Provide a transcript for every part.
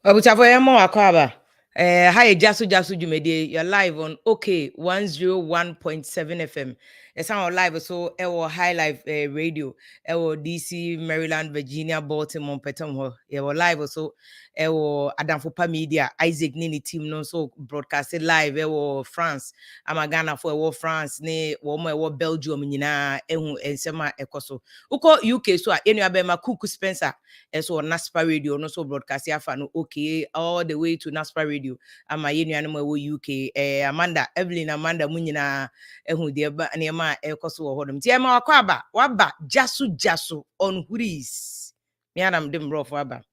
Abutafo Akwaba. Hi, Jasu Jumede. You're live on OK 101.7 FM. It's on live, so our High Life Radio, our DC, Maryland, Virginia, Baltimore, Petamho. Our live, so our Adamfopa Media, Isaac Nini team, no so broadcasted live, our France, Amagana for our France, ne, our Belgium, Nina, and Sema Ecoso. Uko UK, so any abema Kuku Spencer. And so Naspa Radio, no so broadcast no okay, all the way to Naspa Radio. Ama yenu animal UK. Amanda, Evelyn, Amanda, Munina, who dear but Anima, Ecoso Hodum. Tiama Kwaba, Waba, Jasu on Hrees. Mianam dem rough Waba.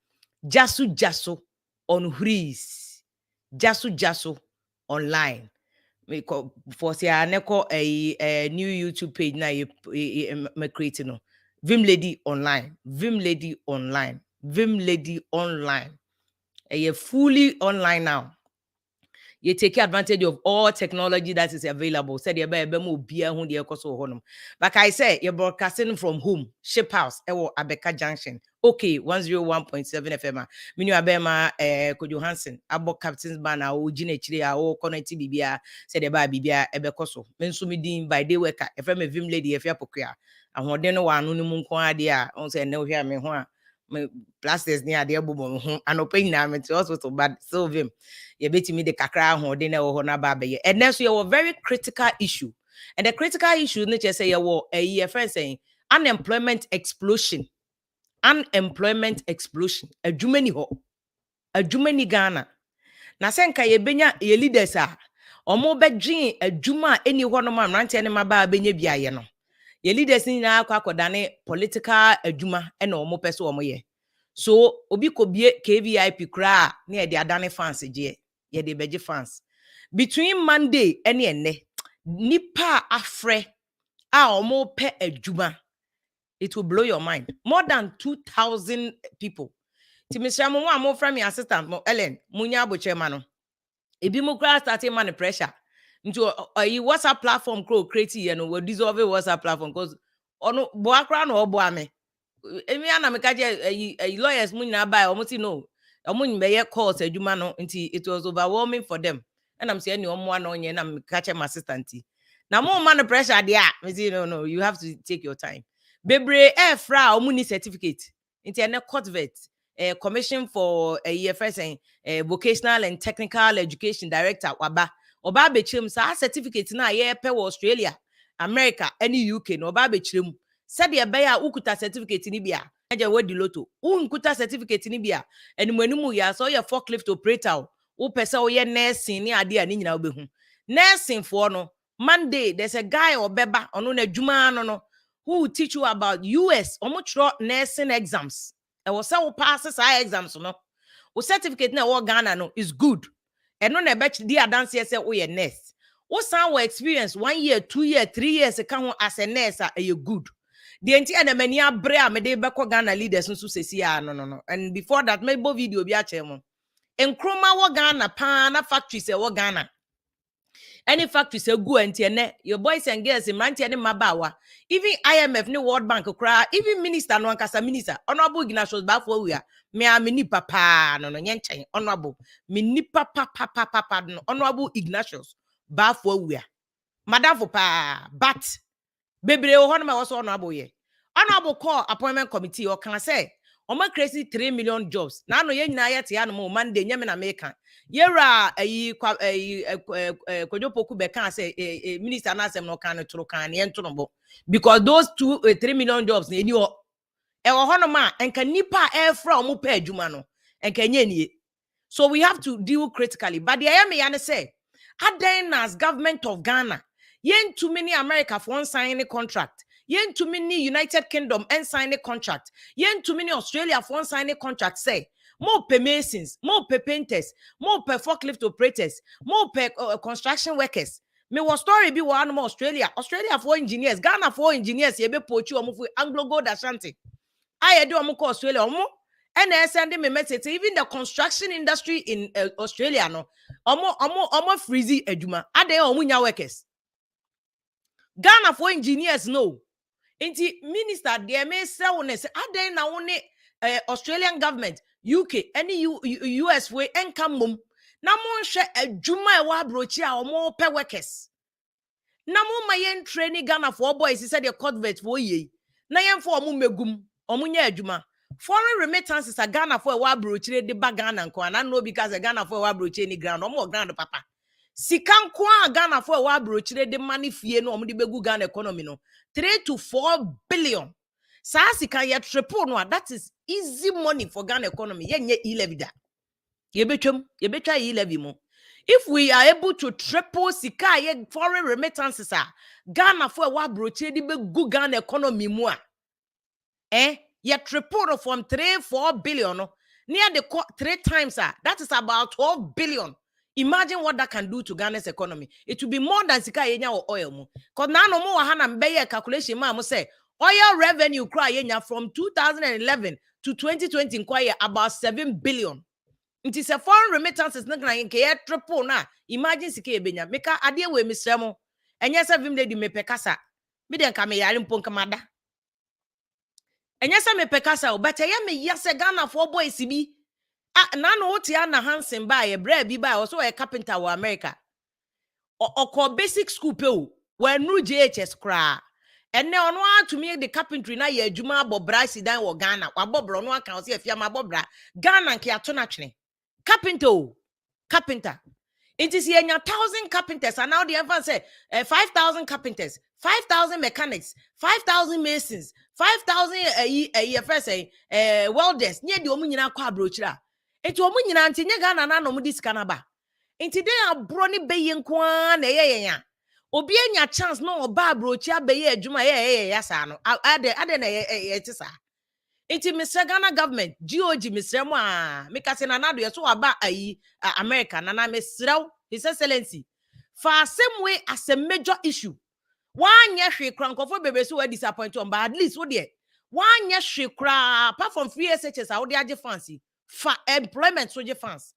Jasu on Hrees. Jasu online. Me ko for say aneko a new YouTube page na me create no. Vim Lady online. Vim Lady online. Vim Lady online. You fully online now. You take advantage of all technology that is available. Said you better mo bia hu de ekoso honum. Like I said, you're broadcasting from home, Ship House, ewo Abeka Junction. Okay, 101.7 FM. Minu abema Kojo Hansen, abo Captain's Banner, o Gine Chile, o connect bibia, said the ba bibia ebekoso. Mensu mi din by day worker, if I'm a Vim Lady, if you're pokua. And what then one no munko idea, on say no hear me ho. Me plasters near the elbow, and open na me to hospital, but so Vim. You bet me the kakra holding a hona baby. And then so you a very critical issue. And the critical issue, nature say you a friend saying unemployment explosion. Unemployment explosion. A Jumani ho. A Jumani Ghana. Na senka ye benya ye leaders a. Omo bedjin a Juma any one of my ranty and my ba benye biya no. Ye leaders ni na akwadane political Juma and omo peso omo ye. So obi ko bie KVIP kra na ye de adane fans je. Ye de beje fans. Between Monday and ene nipa afre a omo pe adwuma. It will blow your mind. More than 2,000 people. Ti Mr. Mo wa mo from me assistant mo Ellen munya abochema no. Ebi mo kra starting man pressure. Into a WhatsApp platform create you know we dissolve WhatsApp platform cause ono bo akra no obo ame. Emi ana me kaje lawyers munya buy omo ti no. Omo nyebe calls adwuma no nti it was overwhelming for them. And I'm saying omo ana onye na me kache my assistant. Na mo man pressure there. Me say no you have to take your time. Bebre fra omo ni certificate. Nti ene COTVET commission for EFS vocational and technical education director waba oba bechim sa certificate na ye pe Australia America any UK no oba bechim said ye be ya ukuta certificate ni bia eje wodi loto unkuta certificate ni bia enumanimu ya so ye forklift operator wo pese wo ye nursing ni ade ani nyina obehu nursing for no Monday there's a guy obeba ono na dwuma no who will teach you about US omo nursing exams. I was say passes our exams no. O certificate na wo Ghana no is good. And no na bet di dance say we a nurse. O san we experience 1 year, 2 year, 3 years ka ho as a nurse are good. The entire na mani abre a me de beko Ghana leaders nso sesi no. And before that me bo video bi a chemo. Enkroma wo Ghana pa na factory say wo Ghana. Any factory say go and your boys and girls in Manti and Mabawa. Even IMF, no World Bank cry, even minister no ankasa minister, honorable Ignatius Bafo we are. Me a mini papa no yenchen, honorable. Mini papa no honorable Ignatius Bafo we are. Madam for pa, but baby o honor was honorable ye. Honorable call appointment committee or can I say Oma crazy 3 million jobs. Now no yen na yet animal Monday nyame na make yera kojopoku be can say minister na asem no kan tro kan yen to no because those 3 million jobs na eni o e wo hono ma enka nipa e fra omo pa adwuma no enka nya nie. So we have to deal critically. But the am ya say aden as government of Ghana yen too many America for one sign a contract. Yen too many United Kingdom and sign a contract. Yen too many Australia for one sign a contract. Say more per masons, more per painters, more per forklift operators, more per construction workers. Me was story be one more Australia for engineers, Ghana for engineers. Ye be pochu omu Anglo Gold Ashanti. I do omu Australia omu. And I send me message. Even the construction industry in Australia no omo freezy eduma. Ade omu nya workers. Ghana for engineers no. Inti minister they may say one say aden na one Australian government UK any US way enka mom na mo nhwe adwuma e wa abrochi a omo pe workers na mo mayen training Ghana for boys said the COTVET for ye na yen for omo megum omo nya adwuma foreign remittances a Ghana for wa abrochi de ba Ghana nko na no because Ghana for wa abrochi ni ground omo ground papa sika nko a Ghana for wa abrochi de money fie no omo de begu Ghana economy no 3 to 4 billion sa sika ye triple no that is easy money for Ghana economy ye E-levy da ye betwa E-levy mo if we are able to triple sika ye foreign remittances a Ghana for wa abrochi de begu Ghana economy mu a ye triple from 3-4 billion no near the 3 times that is about 12 billion. Imagine what that can do to Ghana's economy. It will be more than sika yenya or oil mo. Cause now no more hana mbeye calculation ma mo say oil revenue cry yenya from 2011 to 2020 inquire about 7 billion. It is a foreign remittances na nke triple na. Imagine sika ebenya. Meka ade we misre mo. Enye se Vim Lady me pekasa. Me den ka me yare mpon kamada. Enye se me pekasa but ye me yase Ghana for boys bi. Nano wotia na Hansen ba ye bra bi ba also a carpenter wa America. Or basic school pe o when nu JHS kra. And ne ono atumi the carpentry na ye adwuma abobra sidan wo Ghana. Wa bobro no aka o se afia ma bobra. Ghana nke ato na twene. Carpenter. It is here 1,000 carpenters and now the everyone say 5,000 carpenters, 5,000 mechanics, 5,000 masons, 5,000 welders. Nye di omu nyina kwa abrochira. Enti omu nyina nti nye Ghana na no mu diskana ba. Enti de abro ni beye nko na ye obi enya chance no oba abrochia beye adwuma ye sa no. Ade na ye tisa. Enti Mr. Ghana government GOG Mr. Mo mekase na nado ye so aba America na Mr. His Excellency for same way as a major issue one year hwe kra nkofo bebe so we disappoint on but at least wo de one year hwe kra apart from free SHS a wo de age fancy for employment so je fans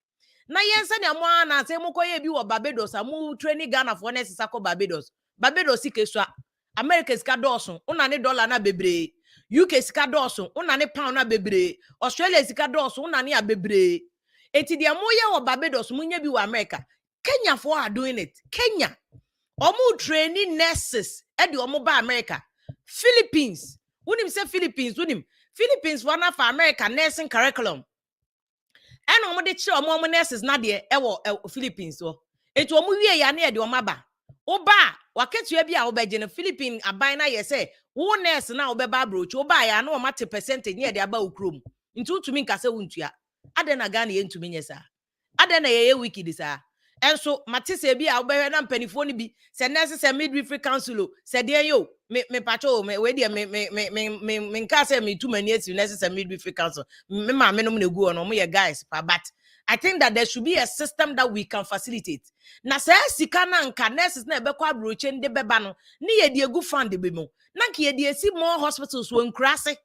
na yense ne mo na say mo koye bi wo Barbados amu training Ghana for nurses akọ Barbados sikesua America ska dosun una ne dollar na bebre UK sika dosun una ne pound na bebre Australia sika dosun una ne abebre enti de moye wo Barbados munya bi wo America Kenya for are doing it Kenya omu training nurses e de omu ba America Philippines unim say Philippines one of America nursing curriculum and omu de chi omu nurses na de e wo Philippines so enti omu wie ya na e de omu ba oba waketua bi a obegye no Philippine aban na ye say wo nurse na obeba broach oba ya na o mate percentage ne de aba ukrom nti utumi nkase wontua ade na Ghana ye ntumi nyesa ade na ye wiki dis enso mate se bi a obehwe na mpanifo ni bi se nurse se midwifery council se de yo me pacho me we de me nkase me tumani esi nurse se midwifery council me ma me no na gu ono mo ye guys but I think that there should be a system that we can facilitate. Na se sika na nka nurses na ebekwa abroche nde beba no ne ye de egu fund be mo na nka ye de esi more hospitals wo nkurase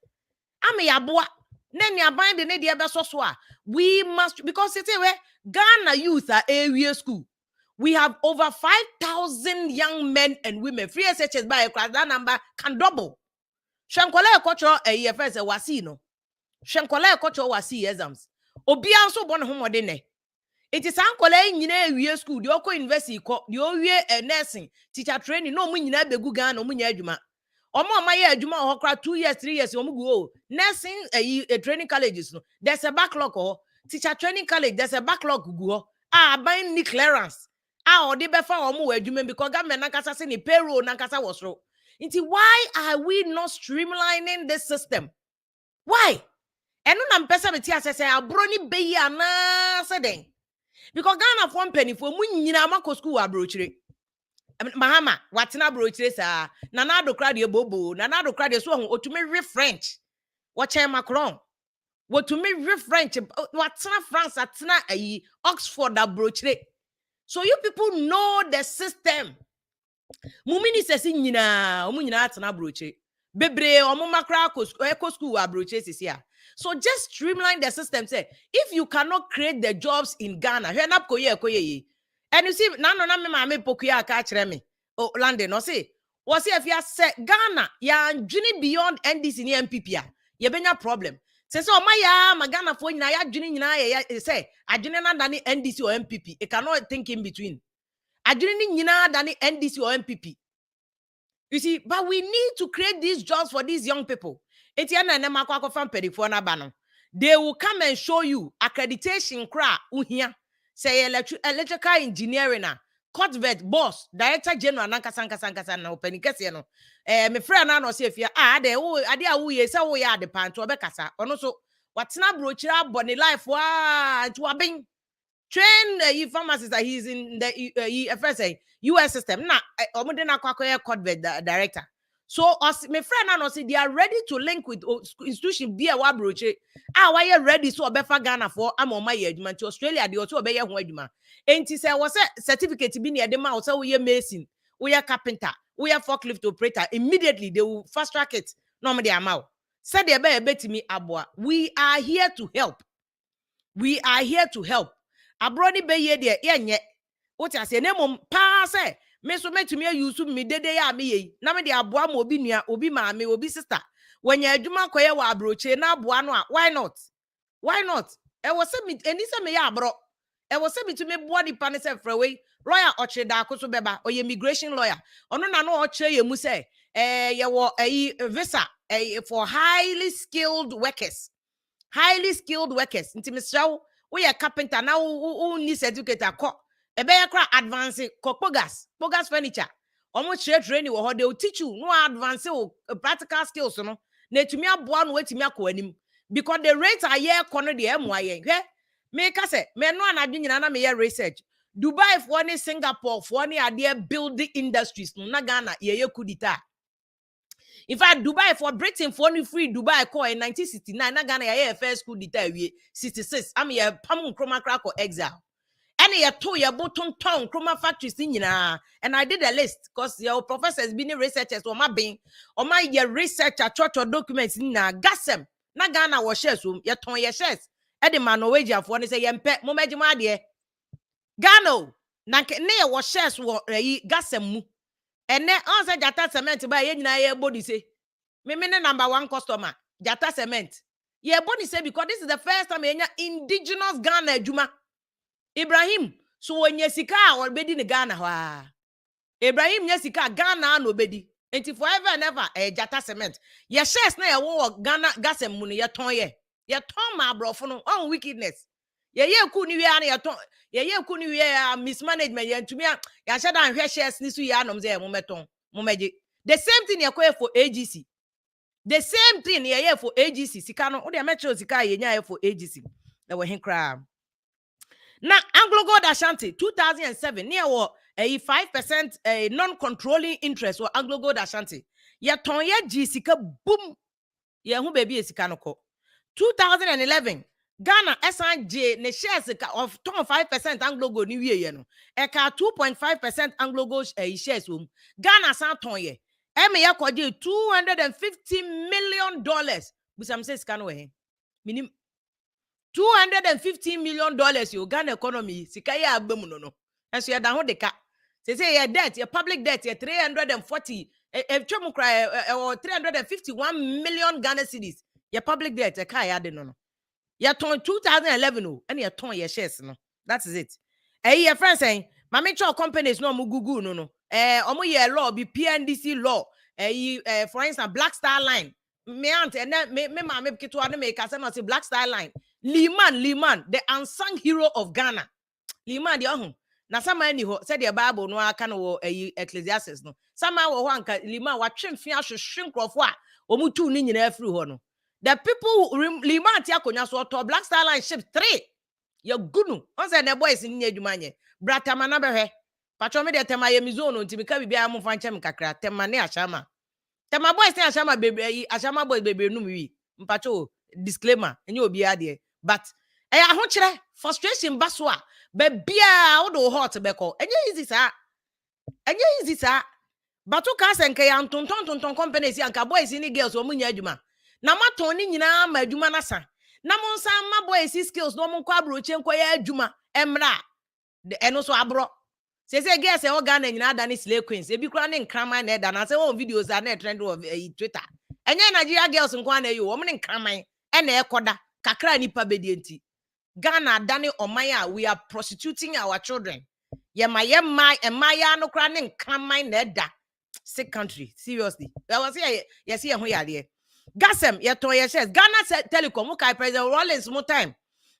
ame yaboa na ni aban de ne de ebeso so a we must because it's where Ghana youth are area school we have over 5,000 young men and women free SHS by that number can double Shankwala ekocho first wasi no Shankwala ekocho wasi exams obi anso bon homode ne it is ankola nyina ewie school de okọ university ko de owie nursing teacher training no mu nyina begu Ghana no mu nya adwuma omo maye adwuma ho kra 2 years 3 years omu go nursing training colleges no there's a backlog teacher training college there's a backlog go ban ni clearance odi be fa omo adwuma because government nankasa se ni payroll nankasa wosro nti why are we not streamlining this system why enu na mpesa beti asese abro ni beyi ana se den because Ghana for penny for mu nyina amako school abrochire mahama watena abrochire sa na na do crowd ye bobo na na do crowd so ho otumi re French wache Macron wotumi re French watena France atena Oxford abrochire so you people know the system mumini sesi nyina omu nyina atena abrochire bebre omu makra ko school abrochire sisia. So just streamline the system. Say if you cannot create the jobs in Ghana, and you see, na me pokuya ka kire me. Oh, London, no say. Was if you say Ghana, ya juni beyond NDC ni MPP ya benya problem. Say so my Magana for na ya dwene nyina say adwene na dane NDC or MPP. It cannot think in between. Adwene nyina dane NDC or MPP. You see, but we need to create these jobs for these young people. They will come and show you accreditation cra uhia. Say electrical engineering COTVET boss, director general nankasa na open kese no. Me friend na no say if ade awu ye say wo ya ade pan to obekasa. Ono so watena brochira boni life wa to abin train pharmacist that he's in the first US system na omode na kwakoye COTVET director. So us my friend and us they are ready to link with institution be a wabroche why ready so obefa Ghana for amoma ye adwuma to Australia they also obeye ho adwuma enti say was certificate bi ne de ma say we mason we carpenter we forklift operator immediately they will fast track it no me dey amaw said they be betimi aboa. We are here to help. We are here to help. Abroni be ye de yenye what I say nemom pa say me so metumi use me dede ya me ye na me de aboa ma obi nua obi maame obi sister when ya adwuma koye wa abroche na aboa no a why not e was say me eni say me ya abro e was say me to me boa di pa ne say freway lawyer oche da akoso beba oye immigration lawyer ono na no oche ye mu say ye wo visa for highly skilled workers nti misrawo we a carpenter na who need certificate akọ ebe ya kra advance pogas furniture omo training wo ho they will teach you no advance practical skills no na etumi aboa no etumi akọ anim because the rates are here kono de emu aye hwe me ka se me no anadwe nyina na me ye research Dubai for ni Singapore for ni ade building industries no na Ghana ye kudita. In fact, Dubai for Britain for only free Dubai call in 1969. Na Ghana ya first school detail 66. I mean, pamu chroma crack or exile. And ya to ya bottom town chroma factories in and I did a list because your professors been researchers or my being or my your research at church or documents in gasem. Na Ghana was shares ya ton ya shares. Eddie man Norwegian for say yempe momejima de Ghana na ne was shares wo gasem mu. And then answer Jata cement by ye body say. Me number one customer, Jata cement. Ye body say because this is the first time ye indigenous Ghana Juma. Ibrahim, so when ye sika or bedi ni Ghana wa. Ibrahim ye sika Ghana no bedi. Enti forever and ever Jata cement. Ye shares na ye wo Ghana gasem muni ye ton ye. Ye ton ma brofo no on wickedness. Ye ku ni wi ana ye ku ni wi mismanagement ye ntumi ya shada anhwe shares ni so ye anom ze mo meton mo meje. The same thing ye kwa for AGC. The same thing ye for AGC. Sika no, ode metro sika ye nya for AGC. There were him cry. Now, Anglo Gold Ashanti 2007 near war a 5% non-controlling interest or Anglo Gold Ashanti. Ye ton ye G sika boom. Ye hu baby sika no ko. 2011 Ghana SNJ ne shares of 5% Anglo Gold ni wie ye no. Eka 2.5% Anglo Gold shares wom. Ghana san ton ye. Eme ya kwaje $250 million. Busam say sika no he. Minim $250 million yo Ghana economy sika ya agbemu no. Enso ya da ho de ka. Say your debt, your public debt, your 340 or 351 million Ghana cedis. Your public debt, a car yard no. Your ton 2011 and your ton your shares no. That is it. Your friend saying, "Mami cho companies no mu gugu no. Omo ye law be PNDC law. For instance, Black Star Line. Me aunt and me mama kitwa no make say no say Black Star Line. Liman, the unsung hero of Ghana. Liman the ohun. Na sama ni ho said the Bible no aka no Ecclesiastes no. Sama wo ho anka Liman wa twemfi ahwehwe nkrofo a omutu ni nyina afiri ho no. The people Liman tia konya so to Black Star Line ship 3. Ya gunu. On say the boys ni adwuma nye. Brata mana behwe. Patro me de tema ye mizono ntimika bibia mo fa nchem kakra tema ne ashama. Tema boys ne ashama bebe ashama boys bebe no wi. Mpacho disclaimer enye obi ade. But ho kire frustration baso a ba bia wo do hot beko enye easy sa but to ka senke ya ntonton companies yanka boys ni girls o munya adwuma na maton ni nyina ma adwuma na sa na mo nsa ma boys skills no mo kwa broche nko ya adwuma emra eno so abro se girls e o Ghana nyina da ni slay queens e bi kura ne nkraman na da na se won videos na trend of Twitter enye Nigeria girls nko na yi wo mo ne nkraman ene ekoda kakra nipa bedienti Ghana dane omaya we are prostituting our children ye emaya no kra ne nkraman na eda sick country seriously I was here yes here ho yade gasem ye ton ye shares Ghana Telecom kai President Rawlings mo time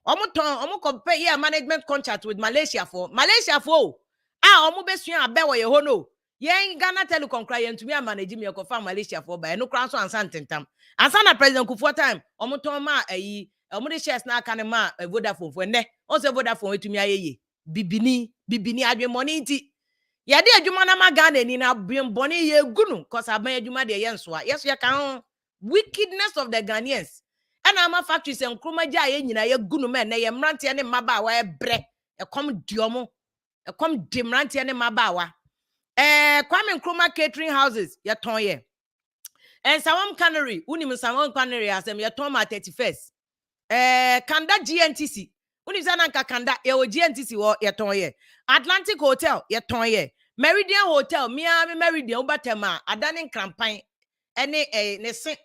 omo compare year management contract with Malaysia for omo besua abe wo ye ho no yen Ghana Telecom kra yen tumi manage me ko fa Malaysia for ba no kra so ansa ntentam ansa na President Kufuor time omo ton ma ayi omo de shares na aka ne ma Vodafone for ne on se Vodafone etumi ayeye bibini adwe money nti ye de adwuma na ma Ghana ni na boni ye gunu cause aban adwuma de ye nso a yes ye kan wickedness of the Ghanaians and ama factories and kroma gya ye nyina ye gunu me na ye mrante ne maba wa ebre ekom diomo ekom dimrante ne maba wa Kwame Nkrumah catering houses ye ton ye and Sawam Cannery unim Sawam Cannery asem ye ton ma 31st Kanda GNTC unisana nka Kanda ye o GNTC wo ye ton ye Atlantic Hotel ye ton ye Meridian Hotel Miami Meridian ubatema adane nkrampan ene ne se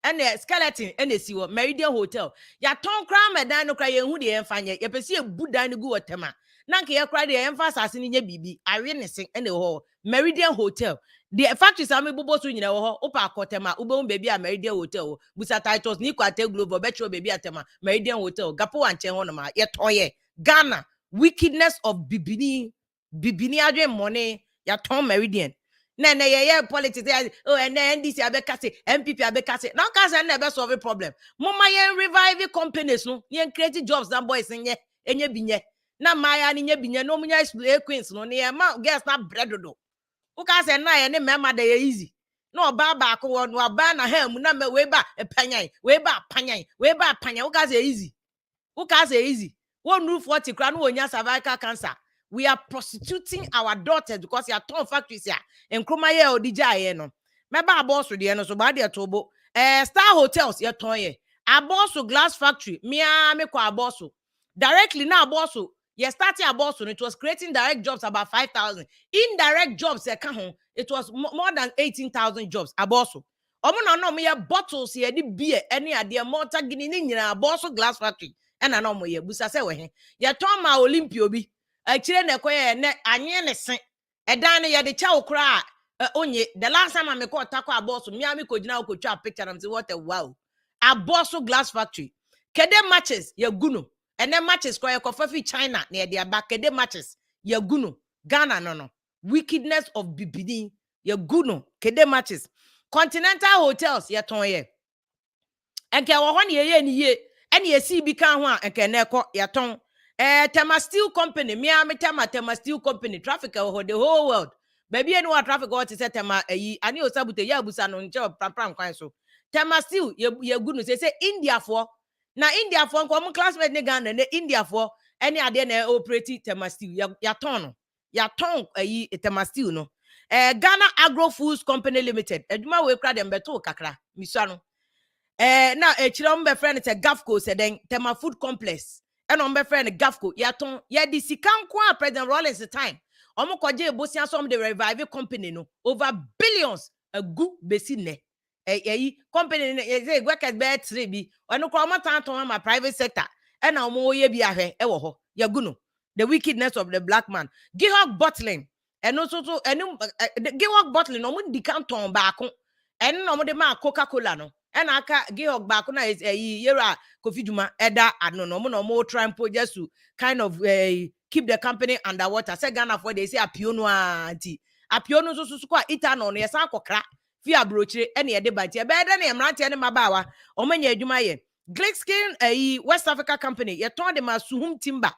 ene skeleton ene si wo Meridian Hotel ya ton kra medan no kra ye hu de ye mfanye ye pese ye budan gu wotema na nka ye kra de ye mfa asase ni nya bibi awe ne se ene ho Meridian Hotel the factories am bobo so nyina wo ho opa akotema ubom baby a Meridian Hotel busa titles ni kwate global betro baby atema Meridian Hotel gapo anche ho no ma ye toye Ghana wickedness of bibini adwen money ya ton Meridian na ye politics and NDC abekase MPP abekase now case na be solve problem mama ye revive companies no ye create jobs and boys enye binye na maya ni nye binye no munya queens no ne ma girls na bredodo uka se na ye ne mema de ye easy no oba ba ko no aba na ha mu na me we ba panyan uka se easy one roof 40 kra no onya cervical cancer we are prostituting our daughters because you are ton factories ya Nkrumah ye odija ye no meba aboso de no so ba de tobo Star Hotels ye ton ye aboso glass factory me kwa aboso directly na aboso ye starting aboso it was creating direct jobs about 5,000 indirect jobs e ka ho it was more than 18,000 jobs aboso omo na no me ye bottles ye de beer any ade mortar gini ni nyina aboso glass factory ena no mo ye busa se we he ye ton ma Olympia obi akire na ekoye ne anye ne se edan ne ye de cha okra onye the last time I call tako aboso me ami ko gina ko twa picture am say what a wow aboso glass factory kede matches ye guno ene matches ko ye ko fafi China na ye de aba kede matches ye guno Ghana no wickedness of bibini ye guno kede matches Continental Hotels ye ton ye enke wo ho ne ye ni ye ene ye si bi kan ho a enke na ekọ ye ton Tema Steel Company Miami Tema Steel Company traffic the whole world baby any traffic what is Tema ani osabute ya busa no nche pram kwan so Tema Steel ye gunu say India for nko classmate ne Ghana ne India for any ade na operate Tema Steel ya ton Tema Steel no Ghana Agro Foods Company Limited aduma we kra dem beto kakra misua no now chira mbe friend te Gafco se den Tema Food Complex and on my friend Gafco yaton ya di sikan kwa President Rawlings time omo kwaje ebosia som the revive company no over billions agu besi ne company ne say workers be 3 bi ono kwa matanton ma private sector and na omo ye bi ahwe e wo ho ya gu no the wickedness of the black man Gihog bottling and also to Gihog bottling omo di canton baako and no omo de ma Coca-Cola no and aka Gihog baako na yera Kofi Duma eda ano no mo try and just to kind of keep the company underwater say Ghana for they say apiono anti apiono so kwa ita no no yesa akokra fi abrochire ene ye de banti e be de na emrante ne mabawa o manya adwuma ye Gliskin West Africa company ye ton de masuhum timber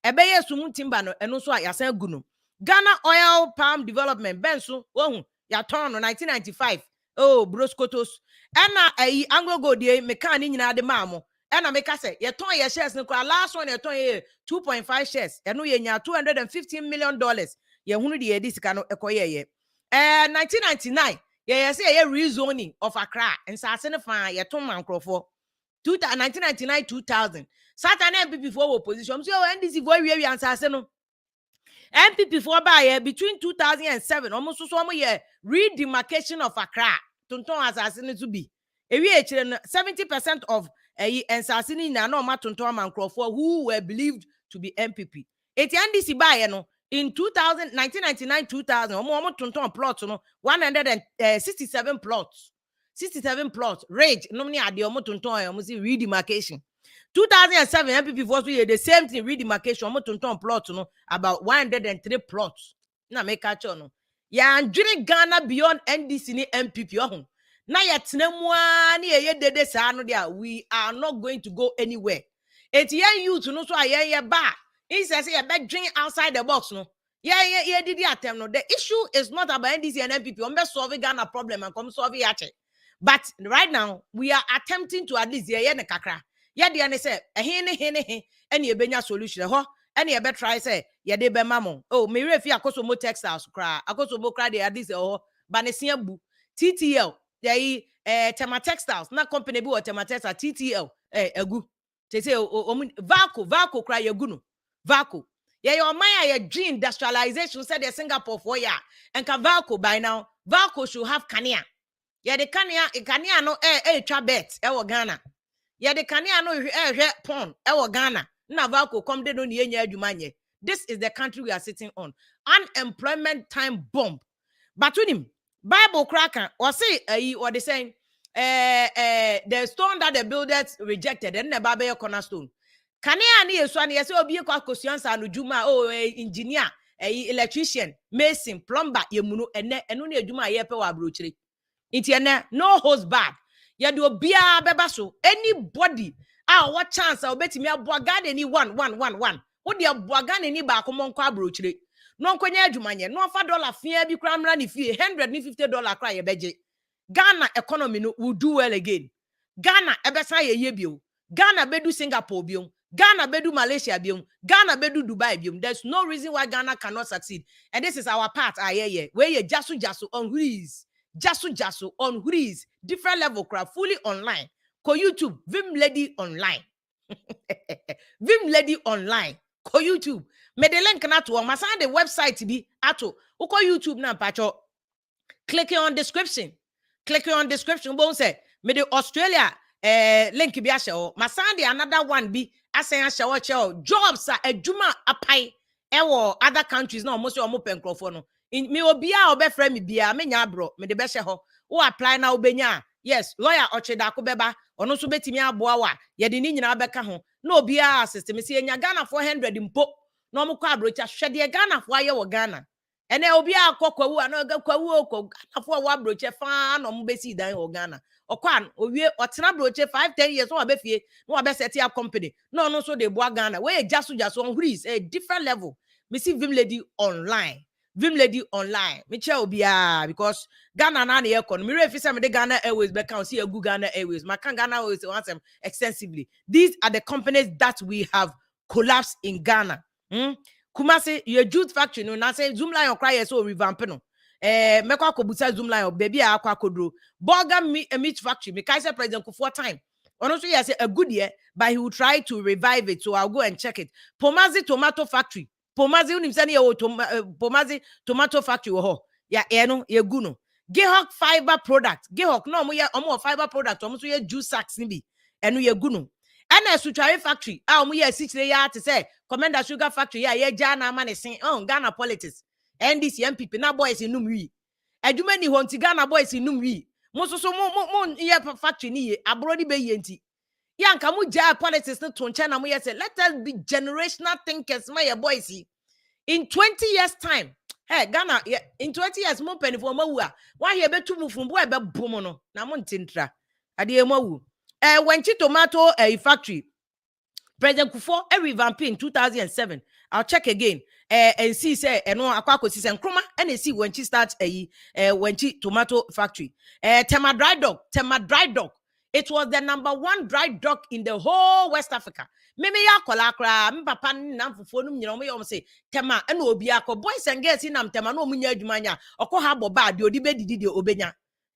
e be ye suhum timber no eno so a yasan gu no Ghana Oil Palm Development benso ohun ya ton no 1995 oh broskotos ena Anglo Gold ye meka ni nyina de maamo ena meka se ye ton ye shares no kwa last one ye ton ye 2.5 shares eno ye nya $215 million ye hunu de ye disika no ekoye ye 1999 ye say ye rezoning of Accra nsase ne fa ye ton mankrofo 1999 2000 Satan MPP for opposition so NDC for we ansase no MPP for by between 2007 almost so mo ye redemarcation of Accra tonton asase ne to be ewie 70% of and Sassini no matonto man Crawford who were believed to be MPP. Eti NDC buy no in 1999 2000 omo tonton plot no 167 plots. 67 plots. Rage no many ade omo tonton omo see redemarcation. 2007 MPP force we the same thing redemarcation omo tonton plot no about 103 plots. Na make catch no. Ya ndwene Ghana beyond NDC ni MPP ohun. Na yetena mu ani eye dede sa no dia we are not going to go anywhere. Eti ye youth no so aye ba. He says ye be drink outside the box no. Yeah, did attempt no. The issue is not about NDC and MPP. On be solve Ghana problem and come solve it. But right now we are attempting to at least ye ne kakra. Ye de ane say he any ebenya solution ho. Any ebe try say ye de be mamo. Oh, me refi akoso mo textiles kra. Akoso mo kra de adise ho. Banesia bu. TTL. Ye Tema Textiles. Na company bi o Tema Textiles TTL. Egu. They say Valco kra ye gunu. Valco. Yeah, your Maya dream industrialization said the Singapore for ya. And Valco by now. Valco should have Kania. Yeah, the Kania no TVET Ghana. Yeah, the Kania no pon Ghana. Na Valco come de no ni adwumanye. This is the country we are sitting on. Unemployment time bomb. But with him, Bible cracker or say or they saying the stone that the builders rejected and the Bible cornerstone. Kania ni eswani yesi obi kwa kosiansa no juma engineer electrician mason plumber yemunu enu na adwuma yepe wa brochire nti ene no holds bad ye de obia beba so anybody what chance obetimi aboa garden ni 1 wo de aboa garden ni ba komo nkwa brochire no nkonya adwuma nye no fa dollar fia bi kra mra ni fie $150 kra ye beje Ghana economy no will do well again. Ghana ebesa ye bio. Ghana bedu Singapore biom. Ghana bedu Malaysia biom. Ghana bedu Dubai biom. There's no reason why Ghana cannot succeed. And this is our part. Where ye jasu on wheels. Jasu on wheels. Different level craft. Fully online. Ko YouTube. Vim Lady online. Vim Lady online. Ko YouTube. Me the link na to masana the website bi ato. Uko YouTube na pacho. Click on description. Click on description. Bon say me the Australia link bi ashe masande another one bi asen ashe jobs a adwuma apai ewo other countries na almost omo penkrofo no me obia obefra me bia me nya abro me de be she ho wo apply na obenya yes lawyer ocheda ko beba ono so betimi aboa wa ye de ni nyina beka ho na obia system se nya Ghana 400 mpo na omo kwa abrocha hwede Ghana fo aye wo Ghana ene obia akokwawu anoga kwawu okọ Ghana fo wa abrocha fa na omo besi dan wo Ghana okwan owie otena broche 5-10 years no abefie no abeseti up company no so de boa Ghana we jasu on wheels a different level me see Vim Lady online me che obia because Ghana na na economy me refi say me de Ghana Airways be can see a good Ghana Airways my can Ghana Airways want them extensively. These are the companies that we have collapsed in Ghana. Kumasi your jute factory no na say Zoom line cry so revamp no mekwa kobusa Zoom line baby akwa kodro burger meat factory me kai say president Kufuor time ono so yes a good year but he will try to revive it, so I'll go and check it. Pomazi tomato factory Pomazi unim say Pomazi tomato factory ho ya no ye gu no Gehok fiber product Gehok no omo fiber product omo so ye juice sacks ni bi eno ye gu no ana Sutware factory omo ye sichire ya te say Commander sugar factory ya ye ja na ama ne sen Ghana politics NDC MPP na boys inum wi adwuma ni ho nti Ghana boys inum wi mo so mo ye factory ni ye abro di be ye nti ya nka mo ja politics no to nche na mo ye say let us be generational thinkers my your boys in 20 years time. Hey Ghana in 20 years mo penifo ma wu a wa he betu mu fumbo e be bom no na mo ntintra ade e mo wu wenchi tomato factory President Kufuor revamp in 2007. I'll check again and see say no akwako see nkroma and see when she starts when she tomato factory. Tema dry dock. It was the #1 dry dock in the whole West Africa. Meme ya kola kra mpapa na mfufo no nyina mo say tema na obi akọ boys and girls nam tema na omunya adwumanya okọ ha boba de odi bedidi de obenya.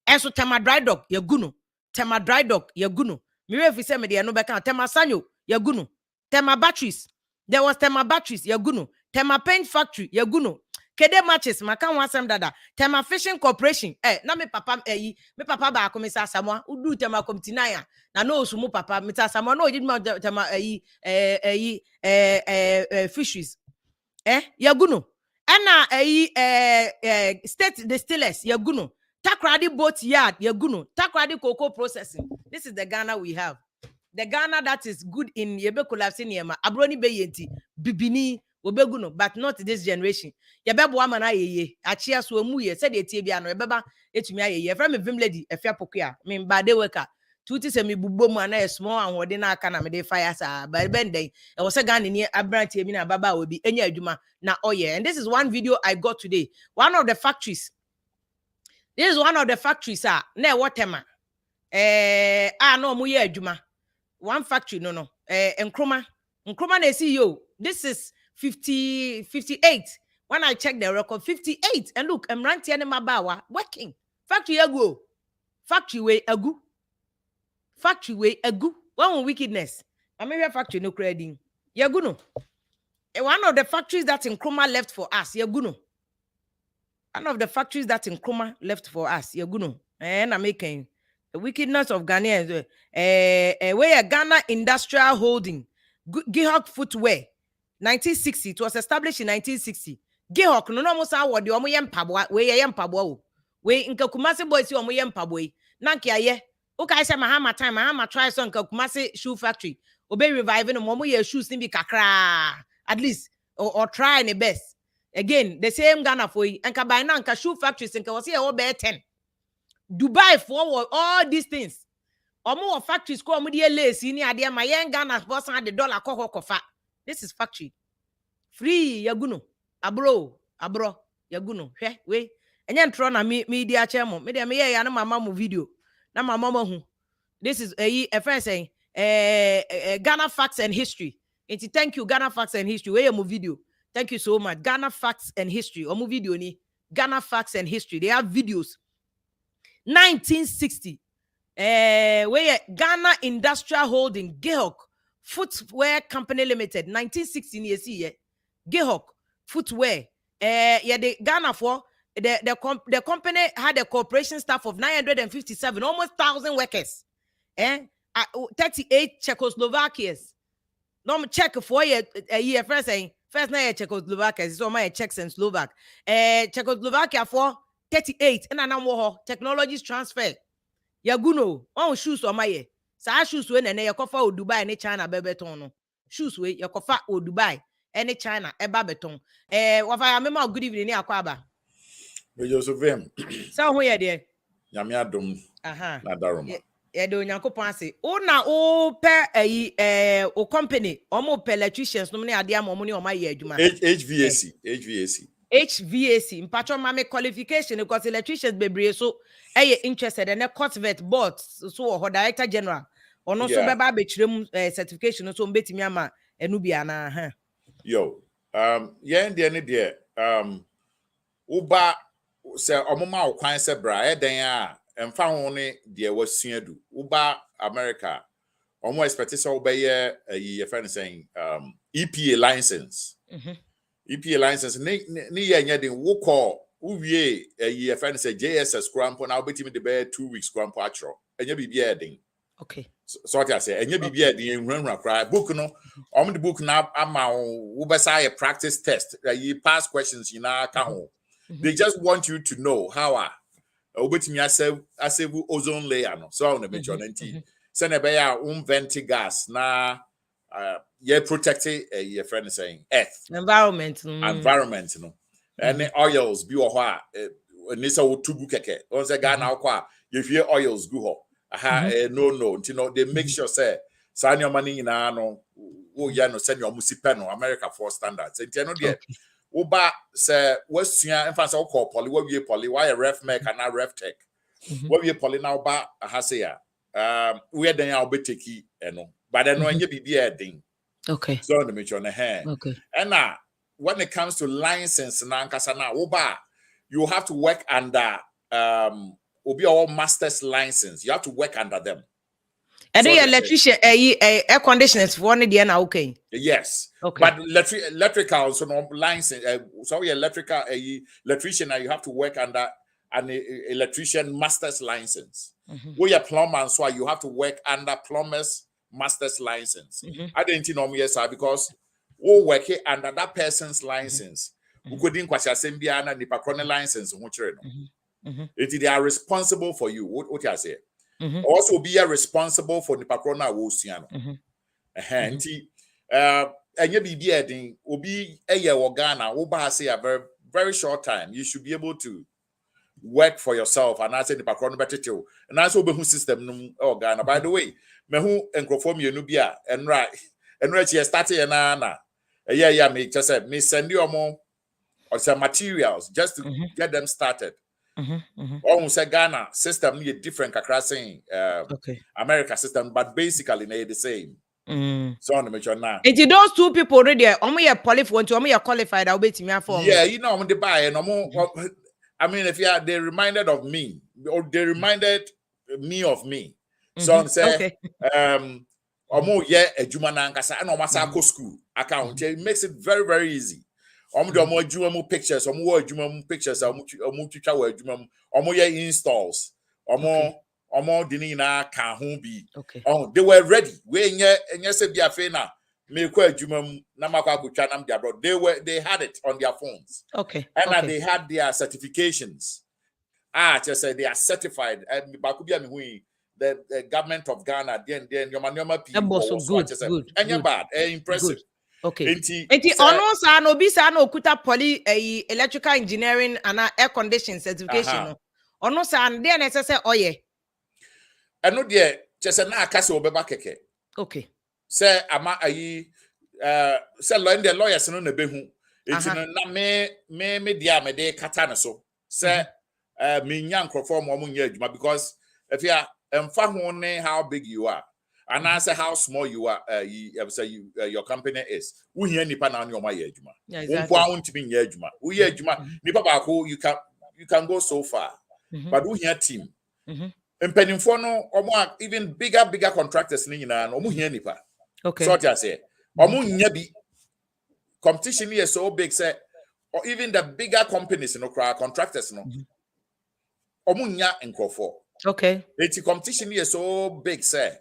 Enso tema dry dock ya guno. Tema dry dock ya guno. Me refi say me de no beka tema sanyo ya guno. Tema batteries. There was Tema batteries, Yaguno. Tema paint factory, Yaguno. Kede matches maka wasem dada. Tema Fishing Corporation. Na me papa ba ko Mr. Samoa. Udu tema komtinaya. Na no sumu papa Mr. Samoa no did ma tema fisheries. Yaguno. Ana state distillers yaguno. Takradi boat yard yaguno. Takradi cocoa processing. This is the Ghana we have. The Ghana that is good in Yebe Kolapsiniema, Abroni Beyenti, Bibini, Obeguno, but not this generation. Yabebo Amana ye, Achia Swamuye, said the Tibiano, Beba, Etumia, from a Vim Lady, a fair pokia, mean by the worker. Tuti semi bubomana small and wadina caname de fire, by Benday. I was a gun in here, Abranti Mina Baba will be any Juma now. Oh, yeah, and this is one video I got today. One of the factories. This is one of the factories, ne watema. No, Muye Juma. One factory, no. Nkrumah na CEO. This is 58. When I check the record, 58. And look, I'm ranting Mabawa working. Factory agu. Factory way agu. Factory way agu. One wickedness. I mean, factory no credit. Yaguno. One of the factories that Nkrumah left for us. Yaguno. One of the factories that Nkrumah left for us. Yaguno. And I'm making. The wickedness of Ghanaians. Where Ghana Industrial Holding, Gihok Footwear, 1960. It was established in 1960. Gihok, no no musa wadi omo yem pabwa, we yem pabwa. We inka kumasi boys omo yem pabwa. Nanki aye. Uka ise mahama time, mahama try so inka kumasi shoe factory. Obe reviving omo ye shoes nimbi kakra. At least or try the best. Again, the same Ghana for you. Inka by now inka shoe factories inka was here obe 10. Dubai forward all these things. Omo factories ko omo de lace ni ade ma yen Ghana boss and the dollar kofa. This is factory. Free yaguno. Abro yaguno. Hwe we. Enye ntro na media chemo. Me de me ye ya na mama mu video. Na mama hu. This is a friend saying Ghana Facts and History. Enti thank you Ghana Facts and History. We mu video. Thank you so much. Ghana Facts and History. Omo video ni Ghana Facts and History. They have videos. 1960. Where Ghana Industrial Holding, Gehok Footwear Company Limited, 1960 years here. Gehok Footwear. The Ghana for the company had a corporation staff of 957, almost 1,000 workers. 38 Czechoslovakians. No check for a year first saying first night Czechoslovakia. So my Czechs and Slovak. Czechoslovakia for 38 and another technologies transfer. Yaguno on shoes on my sa shoes when and yakofa o Dubai and China bebeton. Shoes we yakofa o Dubai and China e babeton. Wafa mema good evening akwaba. We Joseph Vim. So who ye there? Nyame adom. Aha. Na daroma. Ye do Nyankopon ase. O na o pe o company omo pe electricians no ne ade am omo ne o ma ye adwuma. HVAC mpatcho mame qualification because electricians bebre so interested in a COTVET board so director general ono so beba be kirem certification so mbetimi ama enu bia na ha yo yen de ne de uba se omoma okwan se bra eden a emfa ho ne de wasuadu uba America omo expect say obeye ye friend saying EPA license. EPA license ni nya den wo call uwie ye friend say JSS crampo na obetimi de be 2 weeks crampo atro enya bibia eden. Okay, so what I say enya bibia eden enhunhun akra book no the book na ama wo besa ye practice test you pass questions you na ka ho. They just want you to know how obetimi asave ozone layer no so on the mention nti say na be ya venti gas na yeah, protect your friend is saying earth environment no and the oils be or nisa wo tubu keke on say ga na kwa you fear oils go ho no they make sure say sign your money na no wo ya no send your musipe no America for standards enti no there wo ba say wasua in fact say call poly we poly why ref make na ref tech we poly now ba say ya we den ya obeteki no but then when you be den. Okay. So on the mention on the hand. Okay. And now when it comes to license na nkasana oba you have to work under obi all master's license. You have to work under them. And the electrician, air conditioners for one day now, okay. Yes. Okay. But electrical, so no license. So electrical, electrician, you have to work under an electrician master's license. Where you're plumber, so you have to work under plumber's master's license. I didn't know yes, because we work under that person's license. We couldn't quite assembly and the patrona license. They are responsible for you. What you say? Also be responsible for the patrona wosiano. And you be being obi a year or Ghana, Oba say a very, very short time. You should be able to work for yourself and I say the background better too. And that's what the system oh Ghana. By the way, me who enconform you nubia and right here starting and na yeah me just said me send you more or some materials just to get them started. Almost say Ghana system need different kakra saying America system, but basically they the same. So on the mention now. It's those two people already. You're qualified. You're qualified. I'll bet me for. Yeah, you know, I'm the buy and I mean, if they reminded of me, or they reminded me of me. So on say, yeah, a Jumana Nkasa and Masako school account. It makes it very, very easy. More Jumamu pictures, or more Jumamu pictures, or more installs, or more dinina can be. Oh, they were ready. We and yes, be a fena. They had it on their phones. And they had their certifications. Just say they are certified. And the government of Ghana, then your manoma people good. And you're bad, impressive. Okay. Enti no bisa no kuta poly electrical engineering and air conditioning certification. Ono sa and then say oye. And no dear, just a na kase obeba keke. Okay. Say ama ayi say the lawyers no na behu. Enti na me dia me de kata na so. Say me nya nkrofo mo nya adwuma because if you emfa ho ne how big you are. And I say how small you are, your company is. We hear nipa na your my ejuma. You can go so far, but we hear team. And penny even bigger contractors nipa. Okay. So I say, competition is so big, say, or even the bigger companies, contractors, okay. The competition is so big, say.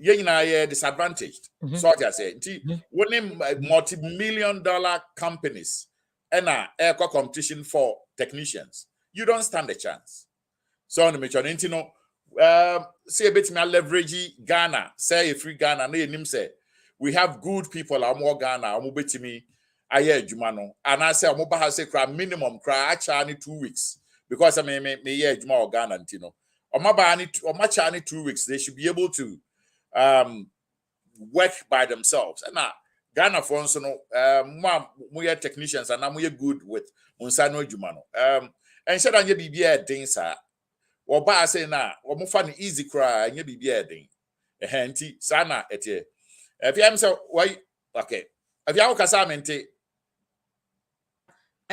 You're disadvantaged. So I say, when multi-million-dollar companies and air competition for technicians, you don't stand a chance. So on the mention, say a bit me leverage Ghana, say a free Ghana, name say we have good people. I'm more Ghana. I'm bit me. I hear Jumano, and I say I'm about say minimum cry 2 weeks because I may hear Juma or Ghana, or my 2 weeks. They should be able to. Work by themselves. And now Ghana for instance, we are technicians and we are good with Unsano Jumano. And said on your BBA things are or by saying now, or more funny easy cry and your BBA thing. A handy sana at ye. If you am so why okay. If you are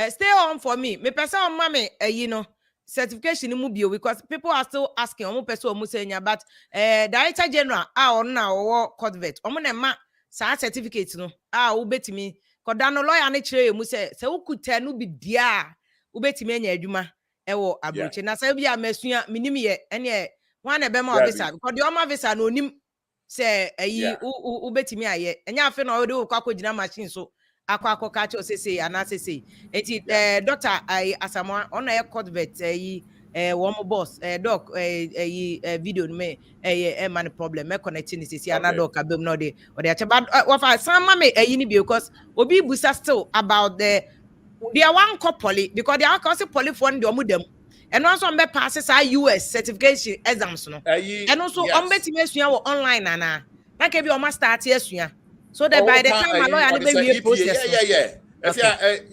stay on for me. Me person mommy, certification in mobile because people are still asking but Director General on now or COTVET ma certificate no ubetimi koda no lawyer ne kire mu say ukuta no bi dia ubetimi anya adwuma ewo abroche na say bia masua minim ye ene wan na be ma visa because the oma visa no nim say ubetimi aye enya afi na we de kwakogina machine so akwa kacho sese anasese eti doctor asamo on air COTVET one boss doc video me man problem me connecting sese another doc abem no dey or dey but what for some mama ni because obi busa still about the one couple because they are cause poly for the omudem and also me passes US certification exams no and also on betime asua online na can be o ma start asua. So that by the time my lawyer be process. If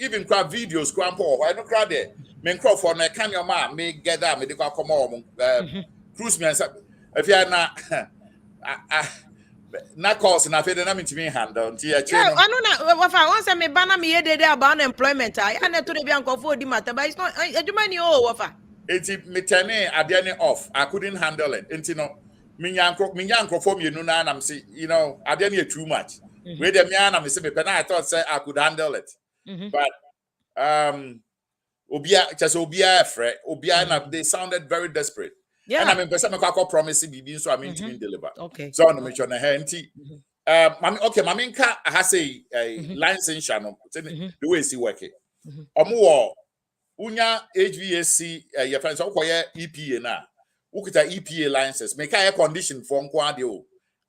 even crowd videos, grandpa, I don't crowd there. Men crowd for na can your man may get that medical come on cruise me and if you are not calls and I feel that to me handle. Yeah, I know not what I once I may banner me there about employment. I had to be uncle for the matter, but it's not a money or offer. It's me turning at the end off. I couldn't handle it. And minyanko from you know and I'm say, you know, I didn't hear too much. Wait a minute, I'm saying, I thought say I could handle it. But Obia just Obia afraid, Obia they sounded very desperate. Yeah. And I mean, person make promise BB, so I mean to deliver. Okay. So on the mission handy. Okay, Maminka has a license channel. The way see working. Unya HVAC your friends EPA na. Ukita EPA licenses. Make air condition for nkwade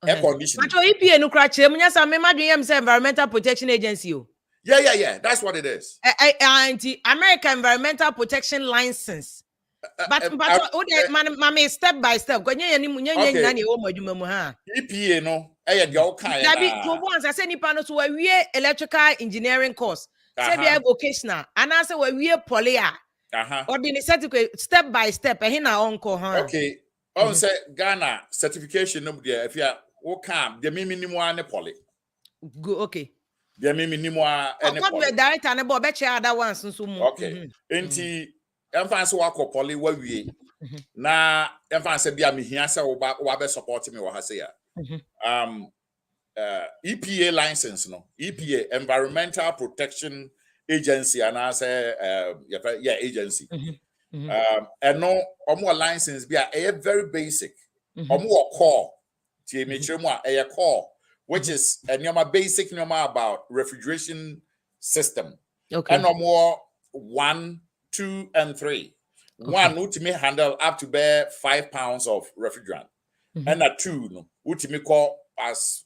air conditioning. But EPA no crack munya sa me madwen say Environmental Protection Agency o. Yeah. That's what it is. American Environmental Protection License. But mama step by step. Nya na o madwuma mu ha. EPA no the all kind. To once I say nipa no so we electrical engineering course. Say be vocational. And I say we poly or the certificate step by step. Okay. On say Ghana certification no there if you come the minimum one poly. Good, okay. The minimum any poly. Director and about better other ones so more. Okay. Enti emfa so wako poly wa wie. Na emfa say bia me hia say wo be support me wo ha say EPA license no EPA Environmental Protection Agency and I say agency and no more license be a very basic more core a core which is a basic about refrigeration system and no more 1, 2 and 3 1 ultimate handle up to bear 5 pounds of refrigerant and a 2 no ultimate call as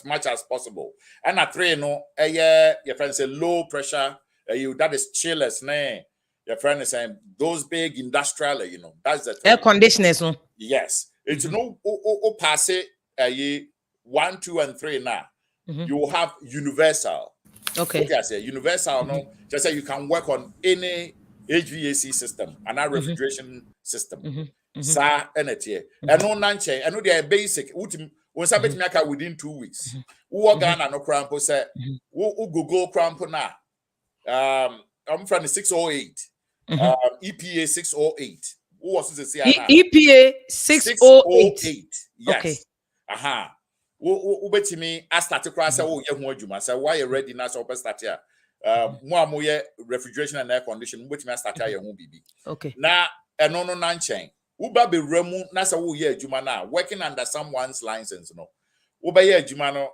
much as possible. And a 3 no your friend say low pressure that is chillers your friend is saying those big industrial that's the air conditioners no. Yes, it's no pass it 1, 2 and 3 now. You will have universal. Okay, I say universal no just say you can work on any HVAC system and a refrigeration system. Sa energy and no nanche and no they are basic when somebody make within 2 weeks. Who Ghana no crampo say who Google crampo na I'm from the 608 EPA 608 who was to say EPA 608 yes okay who bet me I start to cross say oh ye ho adwuma say why you ready now so start here mo refrigeration and air conditioning bet me start here ho bibi okay na no nanche Uba be remu na sa wo ye adwuma na working under someone's license no. Uba ye adwuma no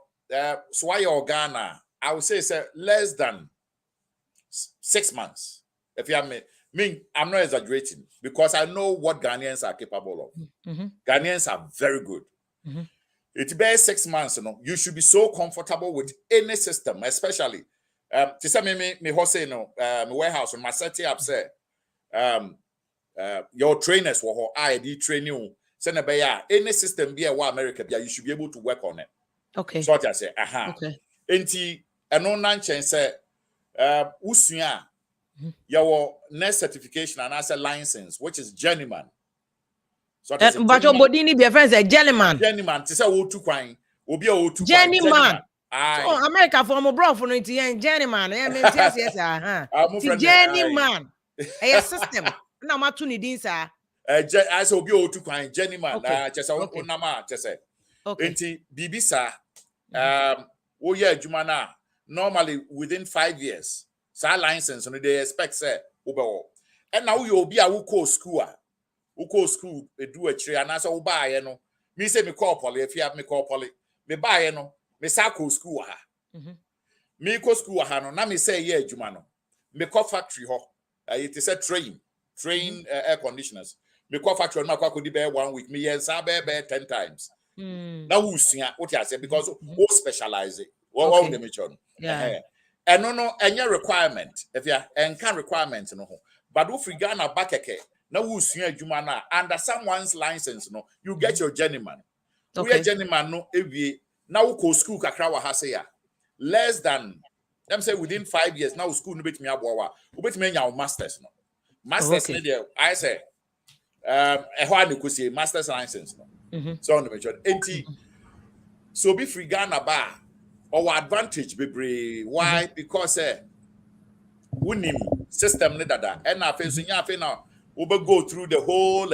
so why your Ghana I would say less than 6 months. If you have me I'm not exaggerating because I know what Ghanaians are capable of. Ghanaians are very good. It bears 6 months you should be so comfortable with any system especially to say me hose no my warehouse on my set up say your trainers were ID training send any system be a America you should be able to work on it. Okay. So I say okay. Enti no nanchen say usua your next certification and as a license which is journeyman. So but your body need be friends a journeyman. Journeyman to say o2 kwan obi a o2 journeyman. So America for my bro for no journeyman yes journeyman a system na matu ni din sa as obi o2 kwan journeyman chese onama chese enti bibisa wo ye adwuma na normally within 5 years sa license no they expect say obewo and now you obi a wo call school edu akire anasa wo baaye no me say me call poly afia me call poly me baaye no me sa call school ha me call school ha no na me say ye adwuma no me call factory ho it is a train air conditioners me call factory no akwa kodi be 1 week me yes be 10 times now who sua what you say because who specialize what the mention and no any requirement if you can requirement no but if you Ghana bakeke now who sua adwuma na under someone's license no you get your journeyman we journeyman no ewie now who go school kakra wa ha say ya less than them say within 5 years now school no bet me aboa we bet me nya masters no masters there I say master's license no so on the mention enti so be free Ghana ba or advantage be why because winning system ne dada and na face nya fe now we go through the whole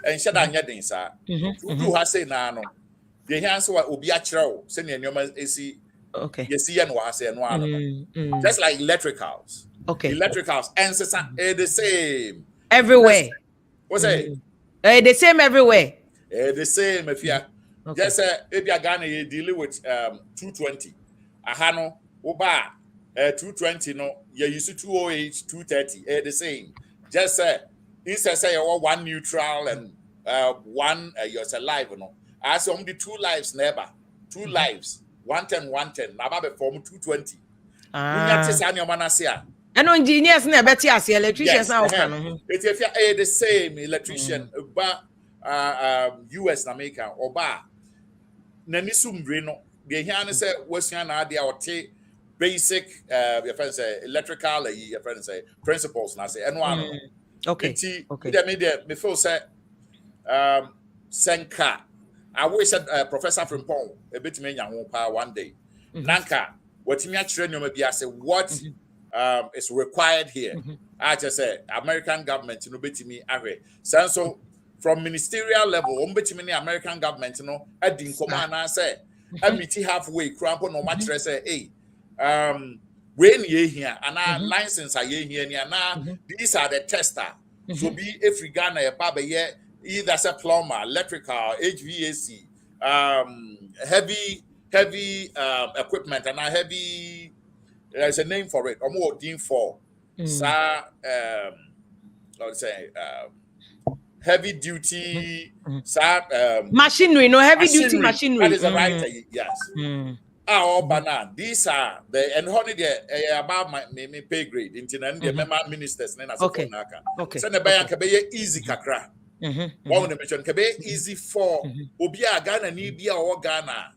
and shada anya den sa do ha say na no the hands wa obi a kyerɛw sɛ ne nneɛma esi okay yesi ya no ha say no ano just like electricals and the same everywhere. What's say The same everywhere. The same if you just if you Ghana you dealing with 220 aha no oba 220 no you use 208 230 the same just instead say you one neutral and one you're alive no as only two lives never two lives 110 na ba be form 220 unya tese anya manasia and engineers na beti as electricians na oka no it's if you the same electrician but US na America oba na ni sumbre no the here say wasua na dia ote basic your friend say electrical your friend say principles na say eno ano okay me feel say senka I wish Professor Frimpong a bit me nya ho pa one day nanka watimi a kire nyoma bi ase what is required here I just say American government no betimi ahwe so from ministerial level betimi ni American government no adin command na say amiti halfway crampo no match say hey when ye here and license are ye here and these are the tester so be every Ghana a baba ye either as a plumber, electrical, HVAC, heavy equipment and a heavy there's a name for it or more dean for let's say heavy duty machinery duty machinery that is the right yes banana these are the and honey there about me pay grade into the member ministers okay so the buy can be easy kakra one of mention can be easy for obi a Ghana ni bia or Ghana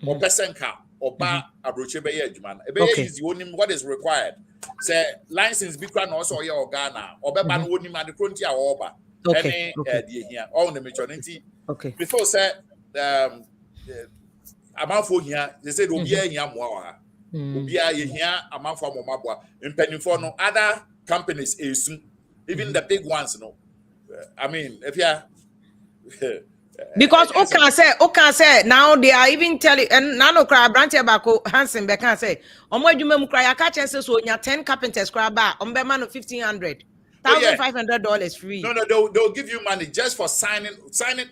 or pesenka or ba abroche be adwuma e be easy onim what is required say license be kra na also ye or Ghana or be ban onim and kronti a oba any here all the mention nti before say amanfo here they said obi a hia moa ha obi a ye hia amanfo amomaboa mpanimfo no other companies esu even the big ones no I mean if you because okay say now they are even telling and nano cry branch abako Hansen be can say omo adwuma mu cry aka chance so onya 10 carpenters cry ba ombe man $1,500 $1,500 free no they'll give you money just for signing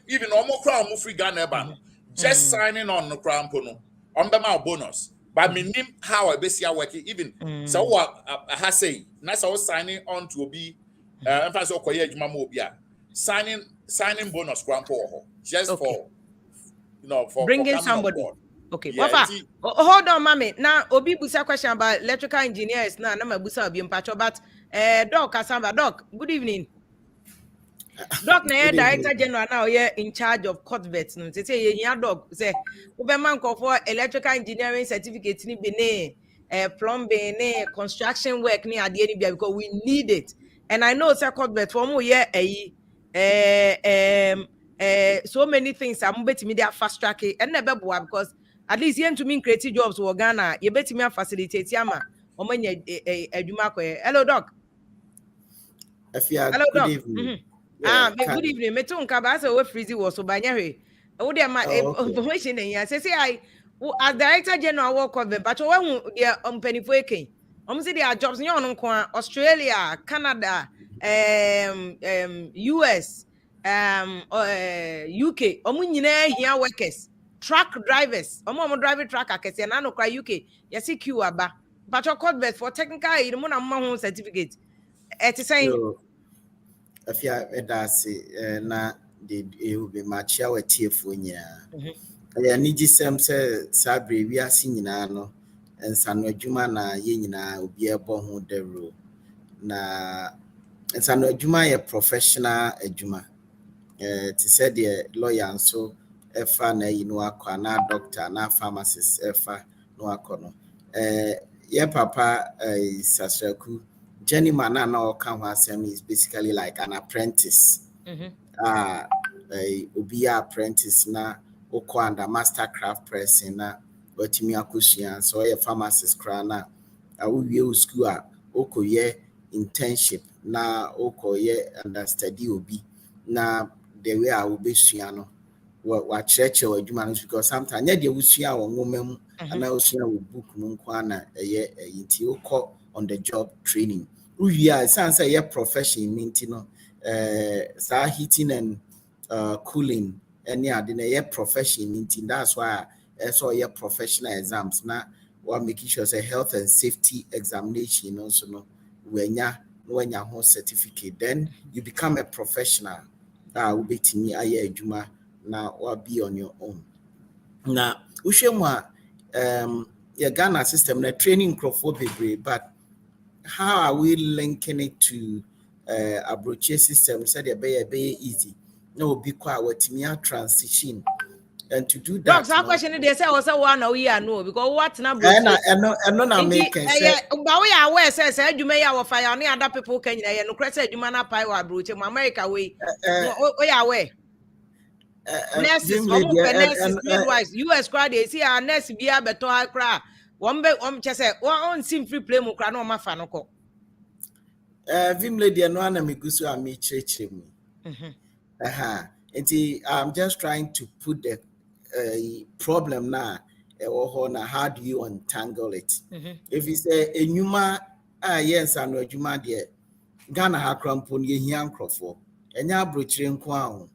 even omo cry omo free Ghana ba just signing on no cry mpo no ombe ma bonus but me nim how I base working even so what I say na so signing on to be in fact so koye adwuma mo obi a signing bonus grandpa just for for bringing somebody okay hold on mommy now obi busa question about electrical engineers now na mabusa obi mpacho but doc Kasamba doc good evening doc na director general now here in charge of COTVET no say ye hia doc say obeman for electrical engineering certificate ni be ne plumbing ne construction work ni ade ni bia because we need it and I know say COTVET for mo here so many things I'm betting me they fast track and never boa because at least you to mean creative jobs for Ghana you bet me facilitate yama omanya adwuma ko hello doc hello doc good evening me too nka ba say we freezy was so banya hwe wo dey ma information here say I as director general work of the but we hu dey ompanifo eken say their jobs ni on nko Australia Canada US UK nyina hia workers truck drivers driving truck akese na no kra UK yesi queue aba but COTVET for technical aid mo na mma ho certificate it is saying afia edase na de be machia watiefo nya ya ni gisem se sabre wi ase nyina no ensano adwuma na ye nyina obi ebo ho dero na ensano adwuma ye professional adwuma to say the lawyer and so efa na yinu akwa na doctor na pharmacist efa no akono ye papa Sasraku Jenny mana na oka ho asem is basically like an apprentice obi apprentice na oko under master craft person na otimi akosua so ye pharmacist kra na awie school a okoye internship na okoye understudy obi na the way I will be suano. What church or human because sometimes yet you will see our woman and I will see our book Munkwana a year on the job training. Yeah, it sounds like a profession, mean, start heating and cooling, and yeah, then a profession, mean, that's why I saw your professional exams now. What making sure say health and safety examination also no when you whole certificate, then you become a professional. Will be to me aye juma now or be on your own. Now Ushemwa your Ghana system the training crofobia, but how are we linking it to a broche system? Said be easy. No be quite what me transition. And to do that, Docs, our question they say also 1 year no because what now and no make sense. But we are aware says you may have fire any other people can no credit you man up I broach America way. We are aware. Nurses, nurses, midwives, US crowd, they see our nurse be a better cry. One be just say one seem free play mo cry no ma fa no ko. Vim Lady no ana me gusu a me church me. I'm just trying to put the problem now. How do you untangle it? If it's a numa yes and juma there, Ghana ha crampon ye hian crofo. Enya brochire nko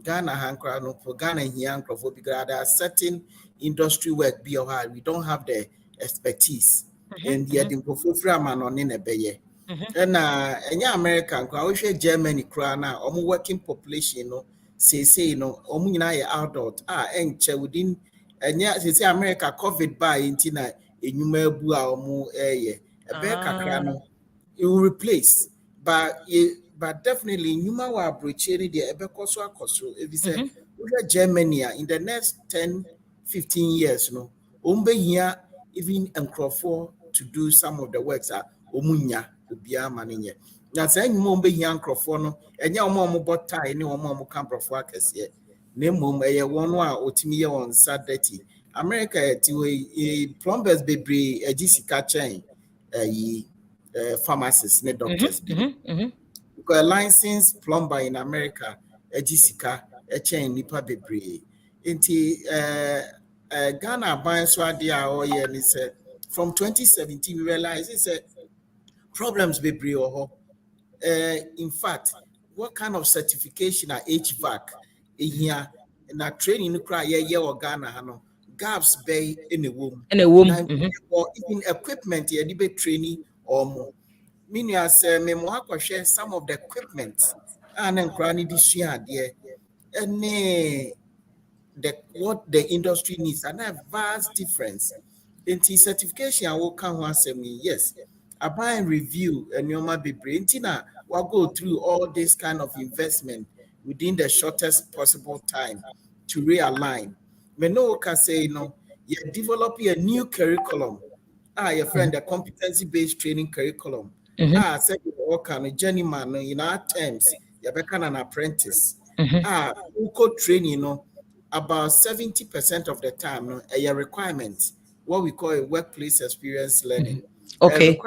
Ghana hankra no for Ghana hian crofo because there are certain industry work be or we don't have the expertise. And yet in crofo man on in a beye. And American crowd, Germany crowd now, working population, no, say, no, adult, within, and yet, say America COVID by intina, in Numerbua, a bear it will replace, but definitely, Numa will approach the Ebecoso. If you say, Germany in the next 10-15 years, no, here, even Encrofor to do some of the works are Omunya. Ubia maninya. Na say nyum be hian crofo no enya omo bot tie ne omo camprofo akese ne mom eye won a otimi ye on sadety America ti we plumbers bebre agisika chain pharmacists ne doctors because a licensed plumber in America agisika chain nipa bebre enti Ghana ban so ade a oye ni say from 2017 we realized it's a problems be brio. In fact, what kind of certification are HVAC here na training cry or Ghana gaps bay in a womb or even equipment here debate training or more. Meaning as me share some of the equipment and then cranny this year there and what the industry needs and a vast difference. In certification I will come once me yes. I buy and review and you might be brain. We'll go through all this kind of investment within the shortest possible time to realign. We know can say, you're developing a new curriculum. Your friend, the competency-based training curriculum. Said all kind of journeyman in our terms, you're becoming an apprentice. Uko training, about 70% of the time, a requirement, what we call a workplace experience learning. Okay.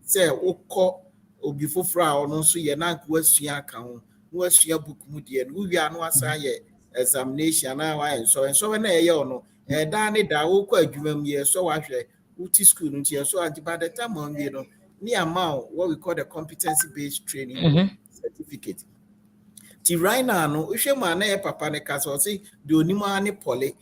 Say oko obi fofra ono so ye na kwasua ka ho wasua book mu de no wi anu asa ye examination na wa so na ye ono da ne da wo kwa adwuma mu ye so wa hwe uti school no tie so anti by the time on we no ni amount what we call the competency based training certificate ti right now no hwe ma na ye papa ne ka so say de onima ne pole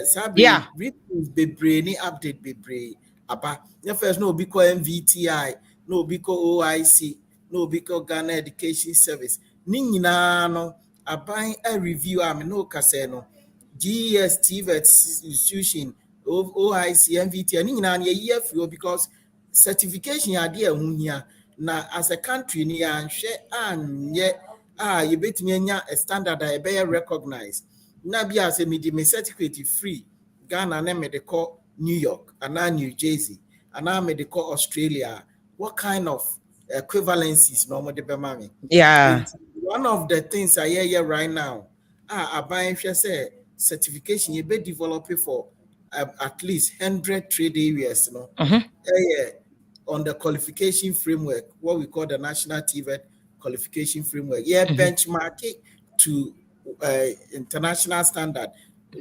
sabi reports bebre ni update bebre aba your first no because MVTI no because OIC no because Ghana Education Service ni nyina no aban a review am no kase no GES TVET institution OIC MVTI ni nyina na year free because certification ade ehun hia na as a country ni anhwe anye you betimi anya a standard that be recognized na bia say me di me certificate free Ghana na me de call New York and now New Jersey and now me de call Australia. What kind of equivalencies normal de be mami? Yeah. One of the things I hear right now, I buy say certification you be developing for at least 100 trade areas, on the qualification framework, what we call the National TVET qualification framework. Benchmark to international standard.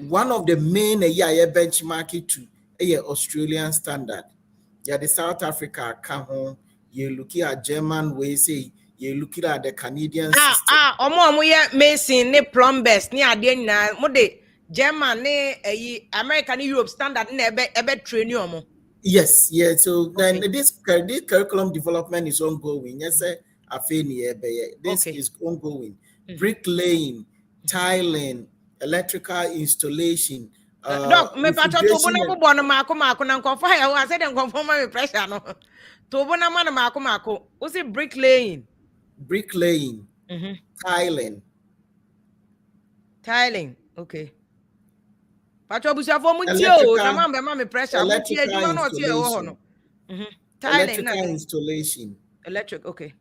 One of the main benchmark to Australian standard. Yeah, the South Africa come home. You're looking at German way, say you're looking at the Canadian system. Omo ye mason ne plumbers ne ade nyina mo de German ne American ne Europe standard na ebe train omo. Yes, yeah. So then this curriculum development is ongoing. Yes, this is ongoing. Bricklaying, tiling, electrical installation. Doc, me pacho to bona bo bono mako na nkonfo ya wa say dem nkonfo ma me pressure no. To bona ma na mako. O say bricklaying. Bricklaying, tiling, okay. Pacho busia fo mu tio na ma me pressure mu tie adwuma no tie ho no. Tiling, electrical installation, electric, okay.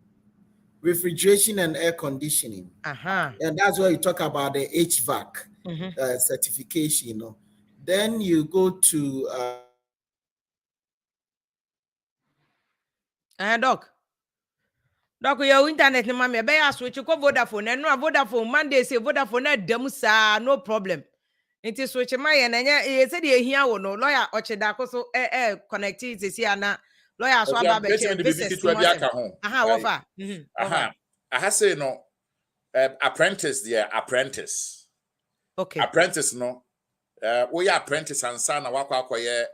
Refrigeration and air conditioning. And that's where you talk about the HVAC certification. You know. Then you go to Doc, your internet ni mami be ya switch ko Vodafone no Vodafone Monday say Vodafone na dem sa no problem. Nti switch ma ye na nya say dey ehia wo no lawyer ocheda ko so connectivity si ana lawyer so aba be che business wofa. I say no apprentice there apprentice. Okay. Apprentice no we apprentice ansa na wakwa akoye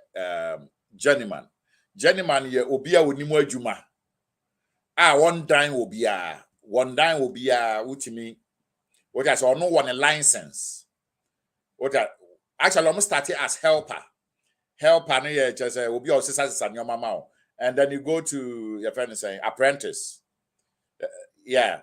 journeyman. Journeyman ye obi a wonimu adwuma. One dime will be ultimate. What I saw no one a license. What actually almost started as helper. Helper, just will be also as your mama. And then you go to your friend and say apprentice. Then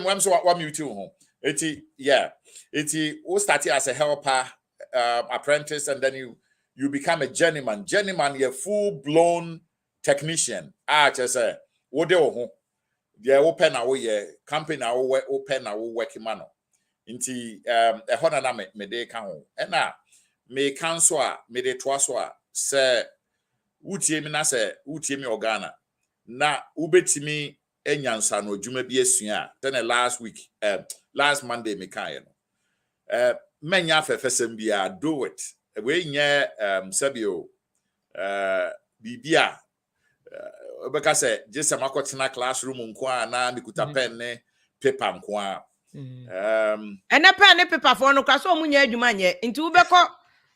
when so what you too home. It will start as a helper, apprentice, and then you become a journeyman. Journeyman, you're full-blown technician. Just say what they ho they open away company away open away working man nti e ho na me dey ka ho na me cancel a me dey toaso a say utie mi na say utie mi organa na ubetimi enyansa no adwuma bi asua then last week last Monday me kan no menya afefesem bia do it we nye sabio bibia because just a makotena classroom nko na mikuta pen ne paper nko and a pen and paper for no class omunya adwuma nye nti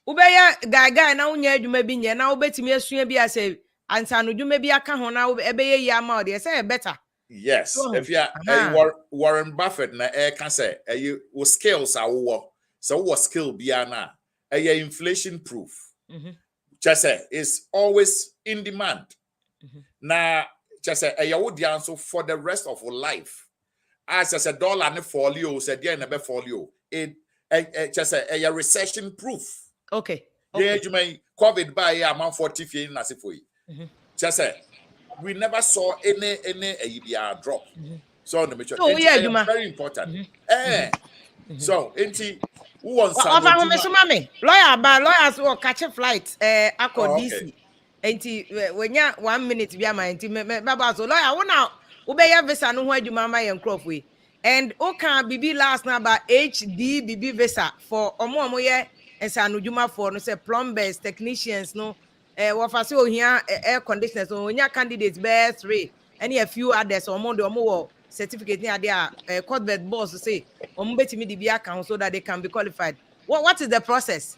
ubeye guy na unya adwuma bi nye na ubetimi asua bi ase ansa no adwuma bi aka ho na ebeye yi ama de say better. Yes, if you Warren Buffett na can say you skills are wo so what skill bia na inflation proof. Just say it's always in demand. Na just say so for the rest of your life. As I said, dollar ne folio said yeah never folio. It just say a recession proof. Okay. Yeah, you may COVID by amount 40 na for you. Just say we never saw any drop. So the mature very important. So who wants lawyers will catch a flight DC. Enti wenya 1 minute bia ma enti baba so lawyer wona ubeya visa no ho adwuma ma ye nkrof we and o kan bibi last na ba HD bibi visa for omo ye ensa no dwuma for no say plumbers technicians no wo fa se ohia air conditioners so onya candidates be 3 and a few others omo de omo wo certificate ni ade a COTVET boss say omo betimi de bia kan so that they can be qualified. What is the process?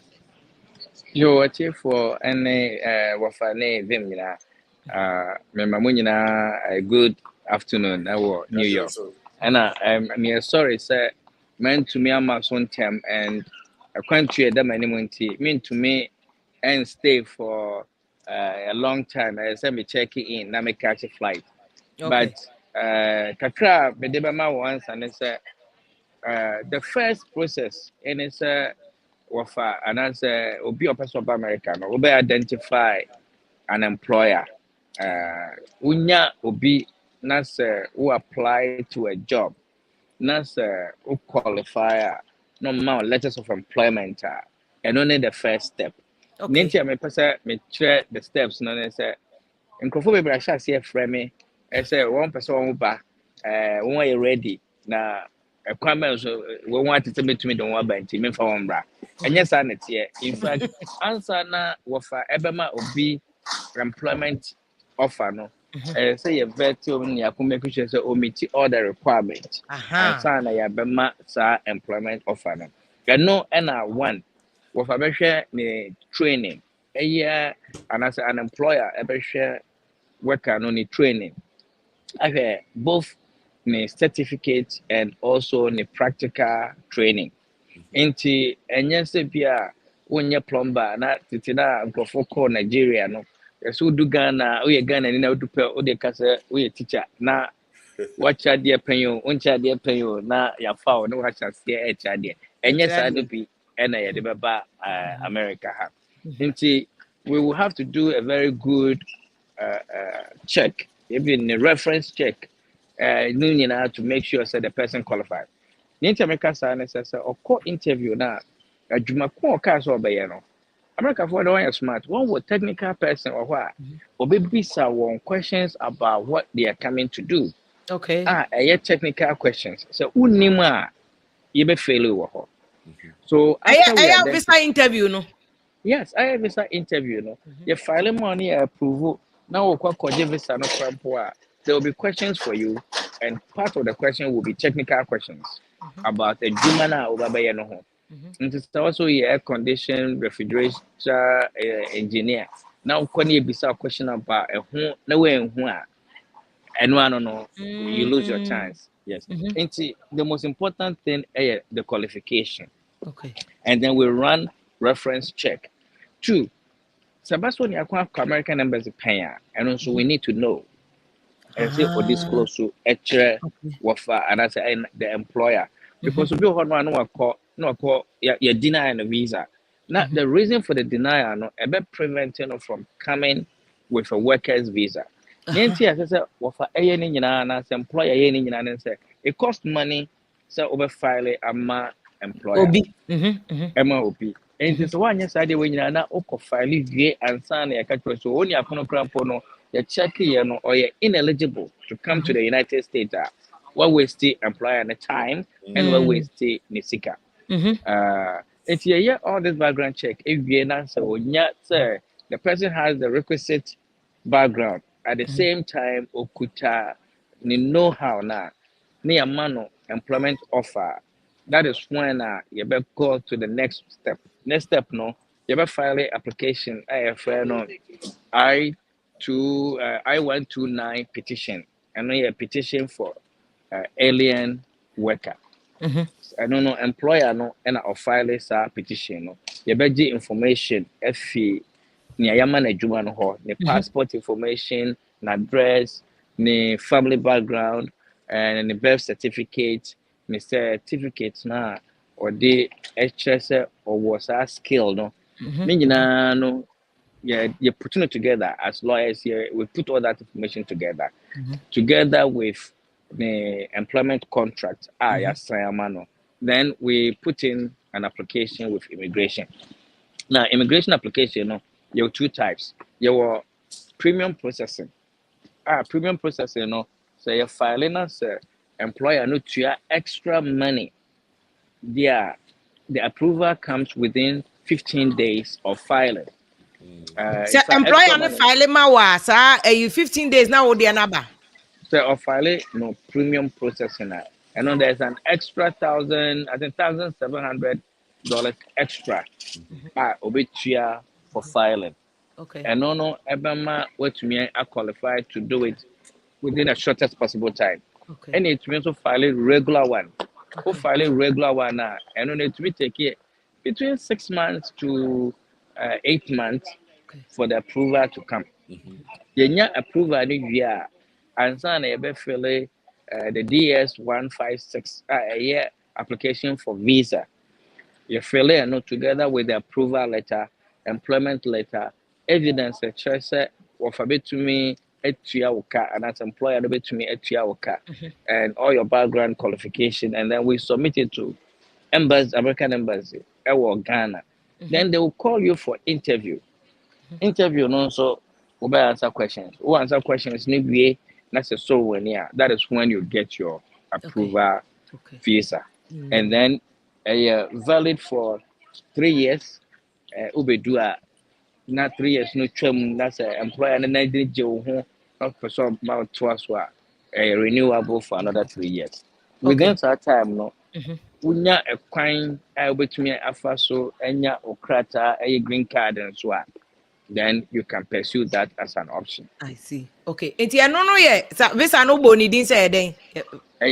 Yo, achieve for any wafane Vim a good afternoon. I was New York. And I'm sorry, sir. Meant to me, I'm on time and a country that many mean to me and stay for a long time. I said me check in, now me catch a flight. But Kakra, Bedebama once and it's the first process and it's wafa and as obi a person of America no we identify an employer unya obi na say who apply to a job na say who qualify no more letters of employment and only the first step ninja me pesa me try the steps no say nkofo be bra sha say frame me say one person won ba won are ready na requirements we want to me don't want by team for one bra. And yes, I net here. In fact, answer na wafa ebema obi employment offer no. Say you vet you ya come make sure say omit all the requirements. And say na ya bema sa employment offer no. You know one wafa be share ni training. And as an employer be share worker no ni training. Okay, both the certificate and also the practical training. Inti enye se bia wonye plumber na titina nkofo ko Nigeria no. Yeso du Ghana, we Ghana ni na du pe o de kase we teacher na wacha de penyo, uncha de penyo na ya fa o no wacha se e cha de. Enye sa de bi na ye de beba America ha. Inti we will have to do a very good check, even a reference check, to make sure that the person qualified. The America says, or court interview now, a Jumako cars or Bayano. America for the one smart, one with technical person or what, or maybe some questions about what they are coming to do. Okay. A technical questions. So, unima, you be fail. So, I have visa interview, no? Yes, I have visa interview, no. You file money approval. Now, visa no crampoa. There will be questions for you, and part of the question will be technical questions about a Jumana over Bayano. It is also a air condition refrigerator engineer. Now, when you be a question about a home, no way in where, and no, you lose your chance. Yes, the most important thing is the qualification. Okay. And then we run reference check. 2, Sebastian Yakwa American embassy pay, and also we need to know. And say for this close to extra wafa and as the employer. Because we no call you deny a visa. Now the reason for the denial no about preventing from coming with a worker's visa. Nancy as I said wafa as employer say it costs money so over file ama employer. MOP. And this one yes idea when you na oko file vie ansa na yakatwa so oni akono krampo no you check here no or you're ineligible to come to the United States. What waste the employer the time and what waste the nisika. If you hear all this background check, if you answer the person has the requisite background at the same time okuta ni know how na ni amano employment offer. That is when you better go to the next step. Next step, no, you better file an application. I-129 petition. And then a petition for alien worker. I don't know employer no and I file a petition. No, you better get information. If ni ayama na juma no ho, the passport information, na address, the family background, and the birth certificate. Certificates na or the HSS or was a skill no. No, you're putting it together as lawyers here. We put all that information together, together with the employment contract. Then we put in an application with immigration. Now, immigration application, no, you have 2 types. You have premium processing. Premium processing, no, so you're filing as employer no to extra money. The approval comes within 15 days of filing. So employer no file ma was 15 days now the anaba. So of filing no premium processing. And then there's an extra $1,700 extra obitua for filing. Okay. And no ebema what me are qualified to do it within the shortest possible time. Okay. And it means to file a regular one. Who file a regular one now, and on it we take it between 6 months to 8 months for the approval to come. Yenya approval ni via and sana ebe fill the DS-156 a year application for visa. You fill it no together with the approval letter, employment letter, evidence that says or forbid to me and as employer to me and all your background qualification, and then we submit it to embassy, American embassy or Ghana. Then they will call you for interview. Interview no so we'll answer questions. We'll answer questions maybe that's a so when that is when you get your approval visa. And then valid for 3 years. Ubedua not 3 years no term. That's an employer and I did Joe for some about twice renewable for another 3 years. Within that time, no. Unya a crime with me afa so enya okrata a green card and so on. Then you can pursue that as an option. I see. Okay. Enti no no ye visa no boni din say den.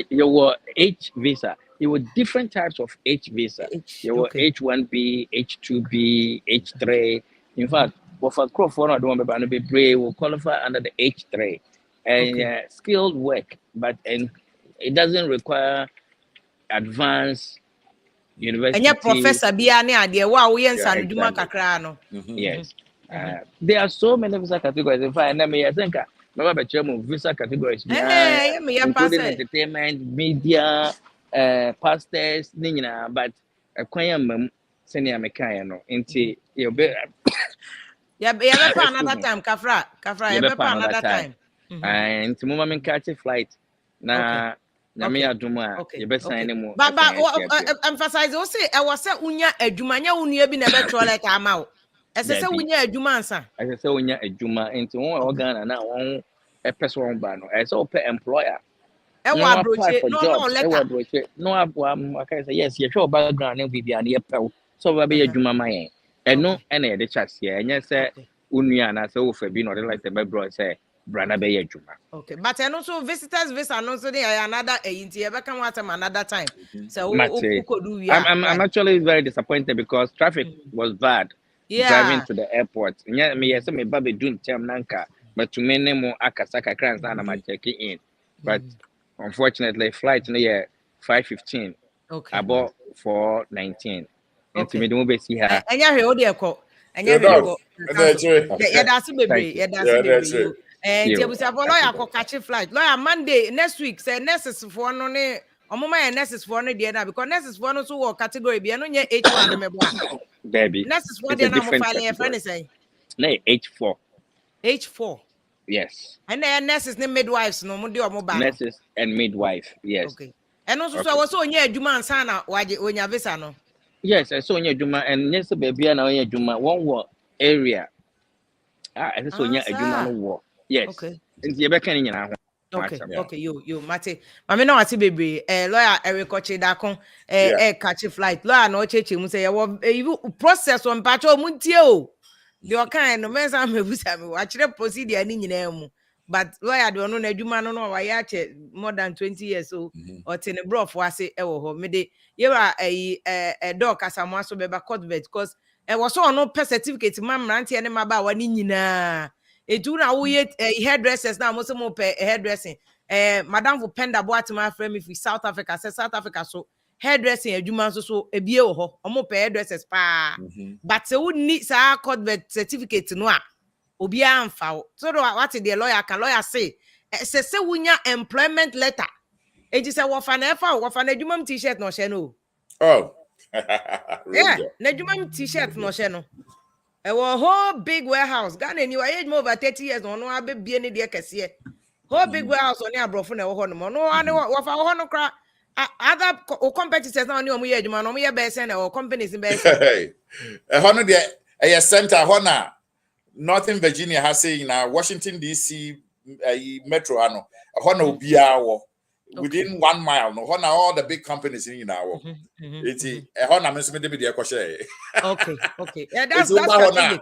You were H visa. There were different types of H visa. There were H1B, H2B, H3. In fact, for Crawford, I don't remember, brave will qualify under the H3 and skilled work, but and it doesn't require advanced university. And your professor be ani ade wa wo yen sanu djuma kakra no. Yes. There are so many visa categories. In fact, I think visa categories including entertainment, media, pastors, but senior mechanic into you be another time kafra you be another time. And to move catch a flight na me aduma you be sign mo. But emphasize o say e was say unya adwuma nya unua bi na be tro letter ama o. Ese say unya adwuma ansa. Ese say unya adwuma into one organ na one a person ba no. Ese o pe employer. E wa broche no letter. No I can say yes, you show background and bibia na ye pe. So we be adwuma mayen. Eno na ye de chase ye. Enya say unua na say o fa bi no de like the bro say brana be adwuma. Okay, but and also visitors visa no so dey another inti e be kan what another time. So I'm actually very disappointed because traffic was bad. Driving to the airport. Yeah, me yes me baby doing term nanka, but to many more akasaka crans and I'm checking in. But unfortunately, flight no yeah 5:15. Okay. About 4:19. Into me don't be see her. Anya he odi eko. Anya he eko. Yeah, that's bebre. Yeah, that's bebre. Tiabusa for lawyer ko catch flight. Lawyer Monday next week say nurses for no ne omoma nurses for no dey na because nurses for no so work category bi no nye H1 me bo. Baby. Nurses for dey na mo file your friend say. No H4. H4. Yes. And then nurses ne midwives no mo dey omo ba. Nurses and midwife. Yes. Okay. And also so was onye adwuma ansa na waje onya visa no. Yes, I saw onye adwuma and yes baby na onye adwuma one work area. I saw onye adwuma no work. Yes. Okay. Nti ye be kan nyina ho. Okay, yo, Mate. Mame na wati bebre. Lawyer Eric Ochidakon catch flight. Lawyer no cheche mu say you process on patrol mu tie o. The kind no mensa me busa me. Actually procedure ni nyina mu. But lawyer de ono na adwuma no no wa ya che more than 20 years so or ten bro for ase e wo ho me de ye wa dog asamo aso beba COTVET because e was so no certificate mam rantie ne maba wa ni nyina. Etu na wo ye hairdressers na mo se mo pe hairdressing madam for penda boat my friend me fi South Africa say South Africa so hairdressing adwuma so ebie wo ho omo pe hairdressers pa but se wo ni sa COTVET certificate no a obi amfa wo so what the lawyer can lawyer say se wunya employment letter eji se wo fa na efa wo fa na adwuma t-shirt no hye no yeah na adwuma t-shirt no hye no a whole big warehouse. Ghana ni wa age more over 30 years no no abebie ne de kese. Whole big warehouse on abrofo na wo ho no no ane wo fa wo ho no kra other competitors na oni omo ye adwuma no omo ye be sen na companies be sen. Ho no de a center ho na Northern Virginia has say na Washington DC metro ano ho na obia wo within 1 mile no ho na all the big companies in na wo eti ho na me so me de e ko share. Okay. Yeah, that's strategic.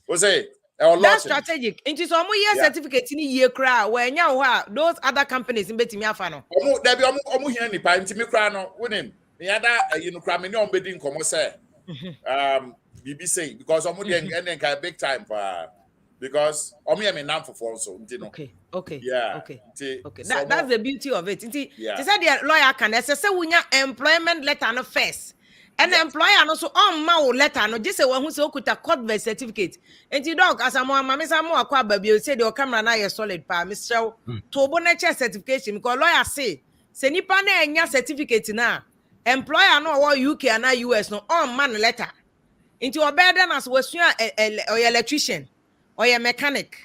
What's say? That's strategic. Into some year certificate ni year cra when nya ho those other companies in betimi afa no. Omo da bi omo hia nipa ntimi cra no wonim. Me ada you know cra me no bedi nkomo say. BBC because omo dey enen big time for because omo ye me nam for so ntino. Okay. That's the beauty of it. They said the lawyer can say wunya employment letter no first. And the employer no so on ma letter no just say one who say okuta COTVET certificate. Enti dog as am mama say mo akwa ba bi say the camera na ye solid pa Mr. to bo na check certification because lawyer say nipa na enya certificate na employer no wo UK and US no on man letter. Enti obeda na so wasua or electrician or your mechanic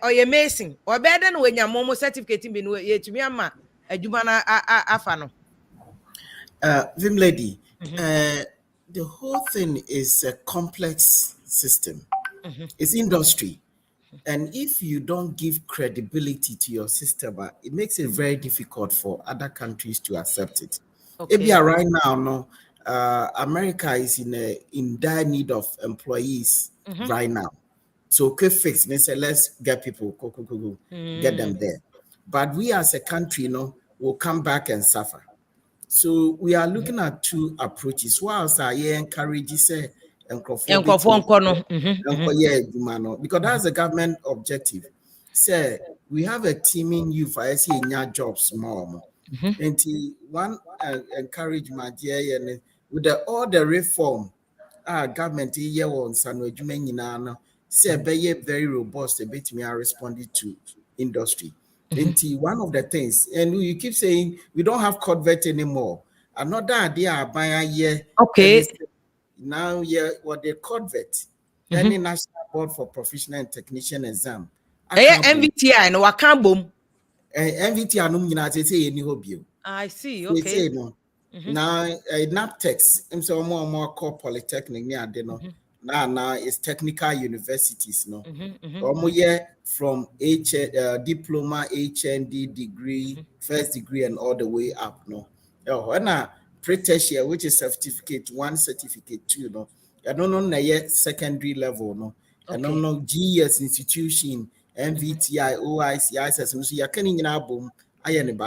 or your mason or better no when your momo certificate bi no yetumi ama adwuma na afa no Vim Lady, the whole thing is a complex system. It's industry. And if you don't give credibility to your system, it makes it very difficult for other countries to accept it. Okay. Right now, no, America is in dire need of employees right now. So quick fix, they say let's get people, go, get them there. But we as a country, will come back and suffer. So we are looking at two approaches. Whilst I encourage say because that's the government objective. Say we have a teaming youth I see in your jobs more. And one encouragement and with all the reform government here on San say very robust a bit me responded to industry. One of the things, and you keep saying we don't have COTVET anymore. Another idea by year. Okay. Now, what they COTVET, any National Board for Professional and Technician Exam. MVTI no wakambom. MVTI anum United say any hobby. I see. Okay. Now, NAPTEX, I'm so more core polytechnic near the now it's technical universities, no. From diploma, HND degree, first degree, and all the way up, no. When pre-tertiary, which is certificate 1, certificate 2, no. I don't know yet secondary level, no. I don't know GS institution, MVTI, OIC, ISS, so you can in our boom, I am and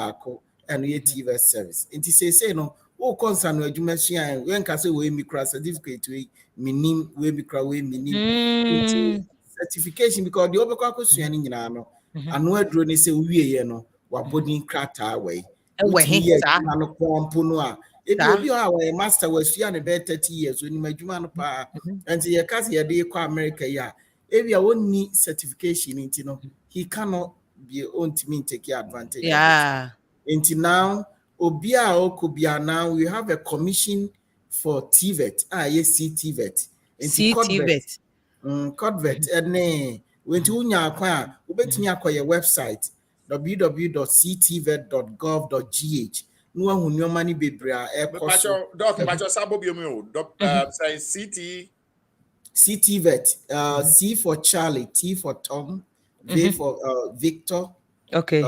we TVET service. And say no. Oh, concern where you mention when can say we micro certificate we minim we micro we minim certification because the other question in no and no drone say we no wa body crata way. We no pompono if you are a master was you and 30 years when you make man pa and your case here dey kwa America ya if you only certification into no he cannot be on to me take advantage of it. Until now Obia Okubia now we have a commission for TVET. Yes, CTVET. CTVET. COTVET. And when you are ubet me acquire website www.ctvet.gov.gh. No one who your money be bra CTVET. C for Charlie, T for Tom, V for Victor. Okay.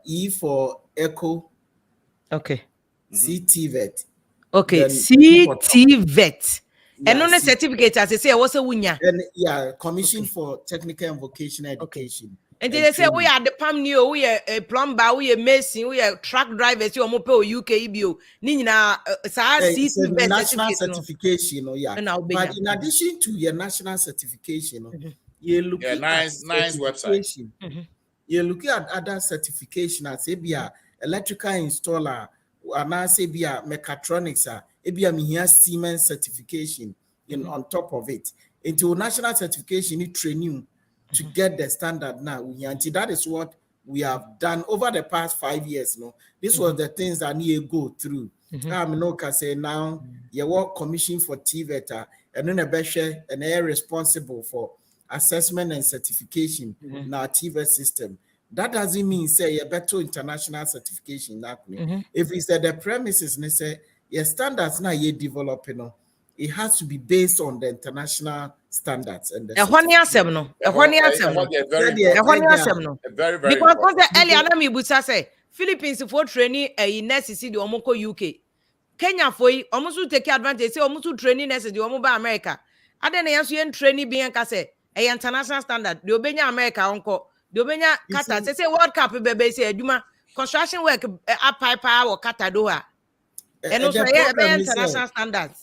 E for Echo. Okay. CTVET. Okay. CTVET. And on a certificate, as I say, what's a winya? And commission for technical and vocational education. And they say we are the PAM new, we are a plumber, we are mason, we are truck drivers, you are mopo UK bio. Nina CTVET national certification, but in addition to your national certification, you look at nice website. You're looking at other certification as ABA electrical installer, and I say mechatronics, ABA Siemens certification on top of it. Into national certification, you train you to get the standard now. Until that is what we have done over the past 5 years. No, this was the things that need to go through. I'm no can say now you work commission for TVET and then a better and they're responsible for assessment and certification in our TVET system. That doesn't mean say a better international certification. If it's at the premises, they say your standards now you developing, it has to be based on the international standards and the very because earlier na me busa say Philippines for training nurses the omoko UK. Kenya for almost take advantage say almost training nurses the omo America. Ade na yanso yen training bi enka say international standard. The obenya America onko. The obenya Qatar say World Cup bebe say aduma construction work pipe or Qatar doha. And also international standards.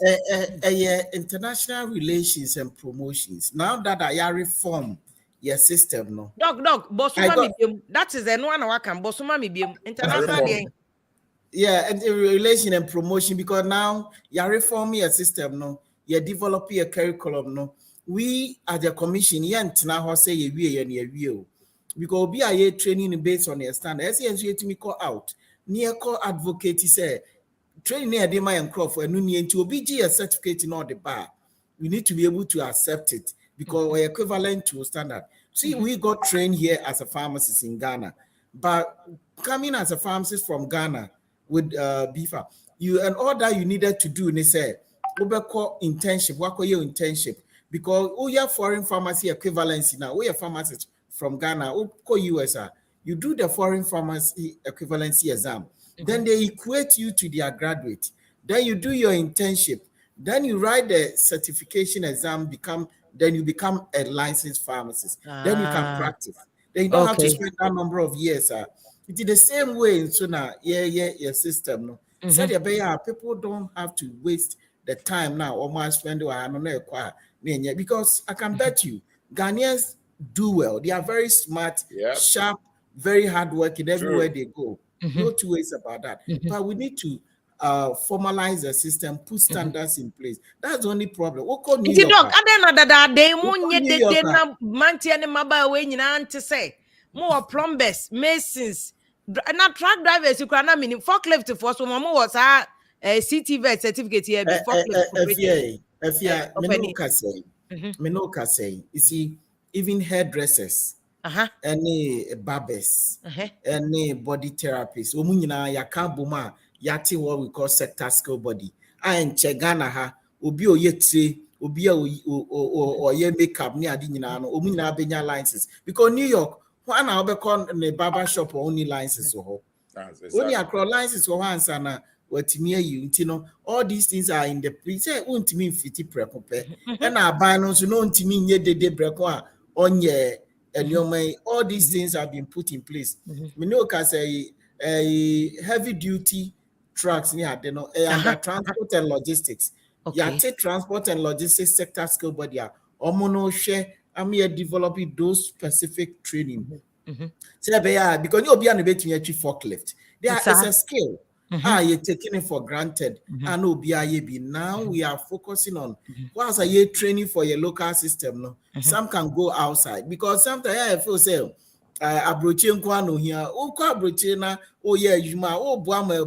International relations and promotions. Now that I reform your system, no. Doc, Bosuma that is the one I can Bosuma me international. Yeah, and relation and promotion because now you reform your system, no. You develop your curriculum, no. We at the commission, now say you because be a training based on your standard. SCNC to me call out. Near call advocate say training near the and crop for a to be a certificate in all the bar. We need to be able to accept it because we're equivalent to a standard. See, we got trained here as a pharmacist in Ghana, but coming as a pharmacist from Ghana, with BIFA. You and all that you needed to do, they say, call internship, what call your internship? Because your foreign pharmacy equivalency now, we are pharmacists from Ghana, call USA. You do the foreign pharmacy equivalency exam, then they equate you to their graduate. Then you do your internship. Then you write the certification exam, then you become a licensed pharmacist. Then you can practice. Then you don't have to spend that number of years. It is the same way. So now, your system. No, said people don't have to waste the time now. Almost spend because I can bet you, Ghanaians do well. They are very smart, sharp, very hardworking everywhere they go. No two ways about that. But we need to formalize the system, put standards in place. That's the only problem. New York, more plumbers, masons, not truck drivers. You can mean forklift for some more COTVET certificate here. Menoka say, you see, even hairdressers, any barbers, any body therapists, yakabuma, yati what we call sector skill body. And Chegana ha, obi oyetri, obi or ye makeup near dinano, omina benya licenses. Because New York, one I'll be called the barber shop only licenses or only across licenses or once and what near you, all these things are in the pre-say, won't mean 50 precope. And our banners, no, to mean ye de brequa on ye, and your may, all these things have been put in place. Minoka say a heavy duty trucks near under transport and logistics. Yate transport and logistics sector skill body are omono share. I'm here developing those specific training. Because you'll be an ability to forklift. There is a skill. You're taking it for granted. And now we are focusing on what's a year training for your local system. No, some can go outside because sometimes I feel say abroching kwano here. Abrochina. Oh yeah, you ma. Oh boama.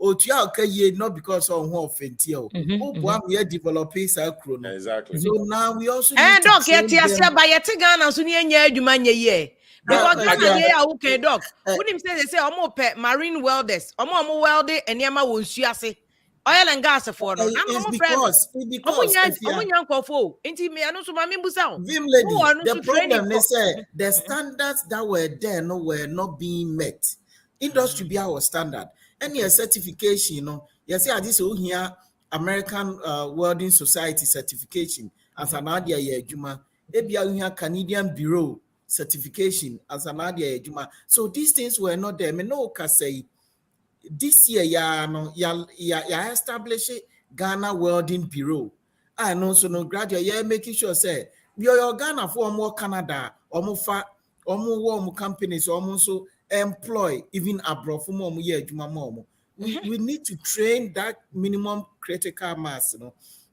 Oh tuya not because of who offentio. Oh boama we are developing chrono. Exactly. So now we also need to train them. By Tigana so near you man ye. Because okay, doc. When him say they say marine welders, welding and yama will see oil and gas for no. It's because Vim Lady, the problem they say the standards that were there were not being met. Industry be our standard. Any certification, you see this here American Welding Society certification as an idea juma. Ebia Canadian Bureau certification as an idea juma. So these things were not there. Me no can say this year ya establish Ghana Welding Bureau. I know so no graduate making sure say your Ghana for more Canada or more companies or so employ even abroad for more year juma more. We need to train that minimum critical mass,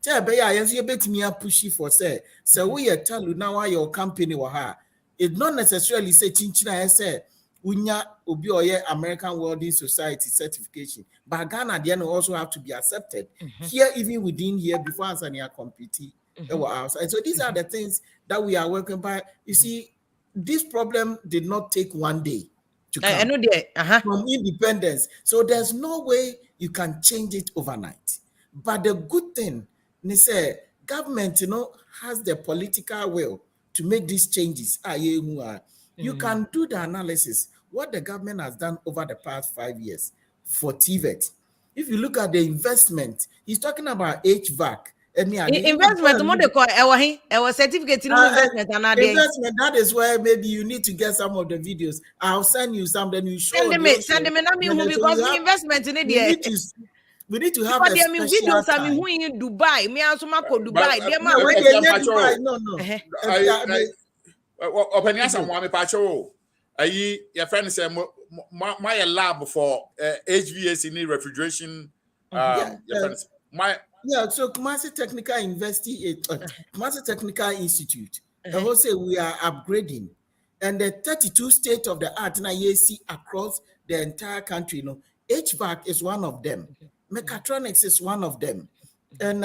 Tell be you bet me a pushy for say. So we tell you now why your company or her. It's not necessarily say chinchina say unya obi oye American Welding Society certification. But Ghana then also have to be accepted here, even within here before Tanzania compete outside. So these are the things that we are working by. You see, this problem did not take one day to come from independence. So there's no way you can change it overnight. But the good thing, they say, government, has the political will to make these changes. You can do the analysis, what the government has done over the past 5 years for TVET. If you look at the investment, he's talking about HVAC. Investment, what they call our certificate investment. Investment, that is where maybe you need to get some of the videos. I'll send you some, then you show. Send them, because the investment in it. We need to have a special videos time. Who in Dubai? Me also go Dubai. Open yes, and one pacho. Your friend said, my lab for HVAC refrigeration. So Kumasi Technical Kumasi Technical Institute. The whole say we are upgrading, and the 32 state of the art now you see across the entire country. HVAC is one of them. Mechatronics is one of them, and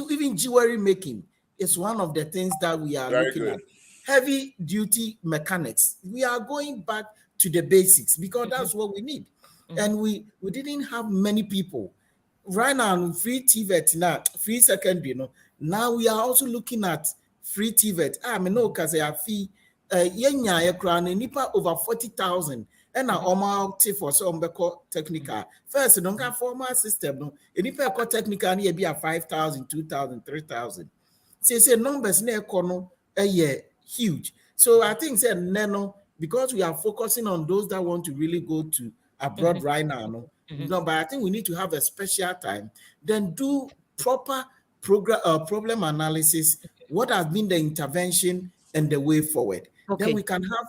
even jewelry making is one of the things that we are looking at. Heavy duty mechanics. We are going back to the basics because that's what we need. and we didn't have many people. Right now, free TVET now, free secondary, now we are also looking at free TVET. I mean, no, because I fee, yenya ekran nipa over 40,000. And now almost for some technical. First, don't have formal system. No, nipa technical near be a 5,000, 2,000, 3,000. Say numbers near kono huge. So I think say nano because we are focusing on those that want to really go to abroad right now. No, but I think we need to have a special time, then do proper problem analysis. What has been the intervention and the way forward? Okay. Then we can have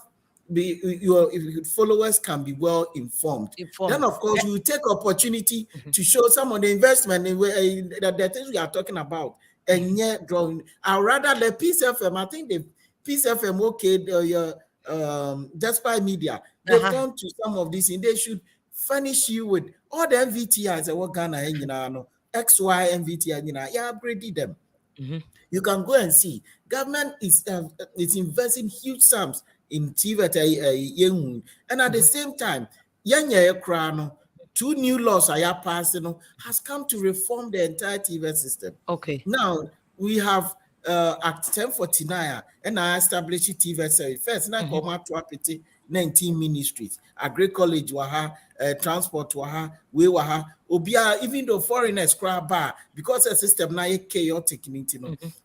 your followers can be well informed. Then of course we will take opportunity to show some of the investment in the things we are talking about. And yet drawing, I rather the Peace FM. I think the Peace FM, Despite Media, they've gone to some of these, and they should furnish you with all the MVTIs that what Ghana XY MVTI, upgrade them. You can go and see. Government is investing huge sums in TVET, and at the same time, two new laws are passing has come to reform the entire TVET system. Okay. Now we have Act 1049 and I established TVET service. First, now come out to 19 ministries, agri college waha, transport waha, we waha, obia even though foreigners cry bar because the system now chaotic,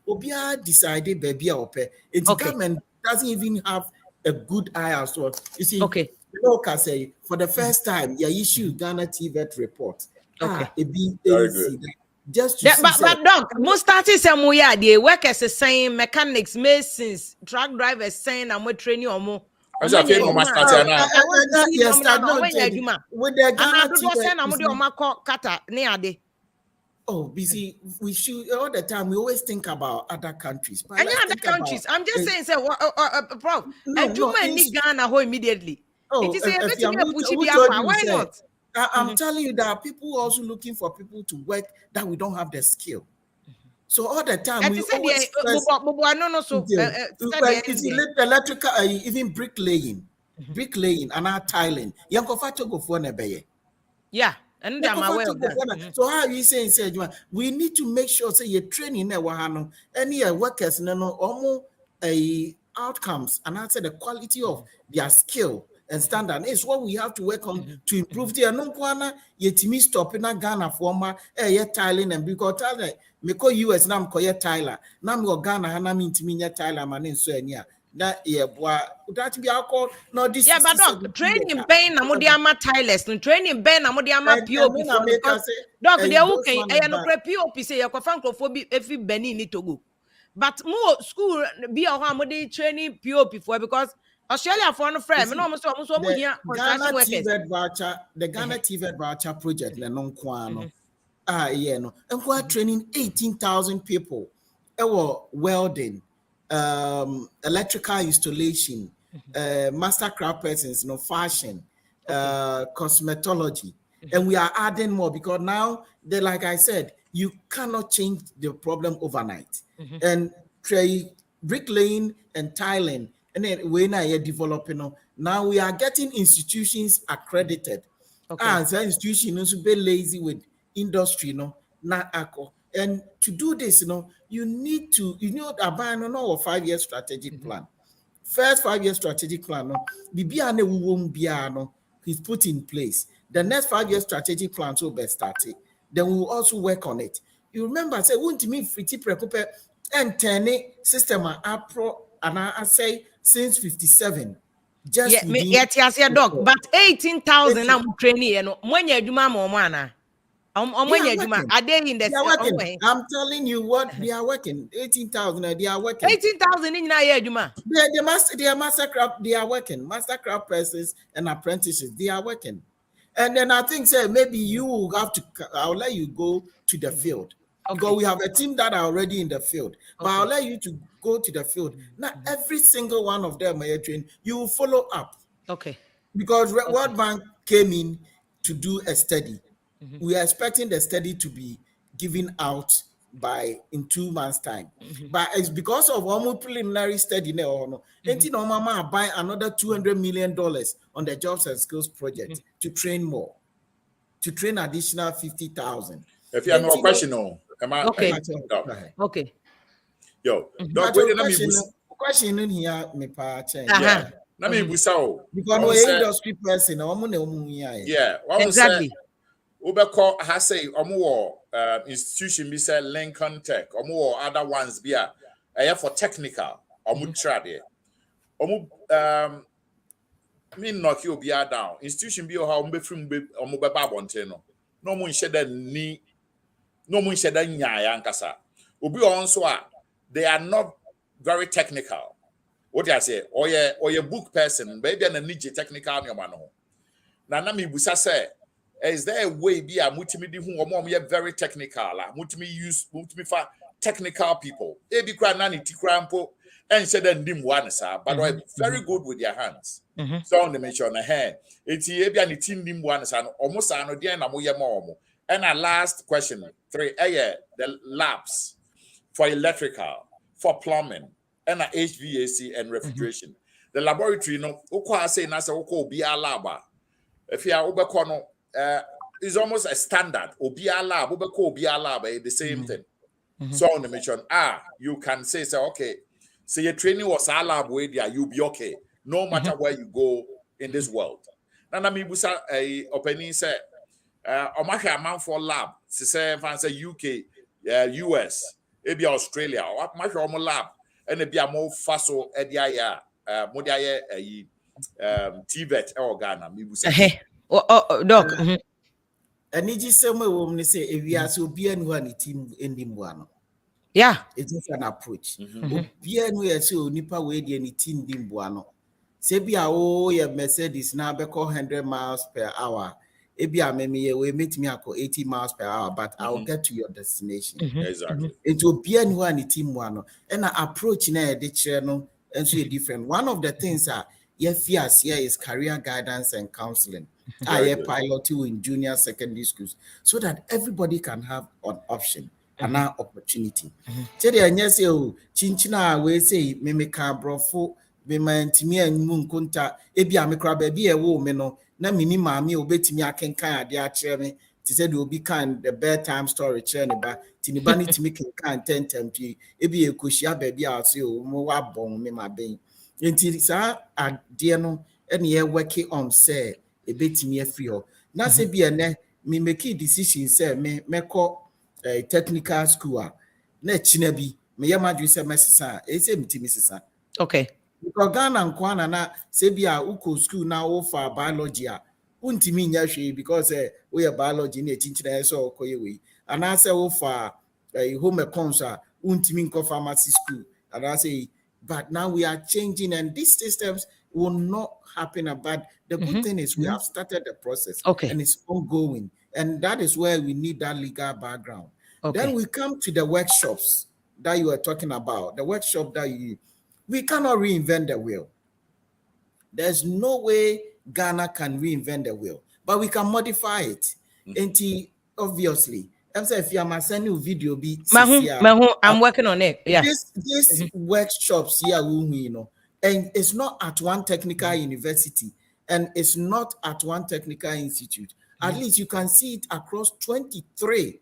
obia decided baby ope. And the government doesn't even have a good eye as well. You see, can say for the first time, you issue Ghana TVET report. Okay. Just to but Doc, most starting some the workers are saying mechanics, masons, truck drivers saying I'm training or more. With the Ghana Oh, busy. We should all the time. We always think about other countries. But any other countries? I'm just saying, say, Prof. And you may need Ghana immediately. Why not? I'm telling you that people are also looking for people to work that we don't have the skill. So all the time we always electrical, even bricklaying, and our tiling. Yeah. And I'm aware of that. So how are you saying, we need to make sure say you're training any workers almost outcomes and answer the quality of their skill and standard is what we have to work on to improve the yetimi stop in Ghana former tiling and because tiling meko US nam koye Tyler nam go Ghana hana mi intimi Tyler man so ania that that be called no this but dog training ben na mo dia ma tilers no training ben na mo dia ma POP dog they okay no POP say you fan crofo efi Benin ni Togo but more school be a mo dey training POP for because Australia for no friend no almost here the Ghana TVET voucher project le non kwa no no and we are training 18,000 people welding electrical installation mastercraft persons fashion cosmetology and we are adding more because now they like I said you cannot change the problem overnight and bricklaying and tiling and then when I are developing now we are getting institutions accredited and so institutions be lazy with industry not ACO. And to do this, you need to, abandon a 5-year strategic plan. First 5-year strategic plan, is put in place. The next 5-year strategic plan will be started. Then we will also work on it. You remember, I said, won't me free preoccupy and 10 system and I say since 57. Just dog, but 18,000 I'm training, when you do my are they in the I'm telling you what they are working. 18,000 they are working. 18,000 in a year, they are mastercraft, they are working. Mastercraft persons and apprentices, they are working. And then I think say maybe you will have to I'll let you go to the field. Because we have a team that are already in the field. But I'll let you to go to the field. Not every single one of them are trained. You will follow up. Okay. Because World Bank came in to do a study. We are expecting the study to be given out in 2 months' time. But it's because of one preliminary study now. Mama buy another $200 million on the Jobs and Skills project to train more. to train additional 50,000. If you have no question, okay. Okay. Yo, But question in here, me pa change. Yeah. Let me busao. Because no industry person, yeah. Exactly. Ubeko has say institution be say Lincoln Tech, other ones be for technical, trade. Mean knock you be down. Institution be how from beba bonteno. No mun sheda ni no mun sheda nya yankasa. Obi also they are not very technical. What I say, or your book person, maybe an energy technical no. Na me busa say, is there a way be a multimedia who are very technical, multimedia for technical people? Ebi kwa nani tikrampo and said and dim one sir, but very good with their hands. So on the mention a hand. It's ebi and team dim one sir, almost an odian na moya momo. And our last question, 3, the labs for electrical, for plumbing, and HVAC and refrigeration. The laboratory, no, I say nasa oko be a lab. If you are obekono, is almost a standard. Obia lab, obeko obia lab, the same thing. So on the mention, you can say, okay, so your training was a lab way there, you'll be okay, no matter where you go in this world. Nana mi busa a opening say, Omaka amount for lab, say UK, US, maybe Australia, or Maka lab. And it be a more facile edia modia TVET or Ghana. Doc. And it is somewhere woman say if we are so be one team in the one. Yeah, it is an approach. Be anywhere so nipa way the any team dim buano. Say be a Mercedes now be 100 miles per hour. Ebia we meet me 80 miles per hour, but I'll get to your destination. Exactly. It will be anyone team one. And I approach now the channel and so different. One of the things here is career guidance and counseling. I pilot you in junior secondary schools so that everybody can have an option and an opportunity. Tell you say chinchina we say me brofo me mantimi anmu nkonta ebia me kra ba bi ewo me no na mini maami obetimi akenkan ade a kire me ti say de obi kan the bedtime story kire ne ba ti ne ba ne timi kenkan tentampi ebi ekohia ba bi a say o mo wa bon me ma ben enti sa ade no ene ye work on say ebetimi afri ho na say bi ene me make decision say me meko technical school na china bi me yamadwi say mesesa e say mitimi sesa. Okay. Because Ghana and Kwana na sebia uko school now offer biology untimi nya hwe because we are biology na chinchina so okoye we and I say offer home econs untimi nko pharmacy school and I say but now we are changing and these systems will not happen but the good thing is we have started the process and it's ongoing and that is where we need that legal background. Then we come to the workshops that you are talking about, the workshop that we cannot reinvent the wheel. There's no way Ghana can reinvent the wheel, but we can modify it. And obviously, I'm saying if you are sending a video, I'm working on it. Yeah. This workshops here, you know, and it's not at one technical university, and it's not at one technical institute. At least you can see it across 23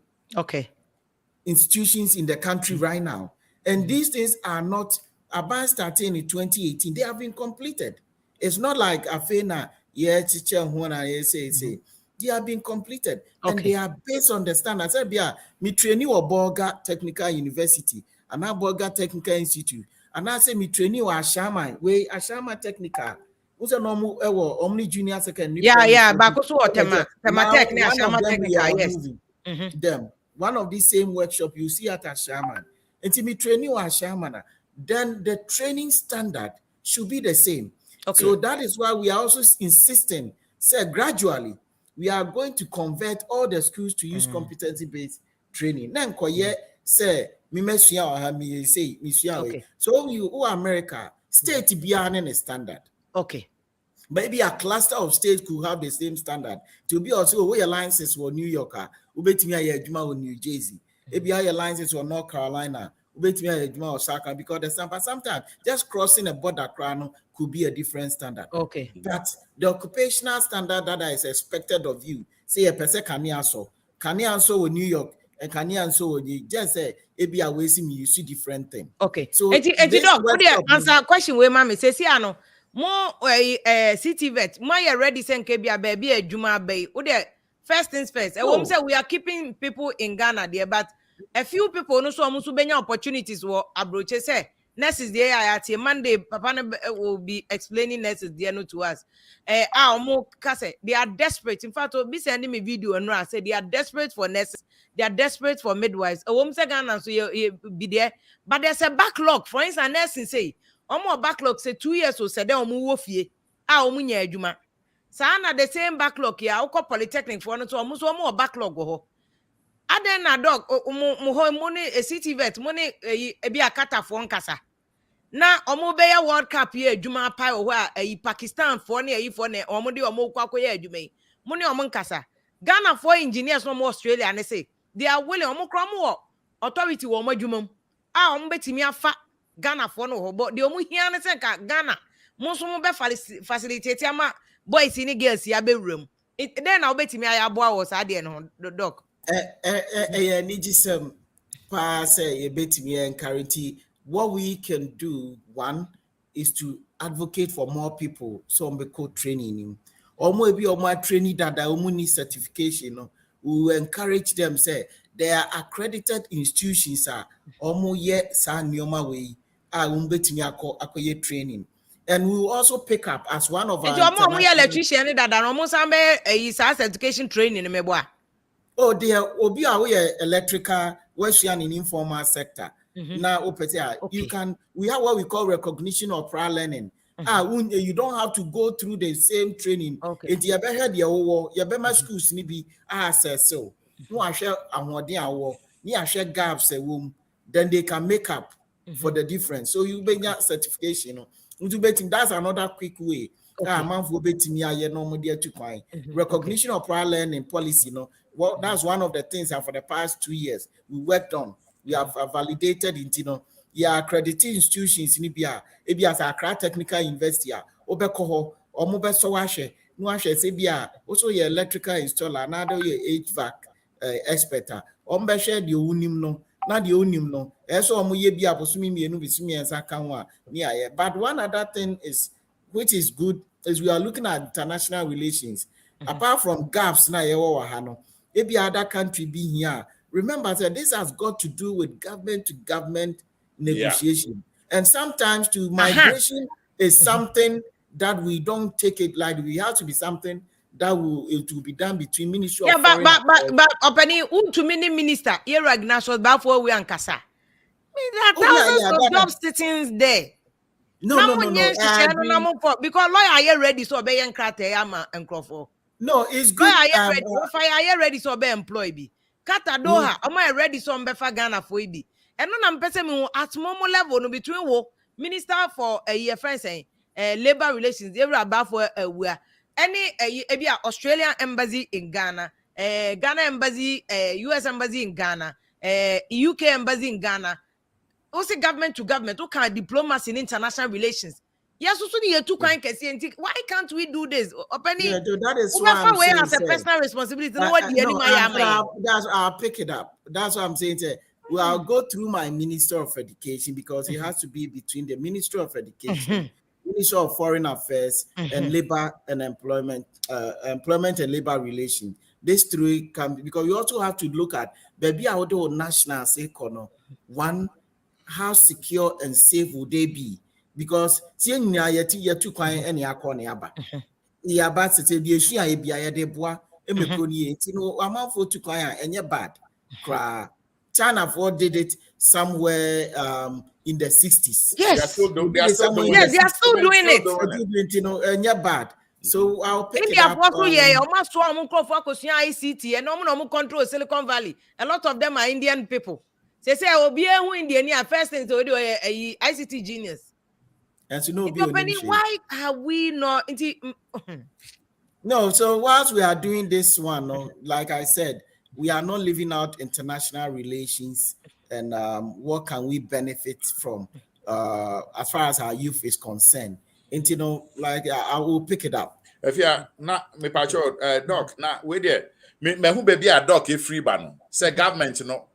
institutions in the country right now. And these things are not about starting in 2018, they have been completed. It's not like Afena, teacher, say, they have been completed. And they are based on the standards. I said, me train or Borga Technical University, and now Borga Technical Institute. And I say, me train you Ashama, way Ashama Technical. Who's a normal Omni Junior Second. Yeah, but also Tema Ashama Technical, yes. Them. One of these same workshop you see at Ashama. And to me train you Ashama. Then the training standard should be the same. So that is why we are also insisting, say gradually, we are going to convert all the schools to use competency-based training. Then say, so you America, state beyond a standard. Maybe a cluster of states could have the same standard. To be also where alliances for New York, New Jersey, maybe alliances for North Carolina, wait me or Saka because the sometimes just crossing a border could be a different standard. Okay. But the occupational standard that is expected of you, say a person can also in New York and can also just say be away me you see different thing. Okay. So this dog, answer question where mommy says no more CTVET my ready send kebia baby a juma bay. First things first. I won't say we are keeping people in Ghana there, but a few people no so almost benya opportunities were abroad. Say nurses there at Monday. Papa will be explaining nurses there no to us. They are desperate. In fact, be sending me video and I say they are desperate for nurses. They are desperate for midwives. A woman say Ghana so you be there, but there's a backlog. For instance, nursing say more backlog say 2 years or say they fie. Nya adwuma. Sana the same backlog ya ukọ polytechnic for no to almost more backlog ho. Aden na dog money a CTVET money e bi akata for nkasa. Na omo be ya World Cup ye adwuma pa o a Pakistan for na yi for na omo de omo kwakọ ye adwuma yi. Money omo nkasa. Ghana for engineers no more Australia and say they are willing omo kro mo authority wo omo adwuma. Omo betimi afa Ghana for no ho but the omo hia ne say ka Ghana mo so mo be facilitate ama boys ni girls ya be room. Then na obetimi ayaboa wo sa de no doc. Nijisem pa say betimi encourage what we can do. One is to advocate for more people so we could training or maybe more training that need certification. We will encourage them say there are accredited institutions or yet san nyoma way betimi akoye training. And we will also pick up as one of our electrician that almost education training meboa. Oh, there will be our electrical working in informal sector. Now, you can we have what we call recognition of prior learning. You don't have to go through the same training. If you ever had your schools maybe so no I share I share gaps then they can make up for the difference. So you bring your certification. That's another quick way. Recognition of prior learning policy. Well, that's one of the things that for the past 2 years we worked on. We have validated into accredited institutions in Ibia as Accra Technical University, Obekoho, or Mobesowashe, Nuashe, Sebia, also your electrical installer, another HVAC expert, Ombeshe, the Unimno. Not the Unimno, so Muyebia, Posumi, and Visumi and Sakanwa. But one other thing is, which is good, is we are looking at international relations. Apart from gaps, na maybe other country being here. Remember that this has got to do with government to government negotiation. And sometimes to migration is something that we don't take it like we have to be something that it will be done between Ministry of Foreign Affairs. But opening to many minister here Ignatius before we and Kasa. There are thousands of job sittings there. No. Because lawyer are you ready so be enkrate ama enkrofo. No, it's good. Are you ready so be employee? Kata Doha, am I ready so mbefa Ghana for ibi? And no na mpese me at momo level no between wo minister for a friend saying labor relations every about for we any Australian embassy in Ghana, Ghana embassy, US embassy in Ghana, UK embassy in Ghana. Also government to government, who can diplomacy in international relations. Yes, also the two kind why can't we do this? That is why I'm saying as a personal responsibility. I'll pick it up. That's what I'm saying. Well, I'll go through my Minister of Education because it has to be between the Ministry of Education, Ministry of Foreign Affairs, and Labor and Employment and Labor Relations. These three come because we also have to look at maybe our national economy. One, how secure and safe would they be? Because you too quiet any akorneaba. Yaba say the issue I be a debois, amount for too quiet and you're bad. China did it somewhere in the 60s. Yes, they are still doing it. And you're bad. So I'll pick it up. Almost ICT and no control Silicon Valley. A lot of them are Indian people. They say I will be a Indian first thing to do a ICT genius. And to know why have we not? No, so whilst we are doing this one, like I said, we are not leaving out international relations and what can we benefit from as far as our youth is concerned. And you know, like I will pick it up. If you are not me patrol doc, na we there. Me who baby a doc a free ban. Say government no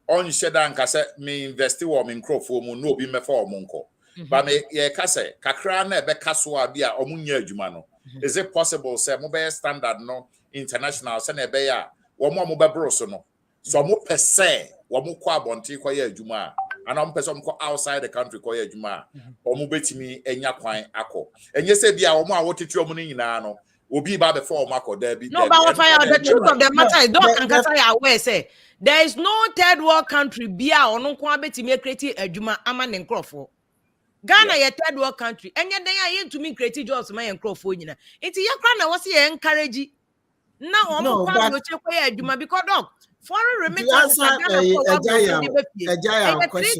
on sheda nka say me invest wo me nkrofo mu no obi mefa omonko. But me ye ka say kakra na ebe kaso a bia omunya adwuma no. Is it possible say mo be standard no international say na ebe ya wo mo be bro so no. So mo pese wo mo kwa abonti kwa ye adwuma and I'm person ko outside the country ko ye adwuma omo betimi enya kwan akọ enye se bia omo a wotetu omo ni nyina no obi ba before omo akọ there be no, but the truth of the matter is don't can say aware say there is no third world country bia ono ko betimi create adwuma ama ne nkrofo. Ghana ye third world country enye den ya ye ntumi create jobs ma ye nkrofo nyina enti ye kra na wo se ye encourage na omo kwa no che ko ye adwuma because dog foreign remittance $3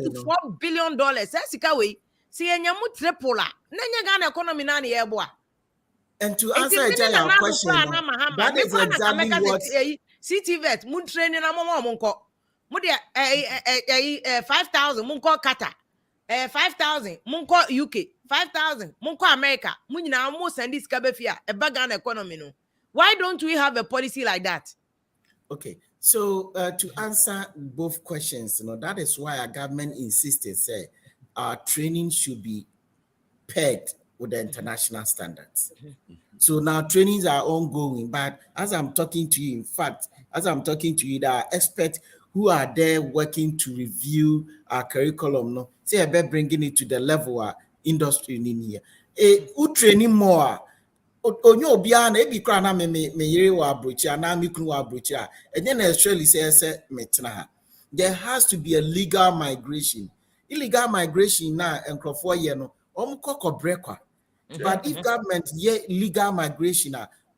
to $4 billion. Sika we see enyamu triple la na nya Ghana economy na na ye boa. And to answer your question, that is exactly what COTVET mun training na mo nko mo de 5,000 mun ko Qatar 5,000 mun ko UK 5,000 mun ko America mun nyina mo send this kabefia e ba Ghana economy no. Why don't we have a policy like that? Okay, so to answer both questions, you know, that is why our government insisted, say, our training should be pegged with the international standards. So now trainings are ongoing, but as I'm talking to you, in fact, as I'm talking to you, there are experts who are there working to review our curriculum, no, say about bringing it to the level of industry in here. Who training more? Onyo obia na ebi kra na me yere wa abrochi na me kunu wa abrochi a enye na Australia say metena ha. There has to be a legal migration. Illegal migration na enkrofo ye no omko brekwa. But if government ye legal migration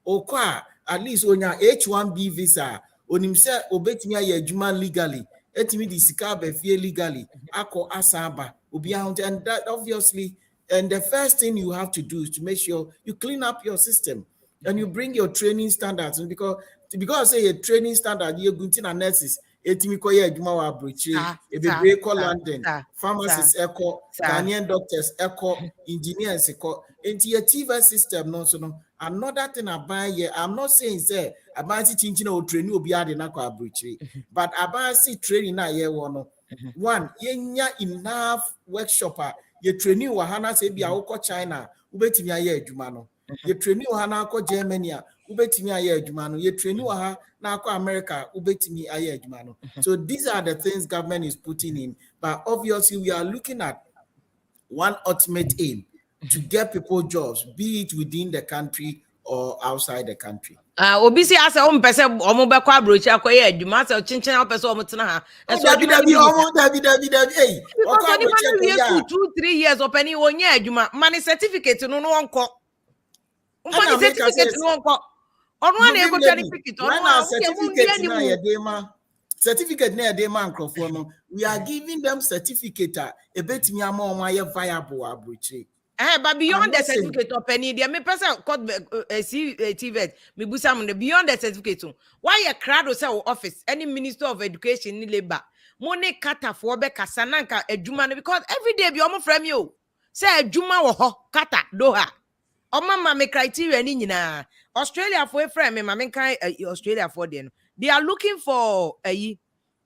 okwa at least onya H1B visa onim se obetimi aye adwuma legally etimi di sika be fie legally akọ asaba obia and that obviously. And the first thing you have to do is to make sure you clean up your system and you bring your training standards. And because say a training standard, you're going to nurses, etimikoye eduma wa abrochi, ebebe ko London, pharmacists echo, Ghanaian doctors echo, engineers echo. Into your TVET system, no so no. Another thing I buy here, I'm not saying say I buy teaching or training will be added na ko abrochi, but I buy see training na here one. One, yenya enough workshopper. You training wahana se bia woko China ubetimi aye adwuma no you training wahana akọ Germany ubetimi aye adwuma no you training waha na akọ America ubetimi aye adwuma no. So these are the things government is putting in, but obviously we are looking at one ultimate aim to get people jobs, be it within the country or outside the country. Obi si asa o mpese omo be kwa brochi akoye adwuma asa chinchin o pese omo tena ha eso David hey o kwa brochi 2-3 years opani onye adwuma mani certificate no no onko onko certificate no onko onu na ego certificate onu na certificate na ye dey ma certificate na ye dey ma nkrofo no we are giving them certificate ebetimi ama omo aye viable abrochi. But beyond the certificate of penny, the me person TVET, me busam beyond the certificate. Why a crowd or say office, any minister of education ni labor, money kata for be kasananka a juma because every day be almost from you. Say a juma wo kata doha. O mama me criteria ni na Australia for a friend, me mama kai Australia for them. They are looking for and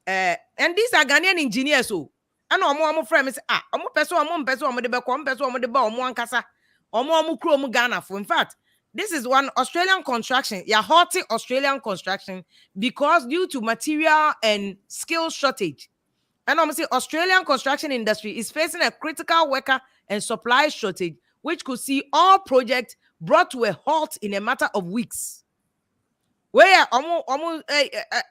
these are Ghanaian engineers so. And omo friend say omo person omo de be ko omo person omo de ba omo ankasa omo kro omo Ghana for. In fact, this is one Australian construction. You are halting Australian construction because due to material and skill shortage. And I'm say Australian construction industry is facing a critical worker and supply shortage, which could see all projects brought to a halt in a matter of weeks. Where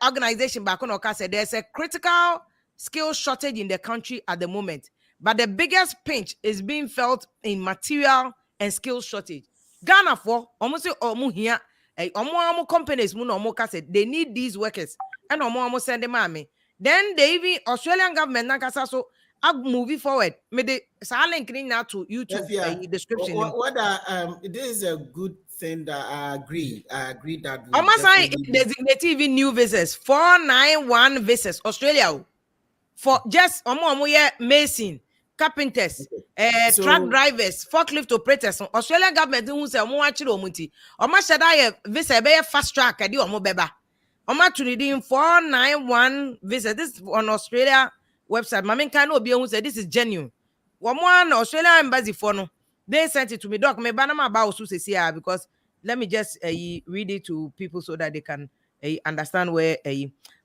organization back on Oka said there's a critical skill shortage in the country at the moment, but the biggest pinch is being felt in material and skill shortage. Ghana for almost here, companies they need these workers and almost send them army. Then they even Australian government so moving forward. May they link now to YouTube description. This is a good thing that I agree that almost I designate even new visas 491 visas Australia. for just mason, carpenters, truck drivers, forklift operators. Australian government who say omo achire omuti. Omo sheda visa be fast track ade omo beba. Omo to redeem 491 visa. This is on Australia website. Mama can obi who say this is genuine. One Australian embassy for no. They sent it to me. Doc, me banama about here because let me just read it to people so that they can understand where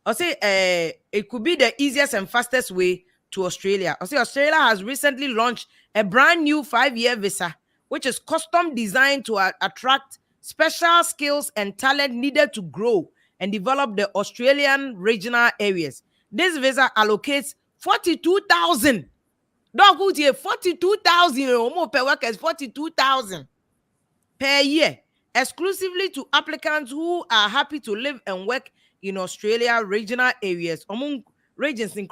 I'll say it could be the easiest and fastest way to Australia. I'll say Australia has recently launched a brand new 5-year visa, which is custom designed to attract special skills and talent needed to grow and develop the Australian regional areas. This visa allocates 42,000. Dog who's here 42,000 or more per workers, 42,000 per year, exclusively to applicants who are happy to live and work in Australia regional areas. Among regions in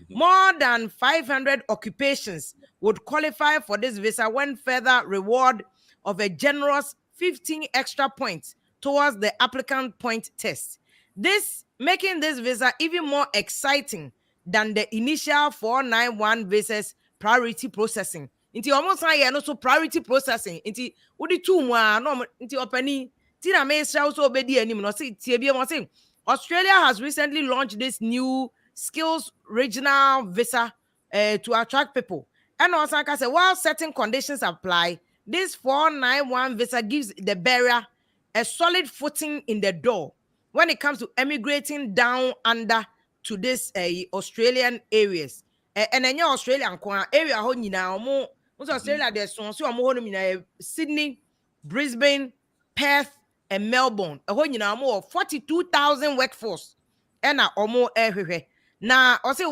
more than 500 occupations would qualify for this visa when further reward of a generous 15 extra points towards the applicant point test. This making this visa even more exciting than the initial 491 visas priority processing. Inti almost say no so priority processing. Inti udi two no inti opani ti na me sha so obedi anim no say tie bia mo say Australia has recently launched this new skills regional visa to attract people. And also like I said, while certain conditions apply, this 491 visa gives the bearer a solid footing in the door when it comes to emigrating down under to this Australian areas. And then Australian area ho nyina omo Australia there's so omo ho Sydney, Brisbane, Perth and Melbourne. Ho nyina omo 42,000 workforce. And omo ehwehwe. Na o say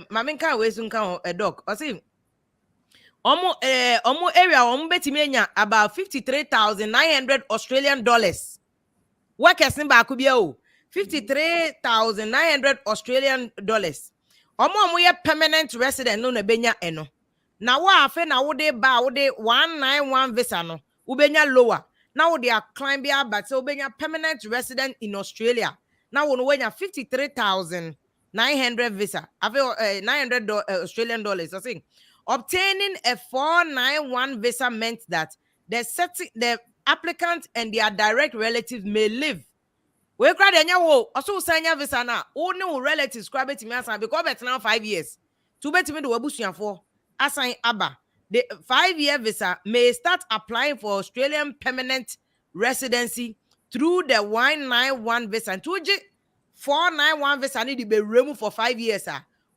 mamenka we sun kan a dog. O say omo area omo betimi anya about 53,900 Australian dollars. Workers in back be o 53,900 Australian dollars. Omo ye permanent resident no na benya eno. Na wa afe na wo de ba wo de 191 visa no wo benya lower. Na wo de climb bia but so benya permanent resident in Australia. Na wo no wenya 53,900 visa. Afe 900 Australian dollars. I think obtaining a 491 visa meant that the applicant and their direct relatives may live. We cried enya wo also sanya visa na wo ne wo relatives cry betimi asan because bet now 5 years to betimi do abusuafo asan aba. The 5-year visa may start applying for Australian permanent residency through the 191 visa. And 491 visa need to be removed for 5 years.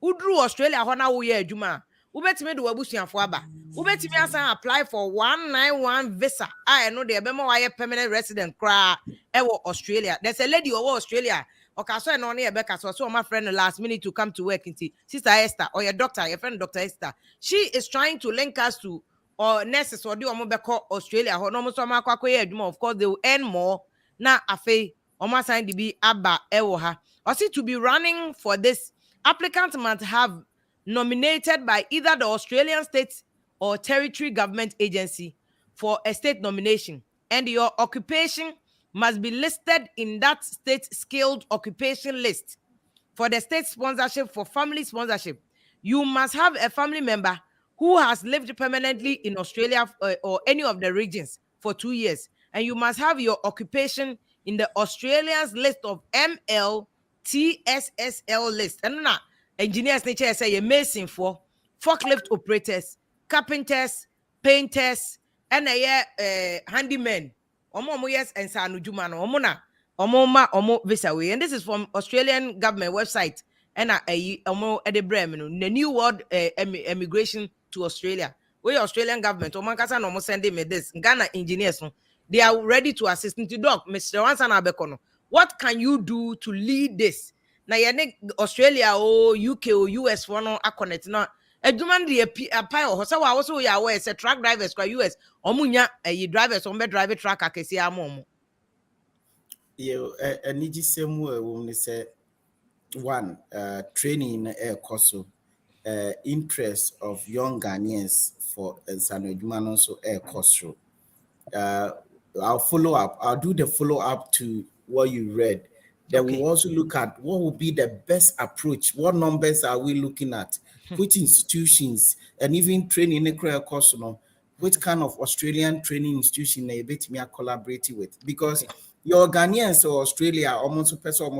Udru Australia hona wo ye adwuma. Ubetimi do abusuafo aba. Ubetimi asan apply for 191 visa. I know the bema why permanent resident cry ewo Australia. There's a lady over Australia. Okay, so no near Becca. So my friend last minute to come to work into Sister Esther or your doctor, your friend Dr. Esther. She is trying to link us to or nurses or do Australia. Of course, they will earn more. Na afe Oma sign to be Abba Ewoha. Or see to be running for this, applicants must have nominated by either the Australian state or territory government agency for a state nomination, and your occupation must be listed in that state skilled occupation list. For the state sponsorship, for family sponsorship, you must have a family member who has lived permanently in Australia or any of the regions for 2 years, and you must have your occupation in the Australians list of MLTSSL list. And now engineers nature say mason for forklift operators, carpenters, painters, and handymen. Omo yes and sanujuma no omo visa way. And this is from Australian government website. And omo edebrem no the new world immigration to Australia. We Australian government omo kasa no sending me this Ghana engineers no they are ready to assist into doc Mr. Wansana Bekono. What can you do to lead this? Na yene Australia or UK or US for no connect na eduman de apply o so wa so ya we say truck drivers kwa US omunya drivers on be drive truck akesi amomo ye eniji semu wo ni say one training course interest of young Ghanaians for sanaduma no so course I'll follow up. I'll do the follow up to what you read Then we also look at what will be the best approach. What numbers are we looking at? Which institutions and even training in the course, which kind of Australian training institution are you bet me collaborating with? Because your Ghanaians or Australia almost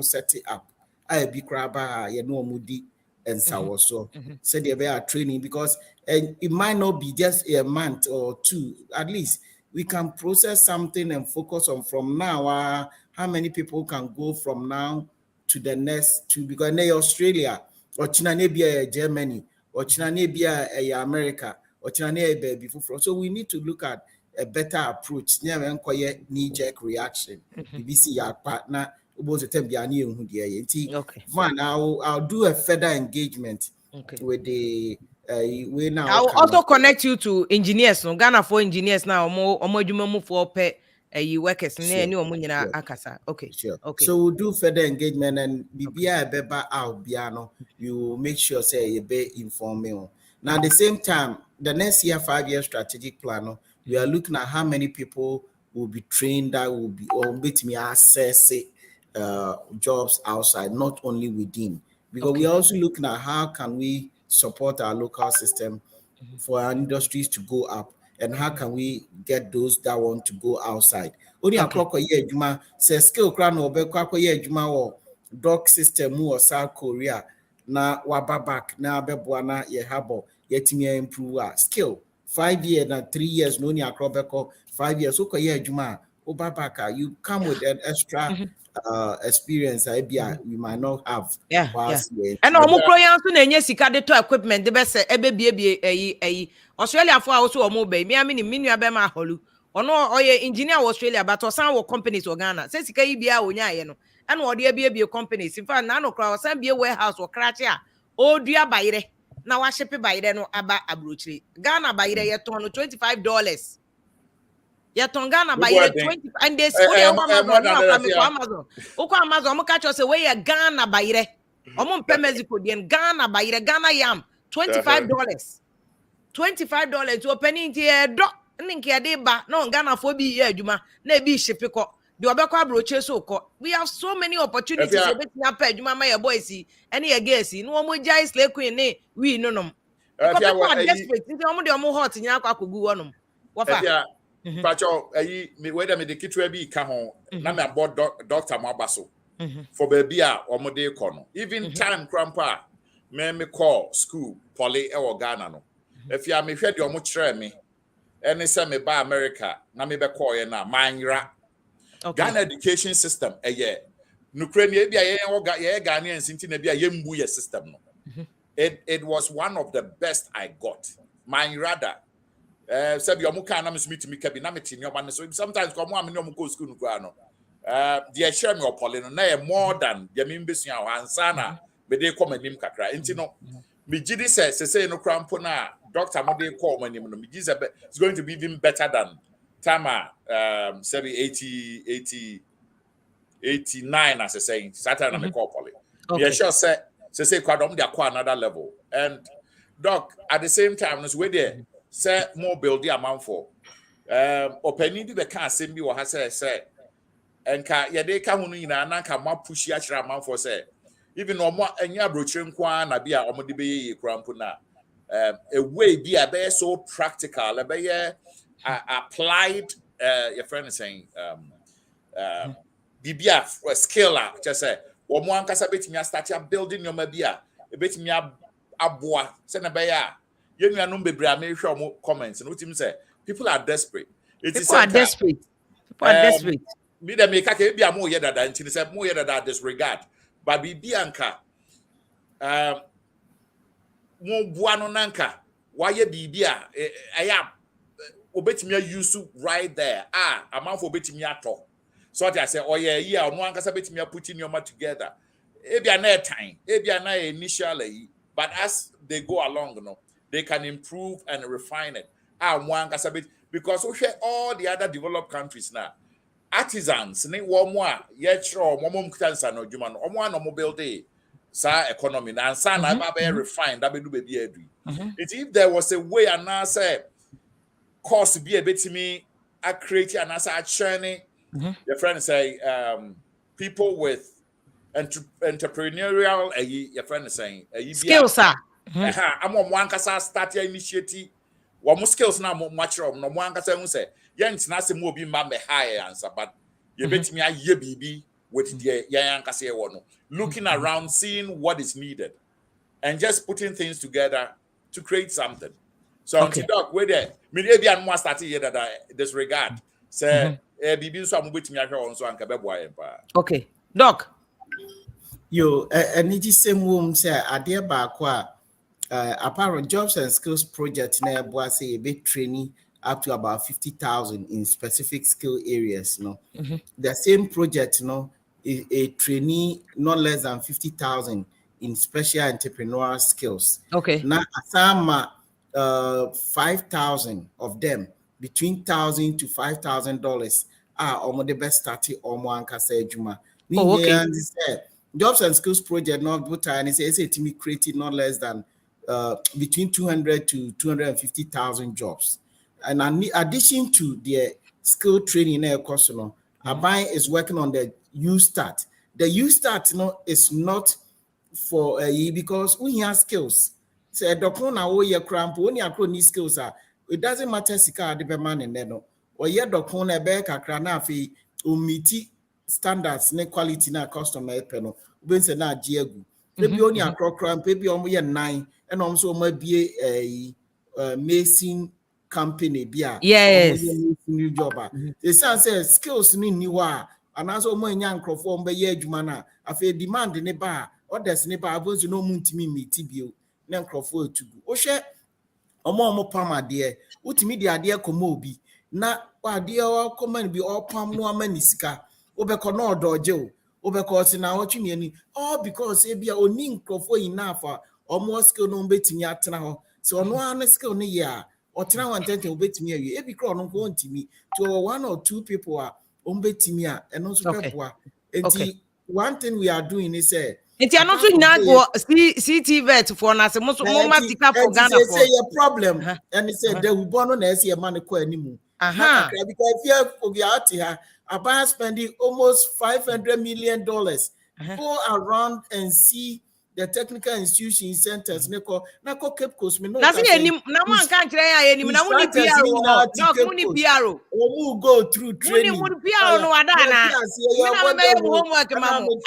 set it up. I be craba, you know, moody and sour. So said they are training because it might not be just a month or two. At least we can process something and focus on from now. How many people can go from now to the next two? Because in Australia or China, Germany or China, America or China, baby. So we need to look at a better approach. Knee-jerk reaction. BBC our partner. Fine, I'll do a further engagement with the we now. I'll also connect you to engineers. No Ghana for engineers now. For pay workers. Okay. Sure. Okay. So we'll do further engagement and BBI Beba out Biano. You make sure say you be informed. Now at the same time, the next year 5-year strategic plan, we are looking at how many people will be trained that will be or with me access jobs outside, not only within. Because we are also looking at how can we support our local system for our industries to go up, and how can we get those that want to go outside. Only a clock year juma says skill crown or year juma or dock system or South Korea na wababak na bebuana ye habo yetimi improve skill 5 years and 3 years no ni akrobeko 5 years so year juma obabaka you come with an extra experience we might not have. And so na sika de to equipment de be se ebe Australia for also omo be me nua be ma holu ono oye engineer Australia but osan wo companies o Ghana se sika yi bia onya ye no and o de ebie companies in fact na no kra osan bie warehouse o krache a o dua bayire na wa ship bayire no aba abrochire Ghana bayire ye ton no $25. Yeah, Tongana by 20 and they school Amazon. Oko Amazon, mo catch us away a Ghana by re. Omo pe Mexico den Ghana by re Ghana yam $25. $25 to open in here do ninki ade ba no Ghana for be here adwuma na be ship ko. The obekwa abroche so ko. We have so many opportunities e betia pa adwuma ma your boys and your girls no omo jai slay queen ne we no nom. Because people are desperate. Nti omo de omo hot nya akwa kogu wonom. Wafa. Pacho, me whether me the kitwe bi ka ho na me about Dr. Mabaso for baby or mode kono. Even time grandpa me call school poly e Ghana no. If you me hwede omo kire me any say me ba America na me be call ye na manra. Ghana education system ye Ukraine e bia ye Ghanaians nti na bia ye mbu ye system no. It was one of the best I got. Manra said your muka na meet me kabi na meti nyoma so sometimes come am no go school no no the share me opole no na more than the membesu ansa na me dey come anim kakra enti no me gidi say no crampo na doctor mo dey call manim no me gidi say it's going to be even better than tama 89 as I say Saturday na me call opole the sure say kwadom dey acquire another level and doc at the same time no we there say more build the amount for openi di be kan asem bi wo ha say enka ye dey ka hunu nyina na ka ma push ya kira amount for say even no mo anya brochire nko na bia o mo de be ye krampo na a way be a be so practical a be applied your friend is saying bibia skill just say wo mo ankasa betimi start building your mabia e betimi aboa say na be ya you know, comments and what him say. People are desperate. People are desperate. Me the make be a more yada than say more yada disregard. But be Bianca mo buano nanka. Why ye bibia? I am obetimi use right there. Amount for betimi ato. So I say, oh yeah, no one can betimi putting your money together. Ebia na time. Ebia na initially, but as they go along, they can improve and refine it. Because we share all the other developed countries now. Artisans, ne womwa, yetro, momum kitansa no juman, omwa no mobility, sa economy, and sana be refined, that be do be edri. If there was a way and now say, cost be a bit to me, I create and answer a journey. Your friend say, people with entrepreneurial your friend is saying skills are. I'm on one kasa start your initiative. What more skills now much of no one kasa who say yens na se mo bi ma me high answer but you bet me a ye bibi with the yan kasa one looking around seeing what is needed and just putting things together to create something. So until doc where there me be and more start here that disregard say bibi so am bet me ahwe on so anka be boy pa. Okay doc yo and it is same room say ade ba kwa apparent jobs and skills project na ebo say a bit training up to about 50,000 in specific skill areas, no. The same project, no, a trainee not less than 50,000 in special entrepreneurial skills. Okay. Now, some 5,000 of them between $1,000 to $5,000 are almost the best starting almost ankasa juma. Okay. Jobs and skills project not good time. It's a to me created not less than between 200 to 250,000 jobs. And in addition to the skill training course, Abai is working on the U-Start. The U-Start is not for because we have skills. So dokona wo ye cramp when you need skills it doesn't matter sika de be man and no. Or ye dokona be kakra na afi umiti standards ne quality na customer peno. Ube se na jiegu. Maybe only a cramp, maybe on ye 9 and also maybe a mason company bia new job they say skills ni niwa and also mo nya nkrofo mbe ye adwuma na afi demand ne ba orders ne ba abonzu no muntimi meti bio na nkrofo etugu o hwe omo pam ade utimi de ade komo obi na ade o command bi o pam no amani sika obekọ na odoje o obekọ si na otwemi ani all because e bia oni nkrofo enough omo skill no betimi atena ho so ono an skill ne ya or try one thing to bet me every crown on going to me to one or two people are on bet me and also one thing we are doing is it's not to go COTVET for us most matika for Ghana for say a problem and it said they will born on as a man anymore because if you out here about spending almost $500 million go around and see the technical institution centers nako Cape Coast me no na say enim na wan kan kire ya enim na muni PRO no muni PRO o go through training muni PRO no ada na me na me homework mamu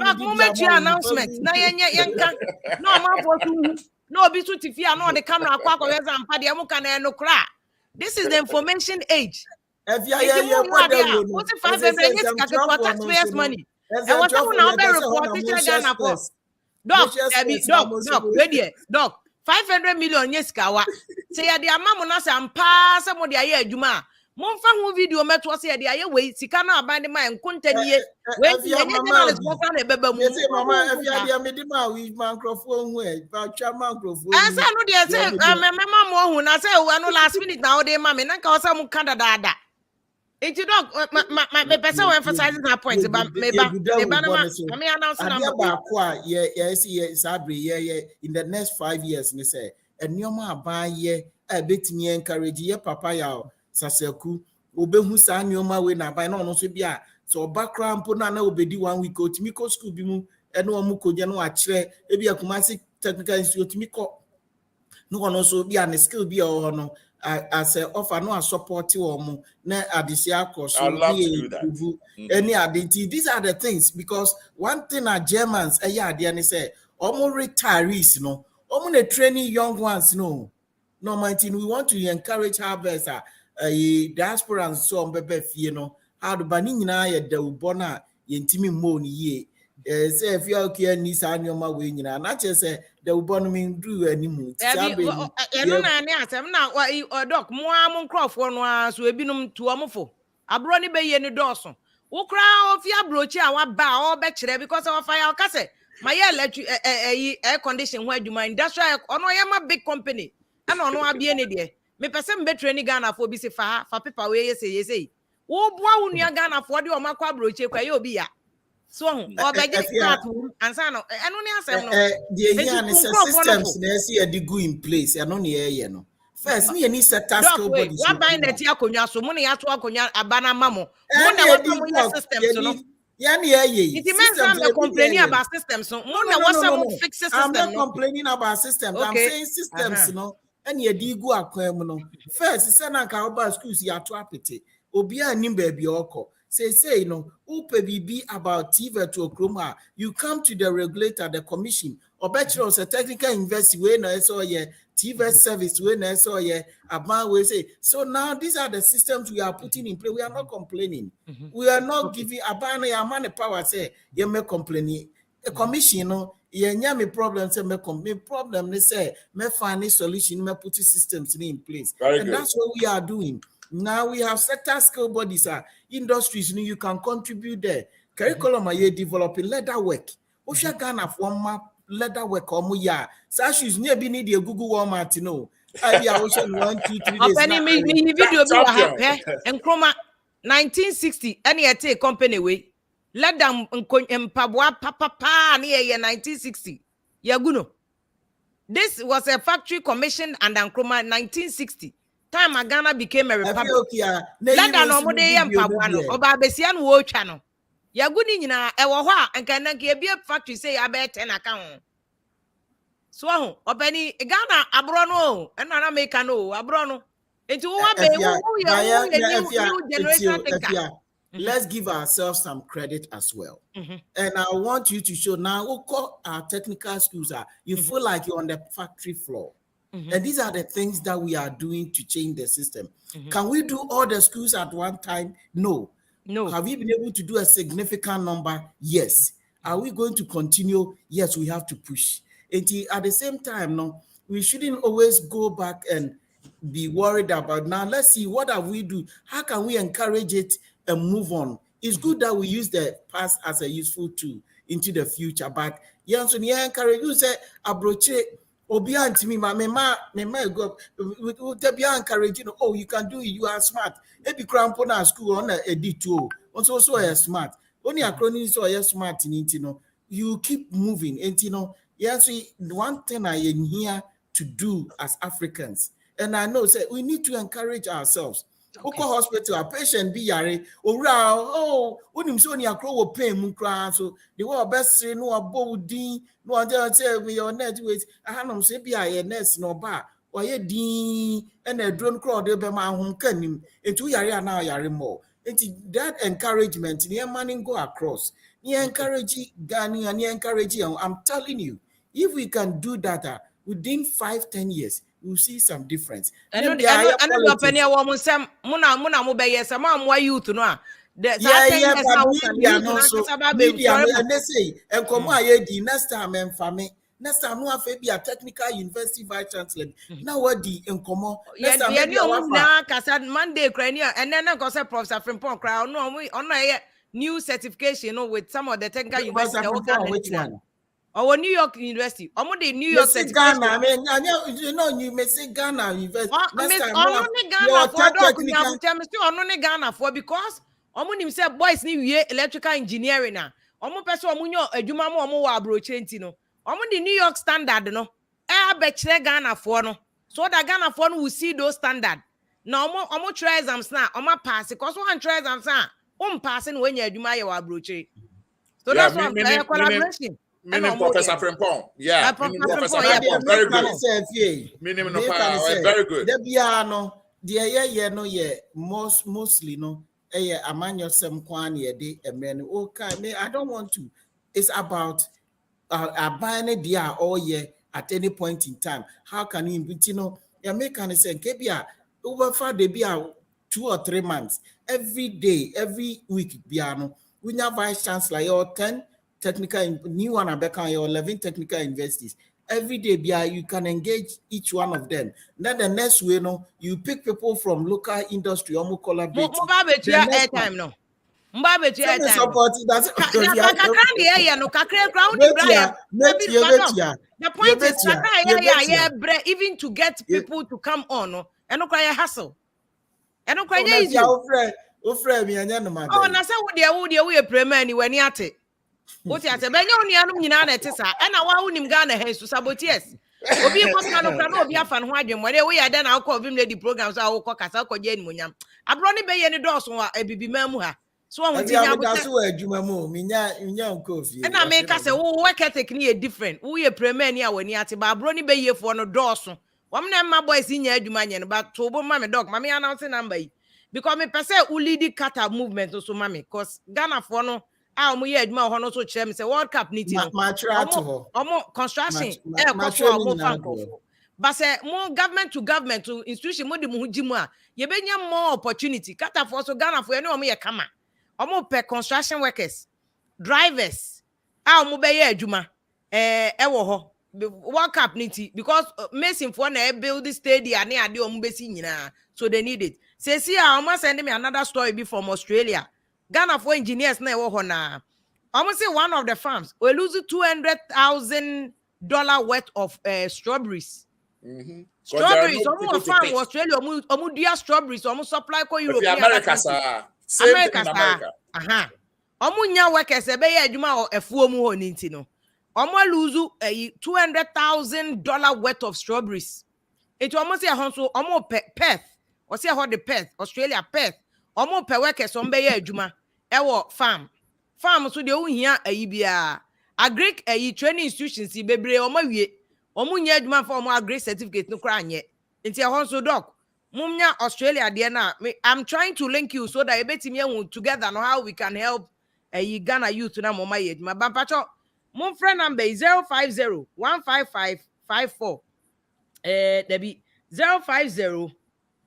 na mo me announcement na yenka no ma for tu no bi tu tifia no the camera akwa weza ampa de mo kan no kra. This is the information age. If you what if 500 years ka taxpayers money and what now be report to Ghana for Doc, ready, Doc. 500 million yes kawa. Say ya dia mamu na se ampa se mo dia ye adwuma. Momfa ho video meto se ya dia ye we sika na aban de ma enkontanie. We ti ye na le sponsor na beba mu. Say mama if ya dia me di ma we microphone hu e ba twa microphone. Asa no dia say mama mo hu na say we no last minute na o de ma me na ka o say mu kanda dada. It you don't my person emphasizing that point about me announcing in the next 5 years me say and nyoma aban ye betimi encourage ye papa ya saseku obehu sa nyoma we na aban na ono so bia so background po na obedi 1 week otimi ko school bi mu ene omu koje no akire e bia Kumasi technical institute mi ko no ono so bia ne skill bia o no as a offer no support you na adisia course I love to do that. Any identity. These are the things because one thing that Germans they say almost retirees almost training young ones no Martin, we want to encourage harvest diaspora and so on bebe how the bani nyina ye da ubona yentimi mo ni ye say if you okay ni sa nyoma we nyina na che say the ubonmi do animu eno na ne asem na doc mo am nkrofo no aso ebinum to omfo abro ni be ye ni doso wo kra ofi abrochi a wa ba o be kire because of fire o kase my electric air condition ho aduma industrial ono ye ma big company ana ono abie ne de me pese mbe training Ghana for bi se fa paper we ye say wo boa wo nua Ghana for de o makwa abrochi kwa ye obi ya so or be get start answer no eno ne asem no the systems na see dey go in place eno ne ye no first me any set task body what buy net akonwa so mo ne ya to akonwa abana mamo mo na what mo system so no It's complaining about systems. So, no. fix the I'm system. not complaining about systems. Okay. I'm saying systems, no. And ye di go akwem no. First, it's an anka schools ya trapete. Obia nimbe bioko. Say, upe bibi about TVET to Oklahoma. You come to the regulator, the commission, or better a technical investigation when I saw ye TVET service when I saw ye about we say. So now these are the systems we are putting in place. We are not complaining. We are not giving abana ya money power say you may complain. A commission, me problem say me problem they say me find a solution, me put systems in place. And that's what we are doing. Now we have sector skill bodies, industries, you can contribute there. Curriculum are developing leather work. Osha Ghana for map leather work or muya. Such is near be need a Google Walmart, I be ocean 1, 2, 3 days. Video and chroma 1960 any take company way. Let them empabwa papa near 1960. Yaguno. This was a factory commissioned and Nkrumah 1960. Time Ghana became a republic. Let them no more empabwa no. Oba besian wo channel. Yaguni nyina ewo ho a nka na ke bia factory say abe 10 account. So obani Ghana abro no e na make no abro no. Enti wo wa be new generation thinker. Let's give ourselves some credit as well. And I want you to show now, our technical schools you feel like you're on the factory floor. And these are the things that we are doing to change the system. Can we do all the schools at one time? No. Have we been able to do a significant number? Yes. Are we going to continue? Yes, we have to push. And at the same time, no, we shouldn't always go back and be worried about now. Let's see, what have we do? How can we encourage it and move on? It's good that we use the past as a useful tool into the future, but so encourage you say abroche obian to me me go be encouraging. Oh, you can do it, you are smart. Ebi crampo na school on a D2 also a smart only acronym so a smart in you keep moving and one thing I am here to do as Africans, and I know say we need to encourage ourselves. Okay. Hospital, a patient be yare, unim so ni akro wo pain mu kra so the wo best no abodi no anja say we your net wait ahanom say be a nurse no ba oye din and a drone crowd be ma hom kanim etu yare na yare more. That encouragement near money go across. Near encourage Ghana and near encourage you. I'm telling you, if we can do that within 5-10 years, we'll see some difference. And no penny woman some muna mo be yes am youth no and they say and come next time and family next time no have be a technical university vice chancellor now what the enkomo next time na kasa Monday crania and then go say Professor Frimpong cry no new certification with some of the technical university which one. Or New York University. Or the New York City. Ghana. I mean, you may say Ghana University. Ghana for because himself boys need electrical engineering now. Person adwuma mo wa abrochenti no. The New York standard no. Bachelor Ghana for no. So that Ghana for no will see those standard. Now try exams now. Pass because one try exams now. Passing when you adwuma ya wa abroche. So that's what collaboration. Meaning Professor Frimpong. Yeah, Professor Frimpong. Very good. Meaning very good. Mostly no. Amanyosem kwani de amen. Okay, I don't want to. It's about buying dia all year at any point in time. How can you make an say kebia over for the be 2 or 3 months every day, every week biano. We have vice chancellor your 10 technical new one Abeka or 11 technical universities. Every day, you can engage each one of them. Then the next way, you pick people from local industry or collaborate. Airtime no. The point is even to get people to come on, and no cry hassle. And no cry easy. Oh, na say we premier anywhere near it. What you say? Benyo ni anu nyina na etesa. E na wa unim Ghana hensu sabotiers. Obi kwaka no kra no obi afa no ho adwem. We ya dey na akọ Vim Lady program so akọ kasa akọ je animonyam. Abro ni be ye ni dọọso a ebibi mamu ha. So I want to and I make us say, oh, work ethic ni different. We a premier ni awani ati ba broni be ye for no dawson. Wamna my boys in your eduman, but to bo mammy dog, mammy announcing number. Because me per se lead kata movement so mammy, because Ghana for no, I am here, my honor so chair, say World Cup need to more construction, but say more government to institution, more the muhujimua, ye benya more opportunity. Kata for so Ghana for any me kama. Omo per construction workers, drivers, mo be ye adwuma ewo ho World Cup niti because Mason for na build the stadium na ade omo besi nyina, so they need it. Say see omo send me another story be from Australia. Ghana for engineers na ewo ho na omo say one of the farms we lose $200,000 worth of strawberries. Strawberries omo farm Australia omo dia strawberries omo supply ko Europe America America. Omunya workers ebe ye adwuma o efuo mu ho ninti no. Omo lose $200,000 worth of strawberries. It almost say honso omo Perth. O say ho the Perth, Australia Perth. Omo pe workers on be ye adwuma ewo farm. Farm so de ohia ayi bia. Agric training institutions bebre omo wie. Omunya adwuma for omo agric certificate no kra anye. Nti honso doc Mumnya Australia Diana. I'm trying to link you so that you bet me together know how we can help Ghana youth na mama yet. My bampacho mon friend number is 050 155 54. There be 050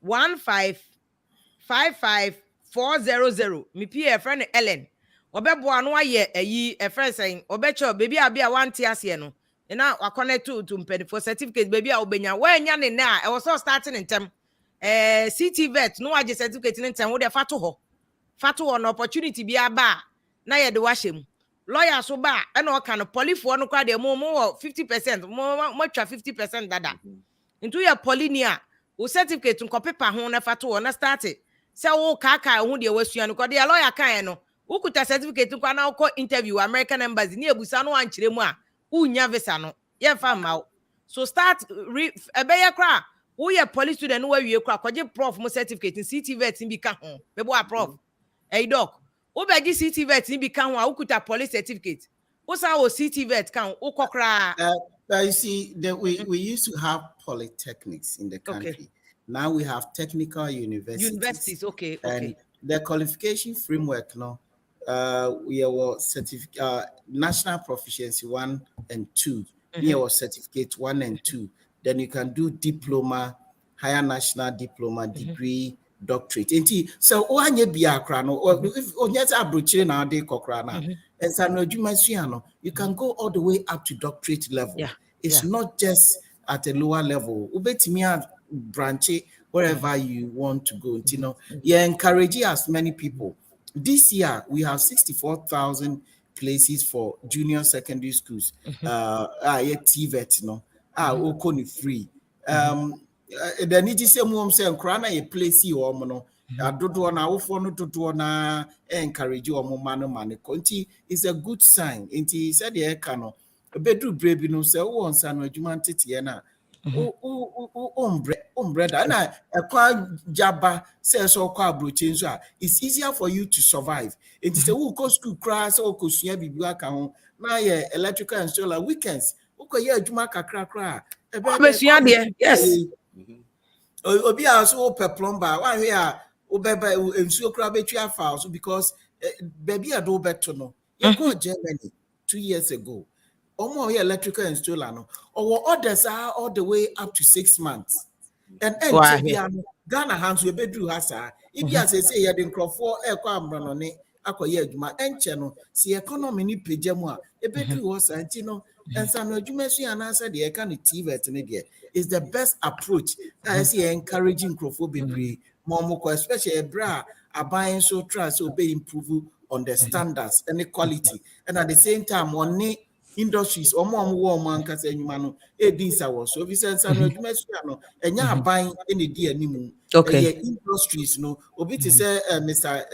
1555 400. Me pie friend Ellen. Obebo anu aye a friend saying obecho baby abia one tiase no. Na wa connect to mpedi for certificate baby a obenya. Where nya ne na I was starting in term COTVET no age certificate in time wo de fato ho no opportunity bi aba na ye de washem lawyer so ba e na o kan polifo no kwa de mo 50% mo twa 50% dada into your polinia wo certificate nko paper ho na fato na start se wo kaka ho de wasua no ko de lawyer kan no wo kuta certificate nko na wo interview American embassy ni ebusa no ankyere mu a unya visa no ye fa ma so start ebeye kra we are police student no we kra kwaje prof mo certificate in COTVET bi ka ho bebo a prof doc wo be gi COTVET bi ka ho a ukuta police certificate wo sa wo COTVET kan wo kokra you see that we used to have polytechnics in the country. Okay. Now we have technical universities. Okay. And the qualification framework no we have national proficiency 1 and 2. We have certificate 1 and 2. Then you can do diploma, higher national diploma, degree, doctorate. So onye biakra no if onye sa abrochire na ade kokra na ensa no adwuma you can go all the way up to doctorate level. It's not just at a lower level. Ubetimi branch wherever you want to go. You encourage as many people. This year we have 64,000 places for junior secondary schools. TVET no. Okoni free. The need to say mum say krana a place you no. Adodo na wofo no dodo na encourage you mano konti is a good sign. Inti said the no bedru brebi no say wo onsa no adwuma tete na umbrella na ekwa jaba say so kwa abrochi so it's easier for you to survive. Inti say wo go school class or ko sua bibi aka ho na ye electrical installer weekends yes. Obi also per plumber. One here, because baby I do better no. You go Germany 2 years ago. Omo electrical installer no. Our orders are all the way up to 6 months. And Ghana hands we be do hasa. If you say you den crofo e kwa ambrano ne akoye adwuma enche no si economy ni pejam a e be do hasa no. And so no jumesu anasa the kind of TVET is the best approach. I see encouraging crofobibri, momoko, especially bra buying so trust so be improve on the standards and the quality. And at the same time, on industries or more man can say you manu these are so if you send some jumesu no and ya buying any dear nimu. Okay. Industries no obi to say Mr.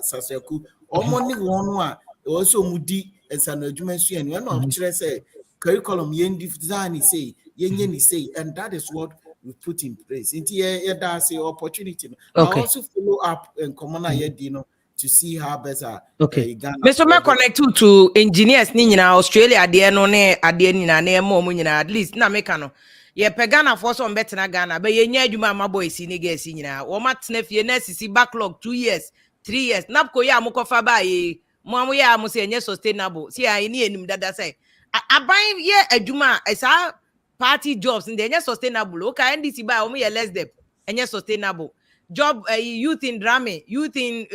Saseku or money one also mudi and some jumesu and one of say curriculum yen design say yen say and that is what we put in place. Into that's the opportunity. Okay. I also follow up and common to to see how better. Okay. Mr. Me connect to engineers ni nyina Australia de no ne ade ni na na mo nyina at least na make no. Ye pe Ghana for so mbetena Ghana be ye nya adwuma ma boys ni girls nyina. Wo matena fie na sisi backlog 2 years, 3 years. Napko ya amukofa ba ye mo ya mo se enye sustainable. See ya ni enim dada say. Aban ye adwuma esa party jobs in the enye sustainable. Okay, NDC ba o ye less them. Enye sustainable. Job youth in drama, youth in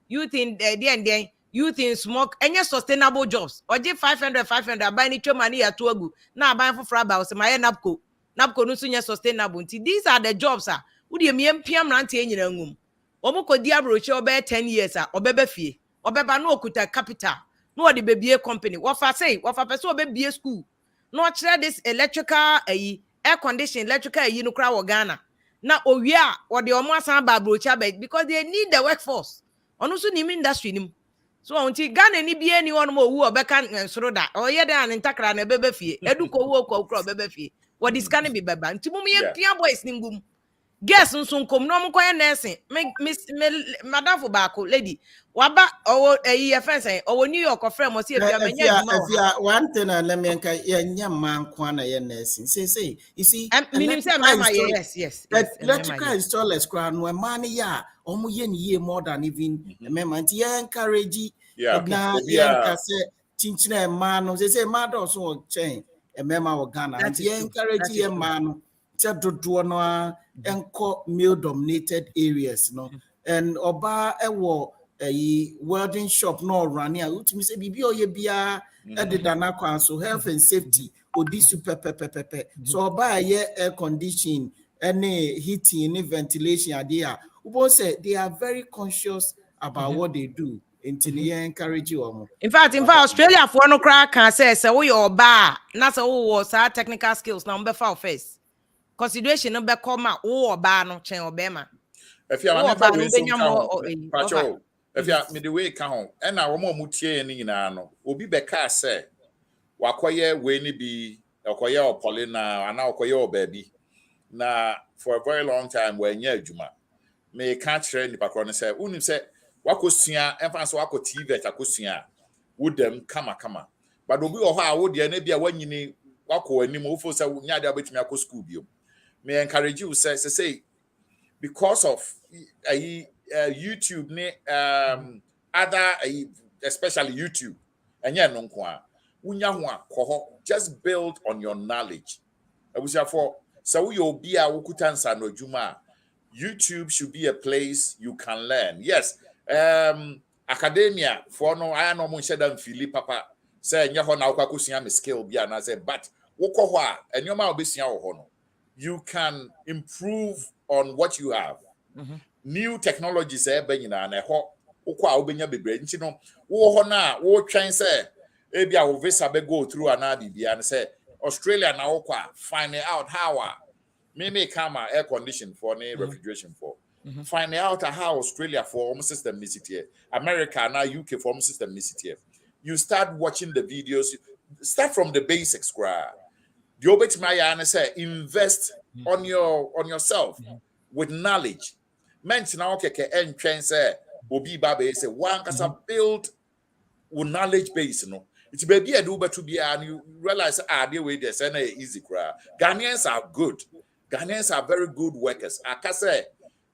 youth in smoke, any sustainable jobs. Or 500 buy ni money at Togu. Now buy for fraba or my napco. Napco no sunya sustainable. These are the jobs, sir. Would you mean PM ranty in your room? Omoko diabro show bear 10 years, or bebe fee, or beba no kuta capital. No the baby company. What for say? What for person baby school? No share this electrical air conditioning, electrical no crowd Ghana. Now owia or the omo asan ba brocha because they need the workforce. Ono so ni industry nim. So until Ghana ni bia ni one mo wu obeka nsoro da. O ye da ntakra na bebe fie. Edu ko wu ko kro bebe fie. What is can be beba. Nti mum ye pia boys ni ngum. Guess nso nkom no mo koye nursing. Miss madam for baako lady. Waba owo ye fence owo New York of friend mo see pia menya djuma. One thing let me enka ye nya man kwa na ye nursing. Say you see meaning say mama yes. Electrical installers kwa no man ya omo ye ni ye more than even mema nti ye encourage na ye enka say chinchina man no say man do so chain mema wo Ghana nti ye encourage ye man no che dodo no enko male dominated areas no and oba ewo welding shop no running ultimate say bibi oye bia edida na kwan so health and safety odi super pepe so oba ye air conditioning any heating any ventilation idea we say they are very conscious about what they do until they encourage you. In fact Australia for no crack can say we oba na say we was our technical skills na mbe fa first consideration no be come o oba no chen obema if you are never if you me the way ka ho e na wo mo tie ni nyina no obi be ka say wakoye we ni bi akoye opolina ana akoye obabi na for a very long time when nya adwuma me ka kire ni pakro ne say unim say wakosua emfa so wako TVET akosua wodam kama but obi wo ho a wo de na bia wanyini wako anim wo fo say nya de abetumi akọ school bio me encourage you say because of YouTube other especially YouTube enya no nko a unya ho akọ just build on your knowledge abusia for so we obi a wokuta nsa no adwuma YouTube should be a place you can learn. Yes, academia for no I no mo sheda mfili papa say nya ho na akwakosia me skill bia na say but wokọ ho a enyoma obesia wo ho no you can improve on what you have. New technologies be nyina na ho wokọ a obenya bebre nti no wo ho na wo twen say e bia wo visa be go through anadi bia na say Australia na wokọ a find out how me come air condition for any refrigeration for find out how Australia for home system here, America now UK for home system here. You start watching the videos, start from the basics. The obet my say invest on yourself with knowledge. Mention now okay and train say obi babe say one can build with knowledge base no. It's baby a do but to be and you realize the way they say easy Ghanaians are good. Ghanaians are very good workers. I can say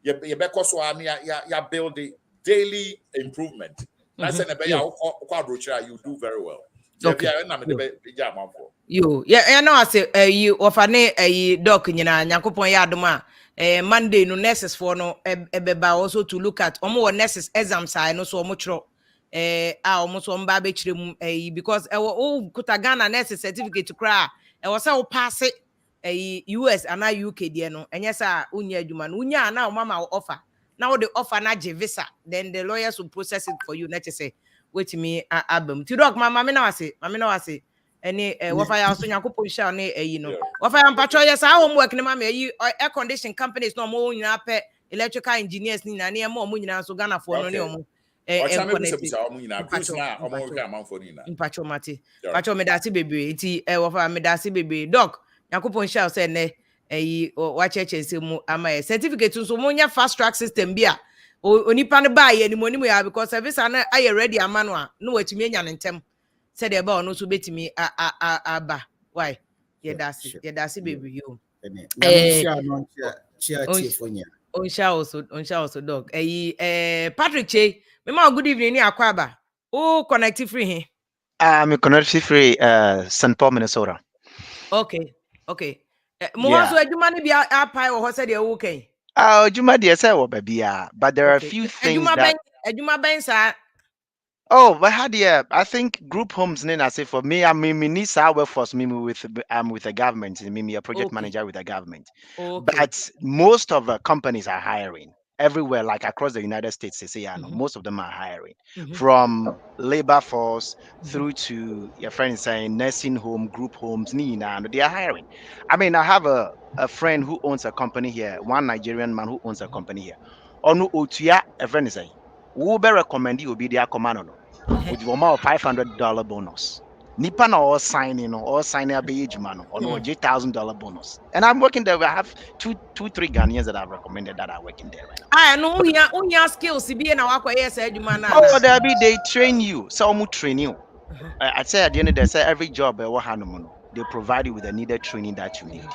you build the daily improvement. I said you do very well. Okay. You know I say you ofane doc nyina Nyankopon ya adoma Monday no nurses for no ebeba also to look at omo nurses exams I no so omo chro omo so mba be chire because kuta Ghana nurses certificate to cry e was say pass it US and UK there no and yes unya adwuma no unya na mama offer now the offer na je visa then the lawyers will process it for you. Let you say wait me album ti dog mama me na wase any wafa ya so Nyankopon sha na no wafa ya mpatro yes homework ne mama air condition companies no mo nyina pe electrical engineers ni na ne mo nyina so Ghana for no ne omo mpatro mate patro me dase bebre ti wafa me dase bebre dog Nyankopon sha say ne wacheche se mu ama certificate so mo nya fast track system bia onipa no ba ye ni mo ni mo ya because service na aye ready amano a no watumi anya ne ntem said the ba no so betimi aba why ye dasi baby you onsha also dog Patrick Che me ma good evening ni akwaba o connect free he I'm connected free St. Paul, Minnesota. okay mo so adwuma ne bia apai wo ho said the wo kan Juma dear say what baby, but there are a few things that adwuma ben sa but how dear I think group homes I say for me, I mean me needs our workforce me with the government, me a project manager with the government. But most of the companies are hiring everywhere, like across the United States, they say most of them are hiring from labor force through to your friends saying nursing home, group homes, they are hiring. I mean, I have a friend who owns a company here, one Nigerian man who owns a company here. Onu Otuya, a friend is saying, who be recommend you be their command with $500 bonus. Nipa na all signing a page man or no $1,000 bonus. And I'm working there. I have two, 3 Ghanaians that I've recommended that are working there right now. I know unya skills be na wakwa yes adwuma na. Oh, they train you. Some train you. I say at the end of the day, every job they provide you with the needed training that you need.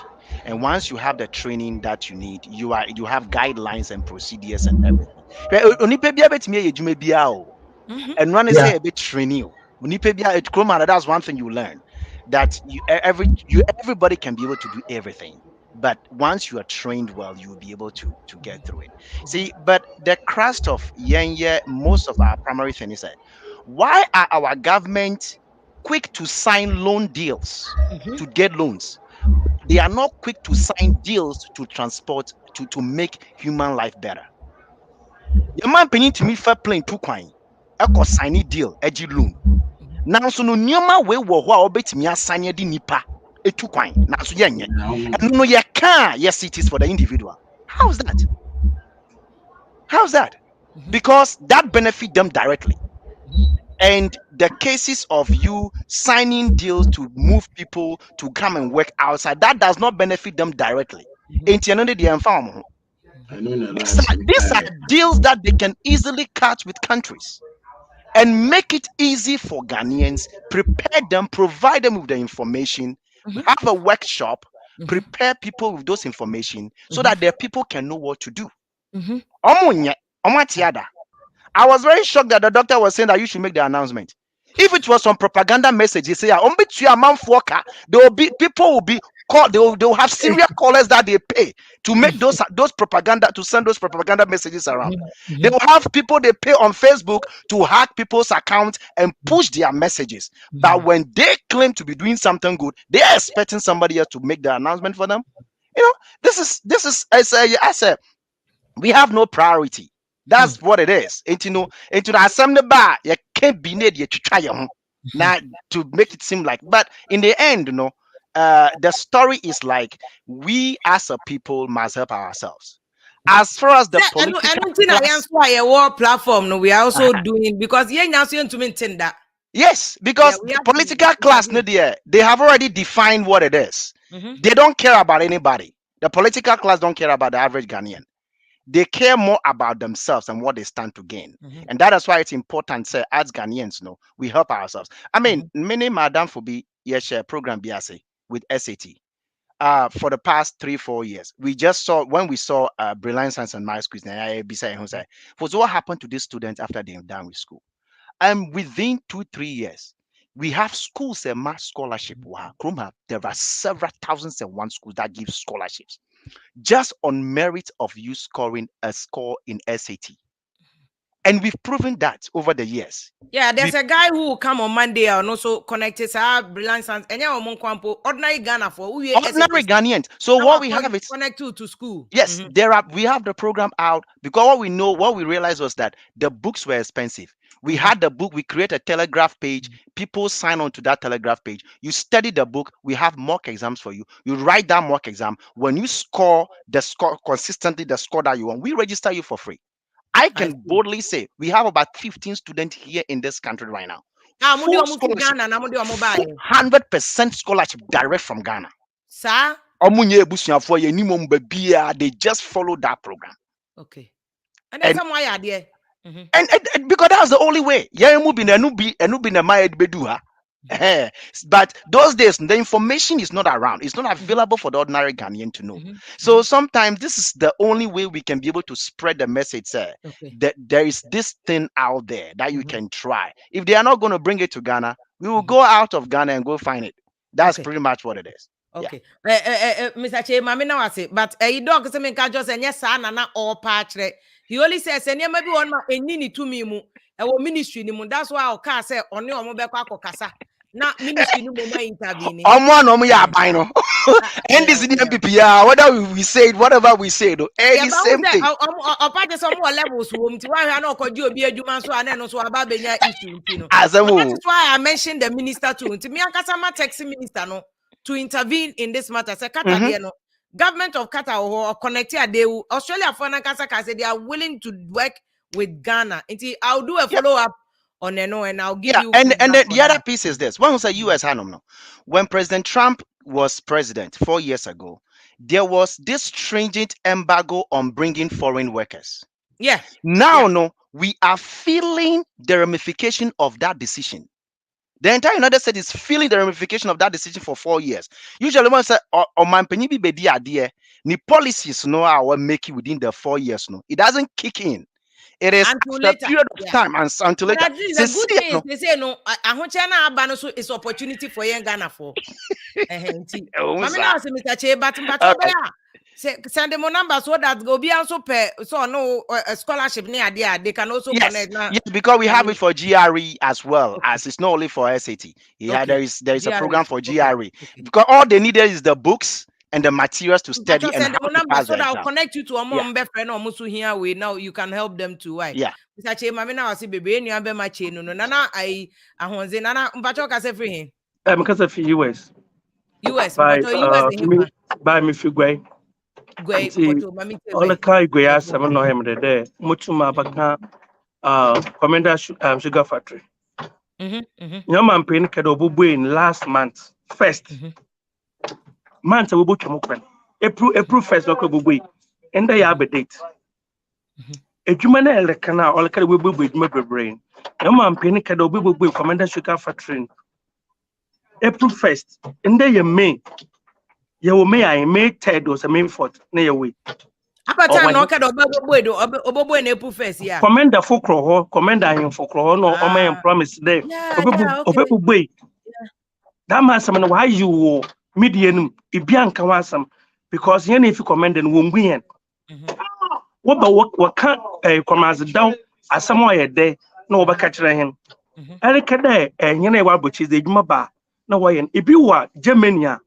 And once you have the training that you need, you have guidelines and procedures and everything. And when I say a bit training you, that's one thing you learn, that everybody can be able to do everything. But once you are trained well, you will be able to get through it. See, but the crust of most of our primary thing is that why are our government quick to sign loan deals to get loans? They are not quick to sign deals to transport to make human life better. Your man paying to me for plane 2 coin. Eko sign deal eji loan. Now so no nyoma we wo ho a obetimi asanye di nipa etu kwan. Na so yenye. And no ye can yes it is for the individual. How's that? Because that benefit them directly. And the cases of you signing deals to move people to come and work outside, that does not benefit them directly. These are deals that they can easily cut with countries and make it easy for Ghanaians, prepare them, provide them with the information, have a workshop, prepare people with those information so that their people can know what to do. I was very shocked that the doctor was saying that you should make the announcement. If it was some propaganda message, he say, there will be people will be called, they will have serial callers that they pay to make those propaganda, to send those propaganda messages around. They will have people they pay on Facebook to hack people's accounts and push their messages. But when they claim to be doing something good, they are expecting somebody else to make the announcement for them. This is as I said, we have no priority. That's what it is. Into the assembly bar, you can't be near you to try now to make it seem like, but in the end, the story is like we as a people must help ourselves. As far as the political platform, no, we are also doing because to maintain that. Yes, because the political class, they have already defined what it is. They don't care about anybody. The political class don't care about the average Ghanaian. They care more about themselves and what they stand to gain. And that is why it's important, say, as Ghanaians, we help ourselves. I mean, many Madam Fobi share program BSA with SAT. For the past 3-4 years, we just saw when we saw Brilliant Science and Maths quiz, was what happened to these students after they're done with school. And within 2-3 years, we have schools and math scholarship. Wow, there are several thousands and one schools that give scholarships just on merit of you scoring a score in SAT. And we've proven that over the years. Yeah, there's a guy who will come on Monday and also connect his Brilliant Science and ordinary Ghana for ordinary Ghanaians. So what we have is connect to school. Yes, we have the program out because what we realized was that the books were expensive. We had the book, we create a telegraph page, people sign on to that telegraph page. You study the book, we have mock exams for you. You write that mock exam. When you score consistently, the score that you want, we register you for free. I can boldly say we have about 15 students here in this country right now. 100% scholarship direct from Ghana. Sir? They just follow that program. Okay. And some why idea. And because that's the only way. Yeah, moving and be na my bedu. But those days, the information is not around. It's not available for the ordinary Ghanaian to know. So sometimes this is the only way we can be able to spread the message that there is this thing out there that you can try. If they are not going to bring it to Ghana, we will go out of Ghana and go find it. That's pretty much what it is. Okay. Mr. Che, mami na wase, but dog se me ka just enye sa na all patch. He only says enye maybe one ma enini to me mu. Ewo ministry ni mu. That's why o ka say oni omo be kwa akokasa. Na ministry ni mo ma intervene. Omo ya buy no. And this is the MPP, whether we say it, whatever we say, the same thing. Part some more levels wom ti why na okoji obi adwuma so ane no so aba benya issue ntino. That is why I mentioned the minister too. Nti me akasa ma taxi minister no to intervene in this matter. Say Qatar no. Government of Qatar or connected they Australia for Nakasa say they are willing to work with Ghana. Nti I'll do a follow up on and I'll give you and the other piece is this. One was a US Hanum. When President Trump was president 4 years ago, there was this stringent embargo on bringing foreign workers. Yeah. Now, we are feeling the ramification of that decision. The entire United States is feeling the ramification of that decision for 4 years. Usually, when say, "Oh, man, penny be the idea," the policies no are making within the 4 years. No, it doesn't kick in. It is after a period of time and until later. The good thing is, they say no. Ahonchana abano so is opportunity for young Ghana for. Mami na say Mr. Che, but send them number so that go be also pay so no a scholarship near there they can also connect now. Yes, because we have it for GRE as well as it's not only for SAT. Yeah, there is a program for GRE because all they needed is the books and the materials to study and how to pass so that I'll connect you to a mom friend or musu here we now you can help them too. Why? Yeah. Mr. Che, mami na wasi baby ni ambe ma che no nana I ahonze nana mpacho ka se free him. Because of US by me figure. All the car go some no him there. Mutuma baka Commander Sugar Factory. Your man paying kedo bubu in last month first. Month we book April 1st no bubu. And they have a date. A human elecana all the we bubu my brain. Your man paying kedo bubu Commander Sugar Factory. April 1st. And they May. You may I May 3rd or May 4th near way. Apata no ka do obobo na April 1st ya. Commander Fokro, commander him Fokro no o may promise there. Obebu that man some why you medianum ibian kan wasam because yen if you command and won gwen. What can command down as somewhere there no oba catch him. Erika there yen e wa bochi the adwuma ba na wo yen ebi wa Germany a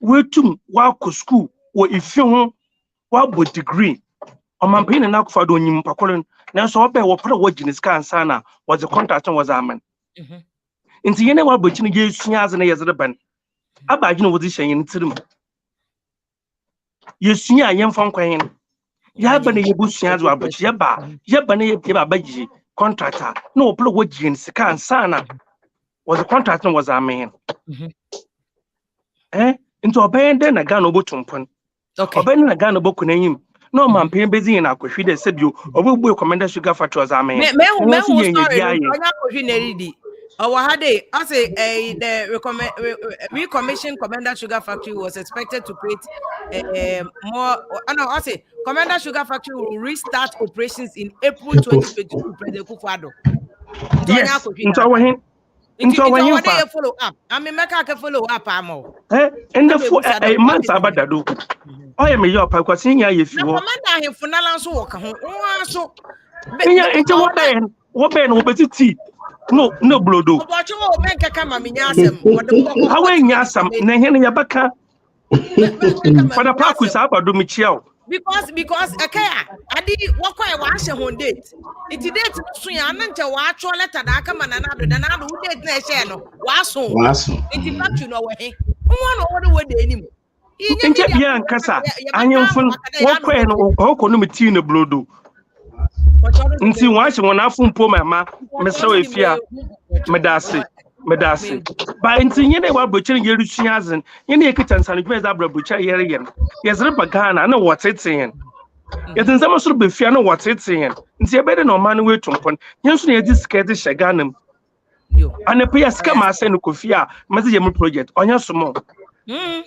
wetum wa ko school wo ifi ho wa bo degree o man pin na akfa do nyim pakolo na so obe wo pro wo ginis kan sana was the contract was amen nti yene wa bochi ne ye suaze na ye zere ban aba agino wo di hyen tirim ye sua yen fon kwan ya ba ne ye bu suaze wa bochi ye ba ne ye ba baji contractor no pro wo ginis kan sana was the contract was amen into obeying then a gun obotumpon. Okay. Obeying a gun obokunayim. No man paying busy in Aquafi, they said you, or will Commander Sugar Factory as I mean. I say the recommissioned Commander Sugar Factory was expected to create more. I say Commander Sugar Factory will restart operations in April 2022. President Kufuor. Yes. Into when you follow up, I mean, make a follow up. And the months about that. Do I am your papa senior if you want. Commander him for Nalan's work. So, what Ben will be tea? No, blood. But you will make a come. I mean, how in Yasam, Nahan Yabaka for the practice up or do Michel. Because I did what I wash a one date. It did swing and to watch one letter that come and another than I do date na channel. Was it fact you know way. One order with the enemy. In Japan, Cassa, I am from what kind of Okonomity in the blue. Until once when I from poor mamma, Mr. Ifia, Medasi. By Intinia, what butchering Yerusian, in the Kitans and Butcher Yerian. Yes, Rebagana, I know what's it saying. Yet in some sort of befiano what's it saying. And see a better no man way to upon. Yes, near this scared shaganum. And a pay a scam I send Kofia, Mazzy project on your sumo.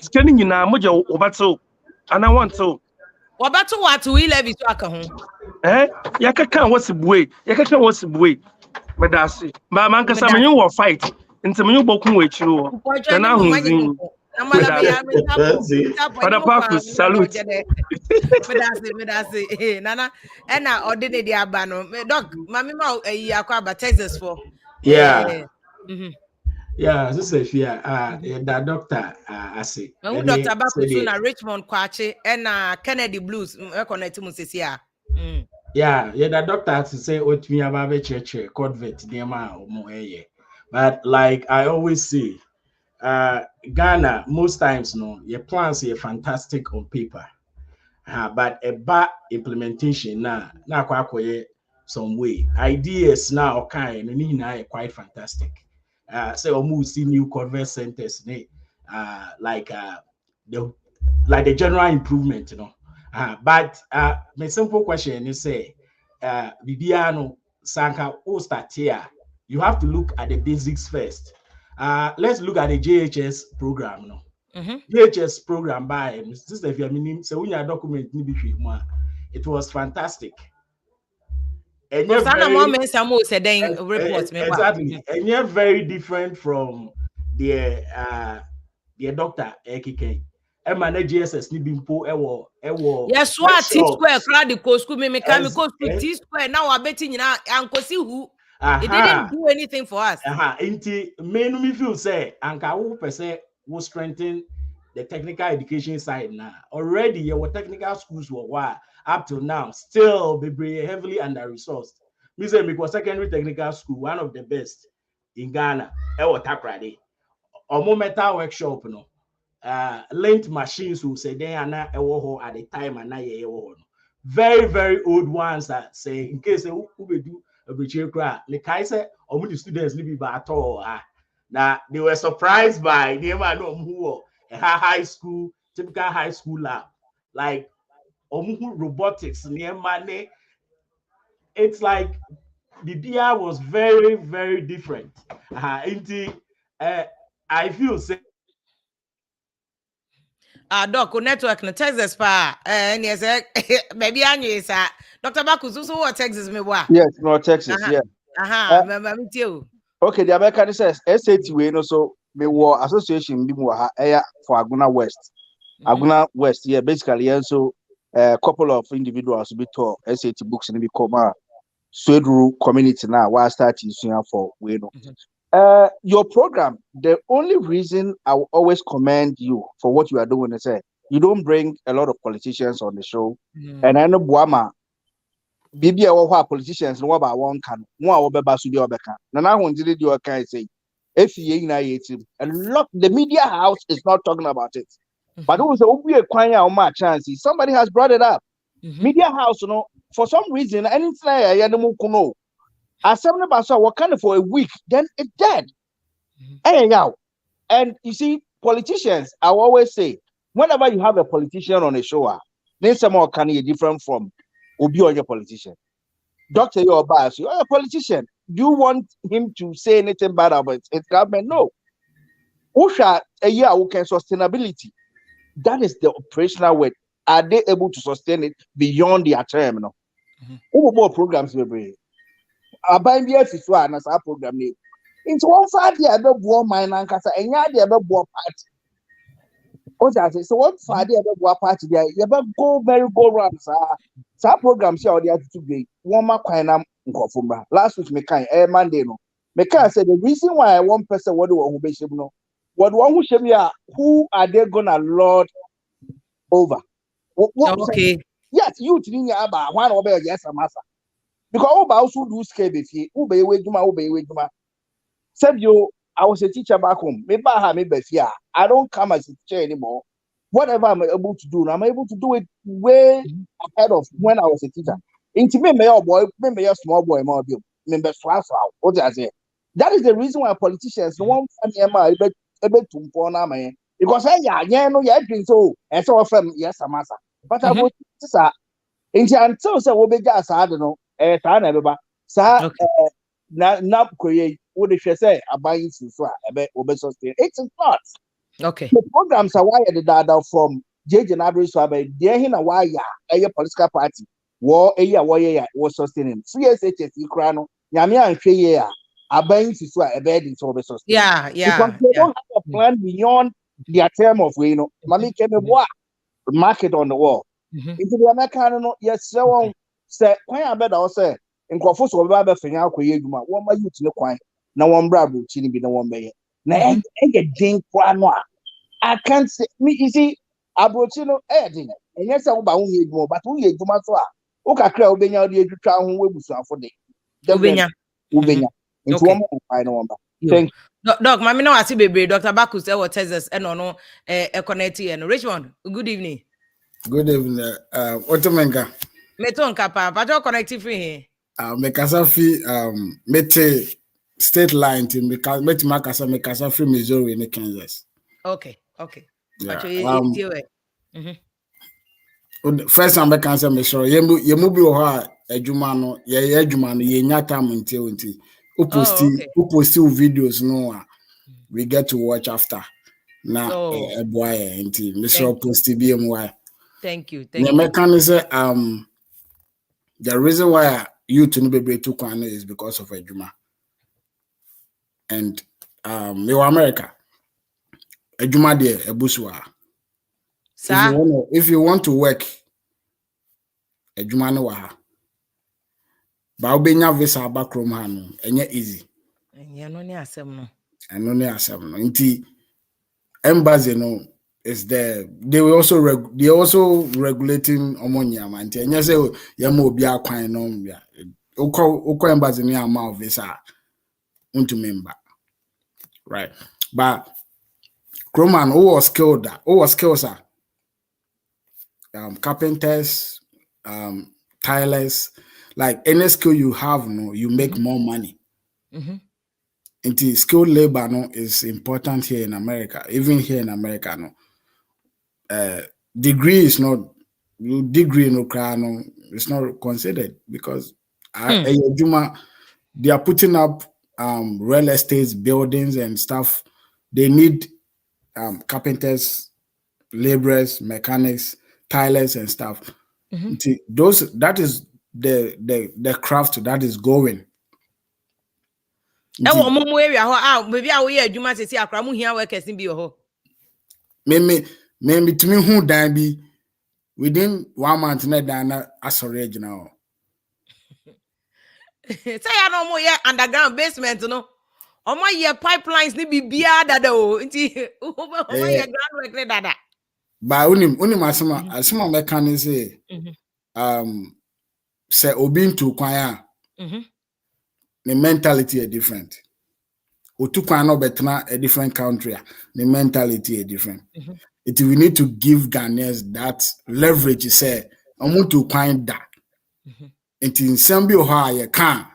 Scanning in a mojo or so. And I want so. What about what to E-levy to Akahon? Eh? Yaka what's the way? Yaka what's the way? But that's it. My man can summon you or fight. Into me, you bokum with you. Then I who's Father Pakus, salute. Nana, and I ordered the abano. Dog, Mammy Mau, a Yakaba, Texas for. Yeah. Yeah, this is that doctor, I say. Dr. Bakusuna, Richmond Kwache, and Kennedy Blues, connected to Yeah, that doctor to say, what me about church, COTVET, but like I always say, Ghana, most times, no, your plans are fantastic on paper, but a bad implementation now quite some way. Ideas now kind and quite fantastic. So almost see new converse centers, like the general improvement, but my simple question is say, Bibiano Sanka O start here. You have to look at the basics first. Let's look at the JHS program. JHS program by Sister Fiamini, so when your document it was fantastic. And exactly, and you're very different from the doctor Ekike. JSS ni bimpo ewo. Yes, what T square crowd the school me come T square now we're betting you Uncle see who it didn't do anything for us. Inti menu me feel say anka wo pese will strengthen the technical education side now. Already your technical schools were up till now still be heavily under-resourced. Me say because secondary technical school one of the best in Ghana. Ewo Takrade. Omo metal workshop no. Lint machines who say they are not at the time and now very, very old ones that say in case they do a bridge crack, the Kaiser or the students live at all. Now they were surprised by the who high school, typical high school lab, like robotics near money. It's like the BR was very, very different. I feel say. Doc, network no Texas pa. And yes, maybe I knew that. Dr. Bakus, so what Texas me wa? Yes, no Texas, yeah. Me too. Okay, the American says SAT we no so me war association bi mu ha for Aguna West. Aguna West, yeah, basically so a couple of individuals be taught SAT books and be come Swedru community now while starting for we no. Your program, the only reason I will always commend you for what you are doing is you don't bring a lot of politicians on the show. And I know Buama, Bibi politicians know about one can, more Basubiobeka. Nana did you can say, if you a lot, the media house is not talking about it. But it was a quiet my chances. Somebody has brought it up. Media house, for some reason, anything I know. As somebody was kind of for a week, then it's dead. And you see, politicians, I always say, whenever you have a politician on a show, then someone can be different from Obi or your politician. Doctor, you're biased. You're a politician. Do you want him to say anything bad about his government? No. Usha, a year who can sustainability. That is the operational way. Are they able to sustain it beyond their term? No. More programs we bring. About years is one as our program name. Into one side, the other war mine and Casa, and the other war party. What I say, so one side, the other war party there, you ever go round, sir. So our program, see how they have to be one more kind of last week, Monday, no. Meka said the reason why one person what do who be no, what one who should be who are they gonna lord over? Okay. Yes, you think about one over yes, a massa. Because all also do scale if you obey Juma. Said you, I was a teacher back home. Maybe I have fear. I don't come as a teacher anymore. Whatever I'm able to do, I'm able to do it way ahead of when I was a teacher. Into me, boy, maybe a small boy, more member swap. What I say. That is the reason why politicians don't want to inform me. Because no, yeah, drink so and so from yes, a massa. But I go, until so we be just I don't know sa na beba sa na koye wo de hwe say abayin so a sustain. It's not. Okay. The programs are wired the data from JJ Nabri so about there in a wire a political party war a year was sustaining. CSHS Ukrano, Yamia and Shea abayin so a bed in so sustain. Yeah. Because they don't have a plan beyond their term of Mami came a market on the wall. Into the American, yes, so on. Say, when I bet I'll say, in Confus or Baba Fina, Koyuma, one my youth no quine, no one bravo, chini be no one bay. Now, I get ding I can't say, me, you see, Abrochino, and yes, I'll bow you more, but we do my soa. Oka crowd being out the town who will be for day. Ubenya. Into one final number. Thank Doc, Mammy, no, I see baby, Dr. Bakus, our Texas, and no, a connect and Richmond. Good evening. Good evening. Otomenga. Meton Kapa, but you're connected free here. Mekasafi, mete state line to mete Mekasafi, Missouri, in Kansas. Okay. Yeah. First time I can say, Mister, you move your ejumano, ye ejumano, ye nyata munti. Uposti videos no. We get to watch after. Na boy enti Mister posti BMY. Thank you. The mechanism the reason why you to be able to is because of Ejuma. And you America. Ejuma de ebuswa. If you want to work, Ejuma no wa. Ba obenya visa back room hanu, enye easy. Enye no ni asem no. Eno ni asem no. Nti embassy no is there. They were also regulating ammonia man. Enye say yama obi akwan no ya. Ukọ embassy ni ama visa unto member. Right. But Croman, who was skilled, sir. Carpenters, tilers, like any skill you have, no, you make more money. Skilled labor, no, is important here in America. Even here in America, no, degree is not it's not considered because they are putting up real estate buildings and stuff. They need carpenters, laborers, mechanics, tilers, and stuff. That is the craft that is going. Maybe I will hear Juma say akramu here workers in be ho. Me to me who dan be within 1 month na dan as original. Say I no more underground basement no. Oma ye pipelines ni bibia dada o. Nti oma ye groundwork ni dada. Ba unim asema mechanic say say obi ntu kwan a the mentality is different. Otu kwan no betna a different country, the mentality is different. We need to give Ghanaians that leverage say omuntu kwan da. Nti nsem bi o ha ye kan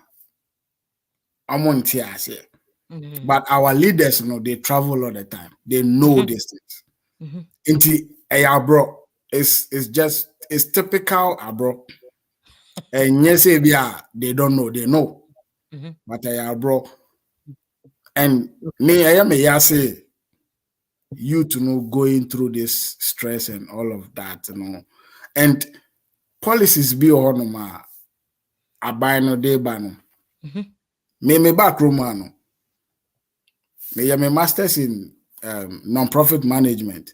amonti ase. But our leaders, they travel all the time. They know these things. Bro, it's typical, bro. And yes, they don't know, they know. But bro. And me, I am a say you to know going through this stress and all of that, And policies be on abino de bano. Me back Romano. I am a master's in non-profit management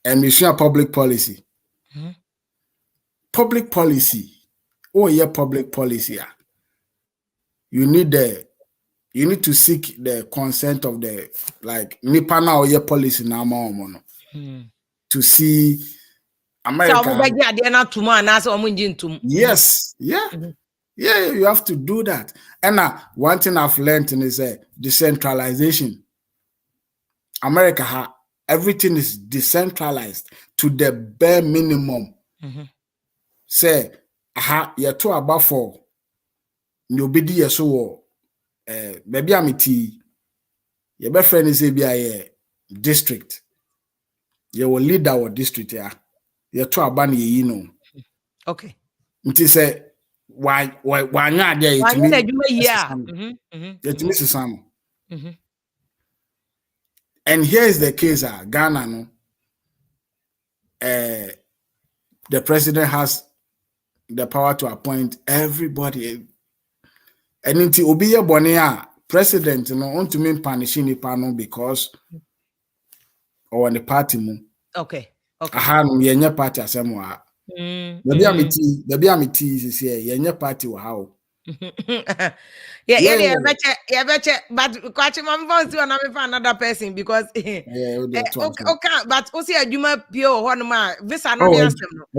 and mission public policy. Public policy. Public policy. You need to seek the consent of the Nipana or your policy now to see America. Yes, yeah. Yeah, you have to do that. And one thing I've learned is decentralization. America, everything is decentralized to the bare minimum. Say, you're too above for nobody so maybe I'm your best friend is a district. You will lead our district, yeah. You're too abandoned, Okay. Nti say why not there Why to not me? adwuma yi a? It to some. And here is the case, Ghana, no, the president has the power to appoint everybody. And until Obiya Bonia, president, no, want to mean punishing panel because or on the party. Okay. Aha, no, yenye party asemwa. The BMT is here, yenye party wa how. Yeah, but catch my phone to another person because okay, but also a Juma Pio Honma, Visa no answer. I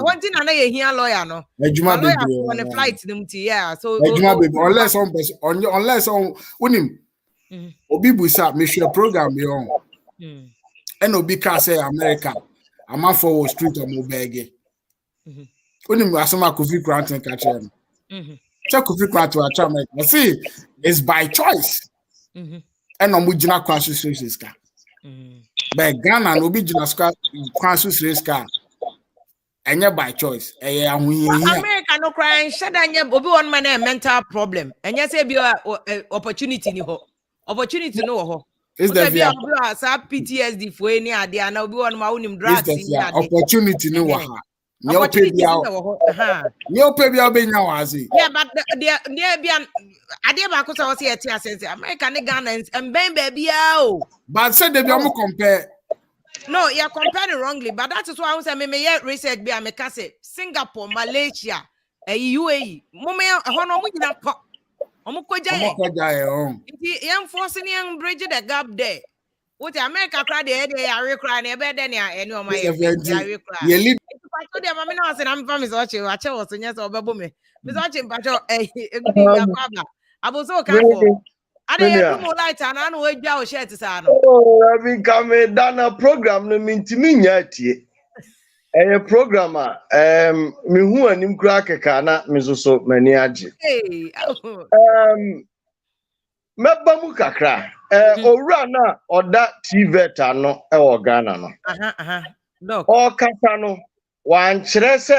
want to know here lawyer no. Lawyer on a flight them to yeah. So unless on unim Obi Busa mission program beyond. And Obi can say America. I'm on for street or Mobege. Unim Asama Kofi Grant and catch him. Check Kofi Grant to a charm. See, it's by choice. And on Mujina Quansus Race car. But Ghana and Obi Jina Quansus Race car. And you're by choice. America no crying, shut down your Obi one man a mental problem. And yes, be opportunity no opportunity no. Is there PTSD for any idea? Now, be one my own drugs. Opportunity no waha. No pay being now, yeah, but there be an idea because I was here. Says American Ghanaians and baby. But said they be compare. No, you're comparing wrongly. But that is why I was saying me research be America say Singapore, Malaysia, UAE. Moment, hono mo gina po. Omo koja young forcing young bridge the gap there. What America cry the area cry and better than any of my area cry. I told them I said I'm from Mizochi. I chose to yes or babume. Mizochi Pacho I was so careful. I didn't more light and I know where you share to Sano. Oh, I've been coming down a program no mean to me yet. A programmer, me who and him crack a cana, Mizuso Maniaji. Mebamu kakra, Orana or that TVET no, or Ghana no. Or Casano, one chrese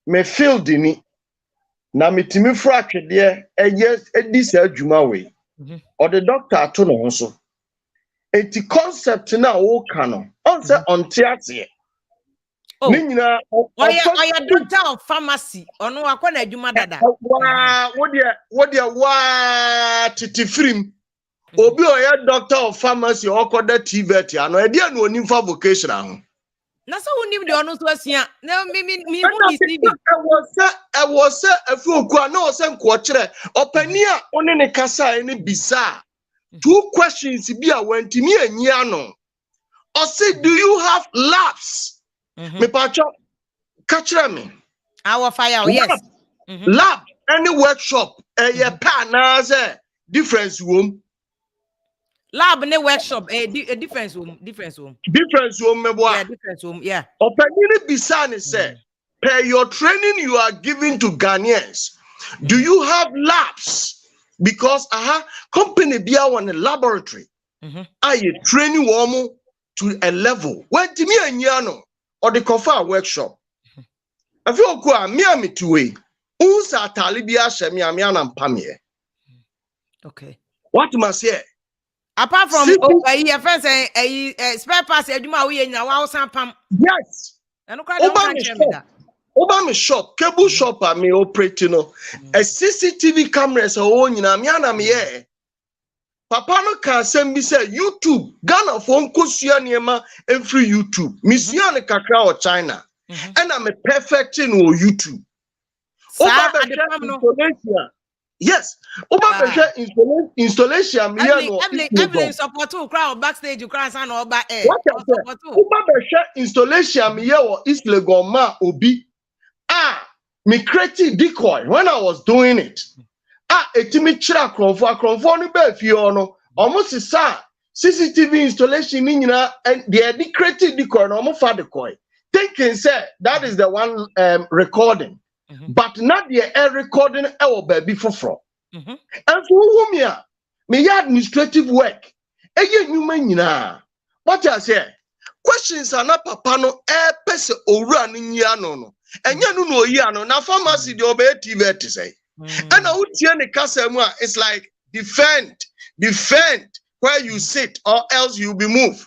me field in it. Na mitimi fracture there, yes, this Juma way. Or the doctor to no so. Eti concept na o canon. Answer on theatre. Oh, why a doctor of pharmacy or no akwana Juma dada. What dear titi film. Obi oya doctor of pharmacy or called the TVET and no idea no for vocational. Na so woni the ono to asia na me I was a few kwa no sem ko kire opani a one ne kasa ne bisa 2 questions bi a wantimi anyia no o say do you have labs me pacho ka kire me our fire yes lab any workshop ye pa na say difference wom lab ne workshop difference room me boy yeah difference room yeah opani bisa ne say per your training you are giving to Ghanaians do you have labs because company bia on a laboratory are you training woman to a level when timi anyia no or the cover workshop afi oku a me amituwe unsa tali bia hye me anam pamie okay what must say apart from your friends spare parts aduma we nya wa usan pam yes and no Oba me shop cable shop a me operate no a CCTV cameras o nyina me ana me ye papa no ka asem bi say YouTube Ghana phone kosua niema every YouTube misua ne kakra o China and I'm a perfect in YouTube Oba be yes Oba be installation me no Evelyn support to crowd backstage you crowd and Oba support to Oba be installation me ye o East Legon ma obi me created decoy when I was doing it. Etimi chira kronfo no ba fi ono. Almost sa CCTV installation ni nyina and they created decoy no mo fa decoy. Thinking say that is the one recording. But not the recording e wo ba bi foforo. And so who me administrative work. Eye nyuma nyina. What I say? Questions are not papa no pese owura no nyia no no. enya no no yi ano na pharmacy de obey TVET say and na utie ne kasa mu a it's like defend where you sit or else you be moved.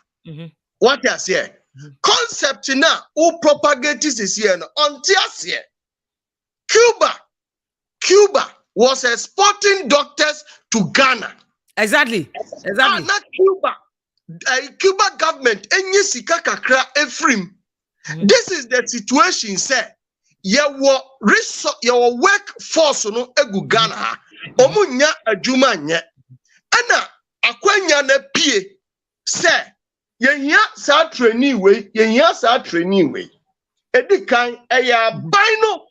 What you say concept na who propagate is here no until here Cuba was exporting doctors to Ghana. Exactly. Not Cuba. Cuba government enye sika kakra efrim. This is the situation say your workforce no egu Ghana omunya adwuma nye ana akwanya na pie say yehia sa trainee we edikan eya bino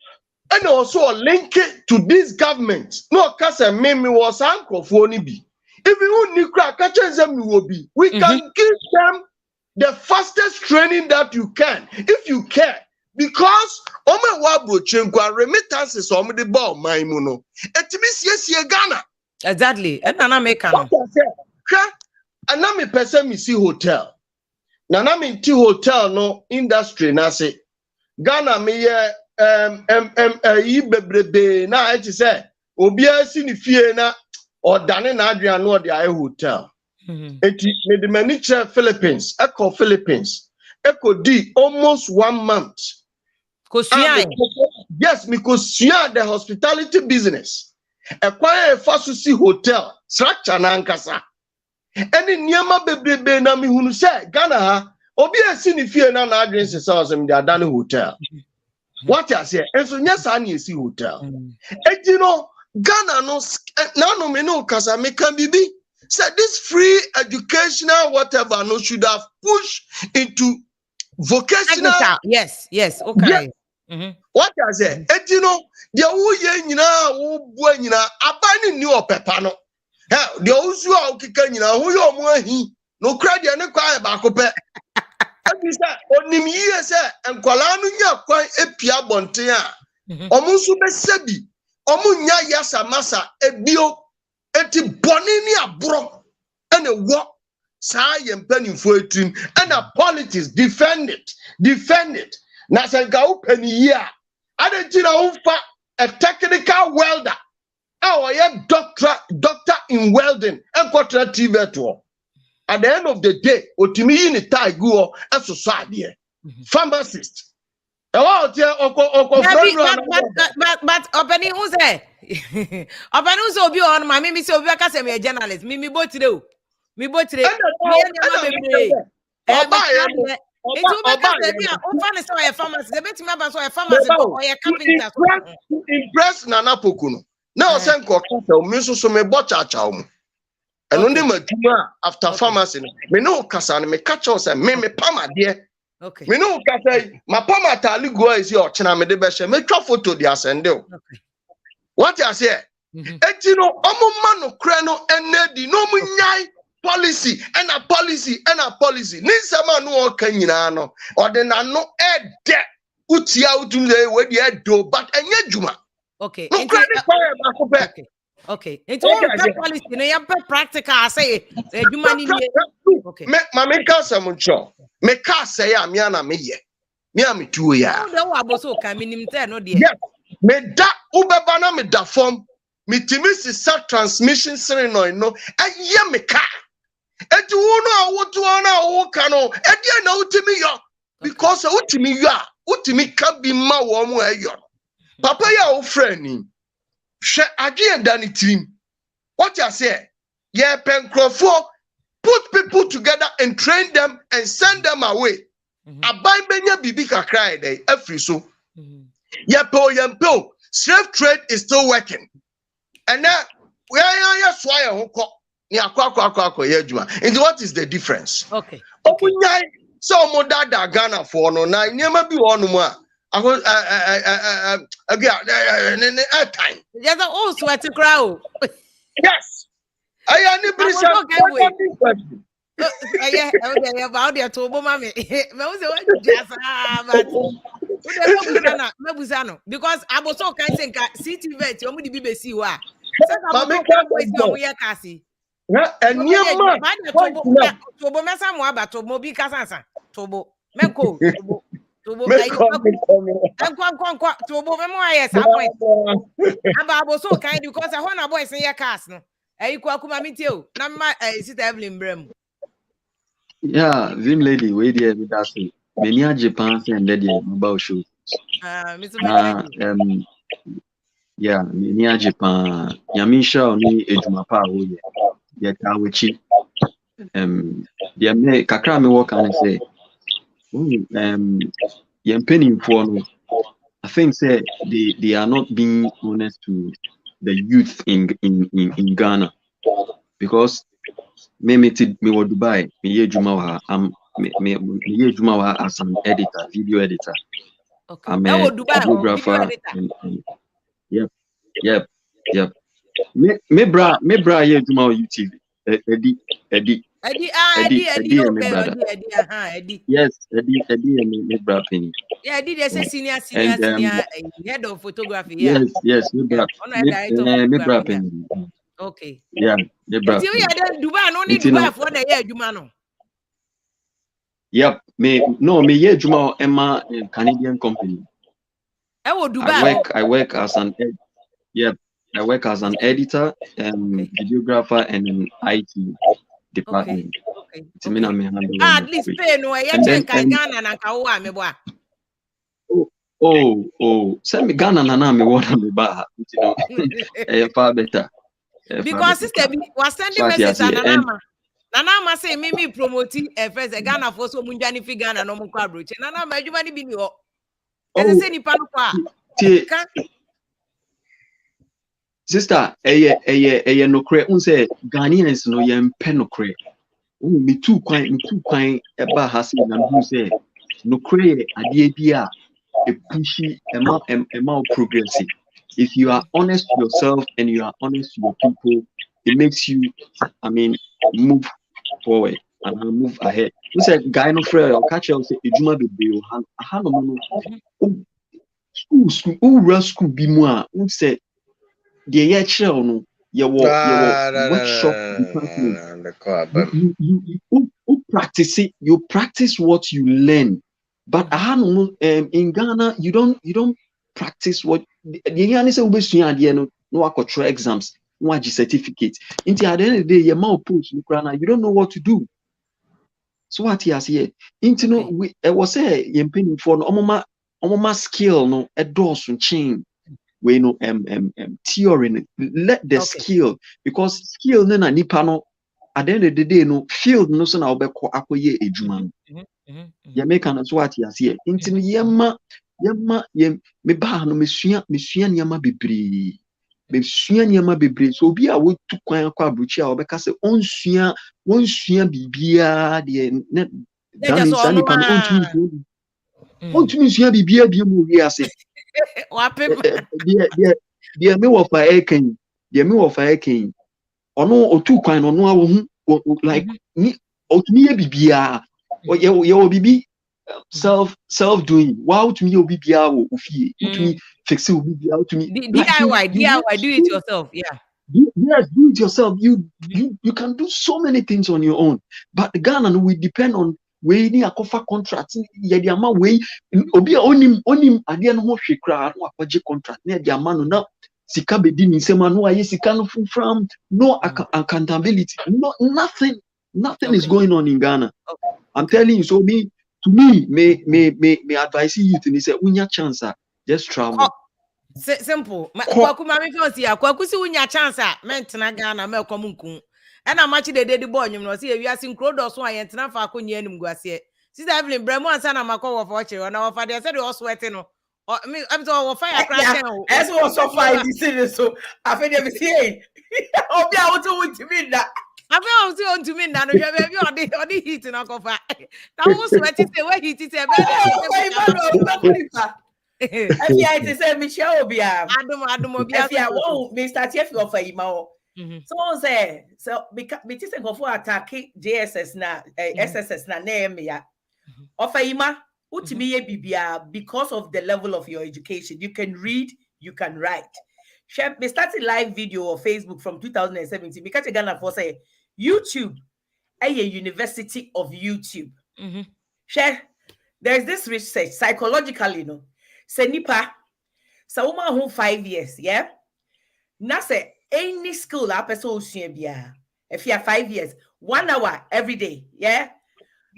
and also link it to this government. No, cause me was uncle for be. If you need crack, we can give them the fastest training that you can, if you can. Because Ome Wabro Chenkwa remittances on the ball, my mono. Yes, Ghana. Exactly. And Nana make and I'm a person me see hotel. Nana me tea hotel no industry na say Ghana me bebrebe na it say obi asi ni fie na odane na adrian no de hotel enti me de mani che Philippines eco di almost 1 month yes because the hospitality business acquire a fasusi hotel structure na nkasa eni niema bebrebe na me hunu say Ghana ha obi asi ni fie na adrian se say me de adane hotel. What I say, and so yes, I need see hotel. And you know, Ghana no me no kasa me can be said this free educational whatever no should have pushed into vocational. Yes, okay. Yeah. What I say, and you know, the who abani new pepano. The ozu a okikanyina who yo mo hi no credit ne kwa e ba ko pe. Onim yie se enkwala no nya kwan epia bonten a omunsu besebi omunya yasa masa ebio eti boni ni abro ene wo saa ye mpanimfo etrim ena politics defend it na se ga upani yi a adetira umfa a technical welder ye doctor in welding enkotra TVET to. At the end of the day, otimi yi ni tie go eso ade pharmacist. But opening who say opening who obi on ma me say obi aka say me journalist me botire o me botire impress Nana Pokuno. Now send ko kasa me so me bochacha o. And only my after pharmacy, me no kasa me catch us and me pama dear. Okay. Me no kasa my pama tali go is your china me de beshe me twa photo di asende. What you say? Etino omo mano kreno enedi no munyai policy and a policy. Ni sama no o kan nyina no. Ode na no ede utia utunle we de do but enye juma. Okay. No credit for Okay. It's all policy. No, you practical. I say, okay. Me kasa muncho. Me kasa ya miana me ye. Me am tu ya. No, aboso ka minimte no de. Yes. Me da ubeba na me da form. Me timi si sa transmission sere no. Ye me ka. Eti wono awotu na wo ka no. Edi na utimi yo. Because utimi yo. Utimi ka bi ma wo mu ayo. Papa ya wo friend ni. Again, Danny team. What you say? Yeah, Pencroft put people together and train them and send them away. Abai benya bibi kakra dey every so. Yeah, slave trade is still working. And now where swaya hoko ni akwa ye juma. And what is the difference? Okay. Opunyai so mo dada Ghana for no na nyema bi wonu mu a time. Yes, all sweat to crowd. Yes. I am about their turbo mammy. Because I was so kind of CTVET, you only BBC. And Tobo Mesa Moaba, Tobo Bicasa, Tobo, Meko, so kind because I want a boy say your cast no. Kuma mitio. Nama sister Evelyn Brem. Yeah, Vim Lady, wait there with us. Many Japan and Lady about show. Mr. Yeah, many Japan. Yamisha only Ejumapa Oye. Yet I will cheat. The Kakra me work and say, penny for no. I think say they are not being honest to the youth in Ghana because me wo Dubai me ye juma wa me ye juma wa as an editor, video editor. Okay. I'm a videographer. Yep. Me bra ye juma wa YouTube. Eddie. Yes, Eddie me bra penny. Yeah, Eddie they say senior head of photography. Yeah. Yes, me bra. Me bra penny. Okay. Yeah, me bra. Dubai no need Dubai for the year juma no. Yep, me ye juma Emma Canadian company. Dubai. I work as an I work as an editor, videographer, and an IT department. Okay. At least pay no Ghana na kawa me boa. Send me Ghana na me want me ba. Far better. Because sister was sending message to Nanama say me promoting first Ghana for so munjani fi Ghana no mukwa broche. Nanama adwuma ni bi ni ho. Ese say nipa no kwa. Sister, eye no kre unse Ghanaians no yempe no kre. Me too kwan eba ha say na hu say no kre ade bia e pushy ema progressive. If you are honest to yourself and you are honest to your people, it makes you move forward and move ahead. We say guy no frere or catch you say ejuma bebre o ha no school bi mu a we say the year children no you workshop you practice what you learn, but in Ghana you don't practice what the year say we sua ade no akotro exams no agi certificate until at the end of the day your mouth post you don't know what to do. So what he has here into we was say yempeni for no omoma skill no edosun chain we no theory let the skill because skill no na nipa no at the end of the day no field no so na obekọ akoye ejuma no ya make an so what he has here into yema me ba no mesua niama bebre so obi a wo tu kwan akọ abruchi a obeka se wonsua bibia de dan insani pa no ontumi sua bibia bi mu wi ase de me wo fa eken ono otu kwan no awo hu like ni otumi ye bibia ye wo bibi self doing wow to me bibia wo ofie otumi fix it bibia otumi DIY do it yourself. Yes, do it yourself. You can do so many things on your own, but Ghana we depend on we ni akofa contract ye di ama we obi onim ade no ho hwekra no akwaje contract na di ama no na sika bedi ni nsema no aye sika no from no accountability, no nothing is going on in Ghana. I'm telling you, so me advise you to say unya chance just travel. Simple. Kwaku mami fancy kwaku si unya chance mentena Ghana me komunku. And I'm matching the daddy boy, you know, see, we are seeing crowd so I ain't enough for Kunya and Guasia. Sister Evelyn Bremo and Sana Mako of watching, and our father said, you're sweating. Or me, I'm so fire crash. As was so fine, so I think every day. Oh, be out to me that. I feel on to me now, you have the heat in our coffee. That was sweating, where he is a I say Michelle Bia. I don't me start here for Imao. Someone say so because go for attack JSS na SSS na name ya. Ofaima utimi ye bibia because of the level of your education. You can read, you can write. Share me started live video or Facebook from 2017 because Ghana for say YouTube a university of YouTube. Share there's this research psychologically, no. Say nipa, sa woman who 5 years, yeah. Na say any skill a person usua if you have 5 years, 1 hour every day, yeah,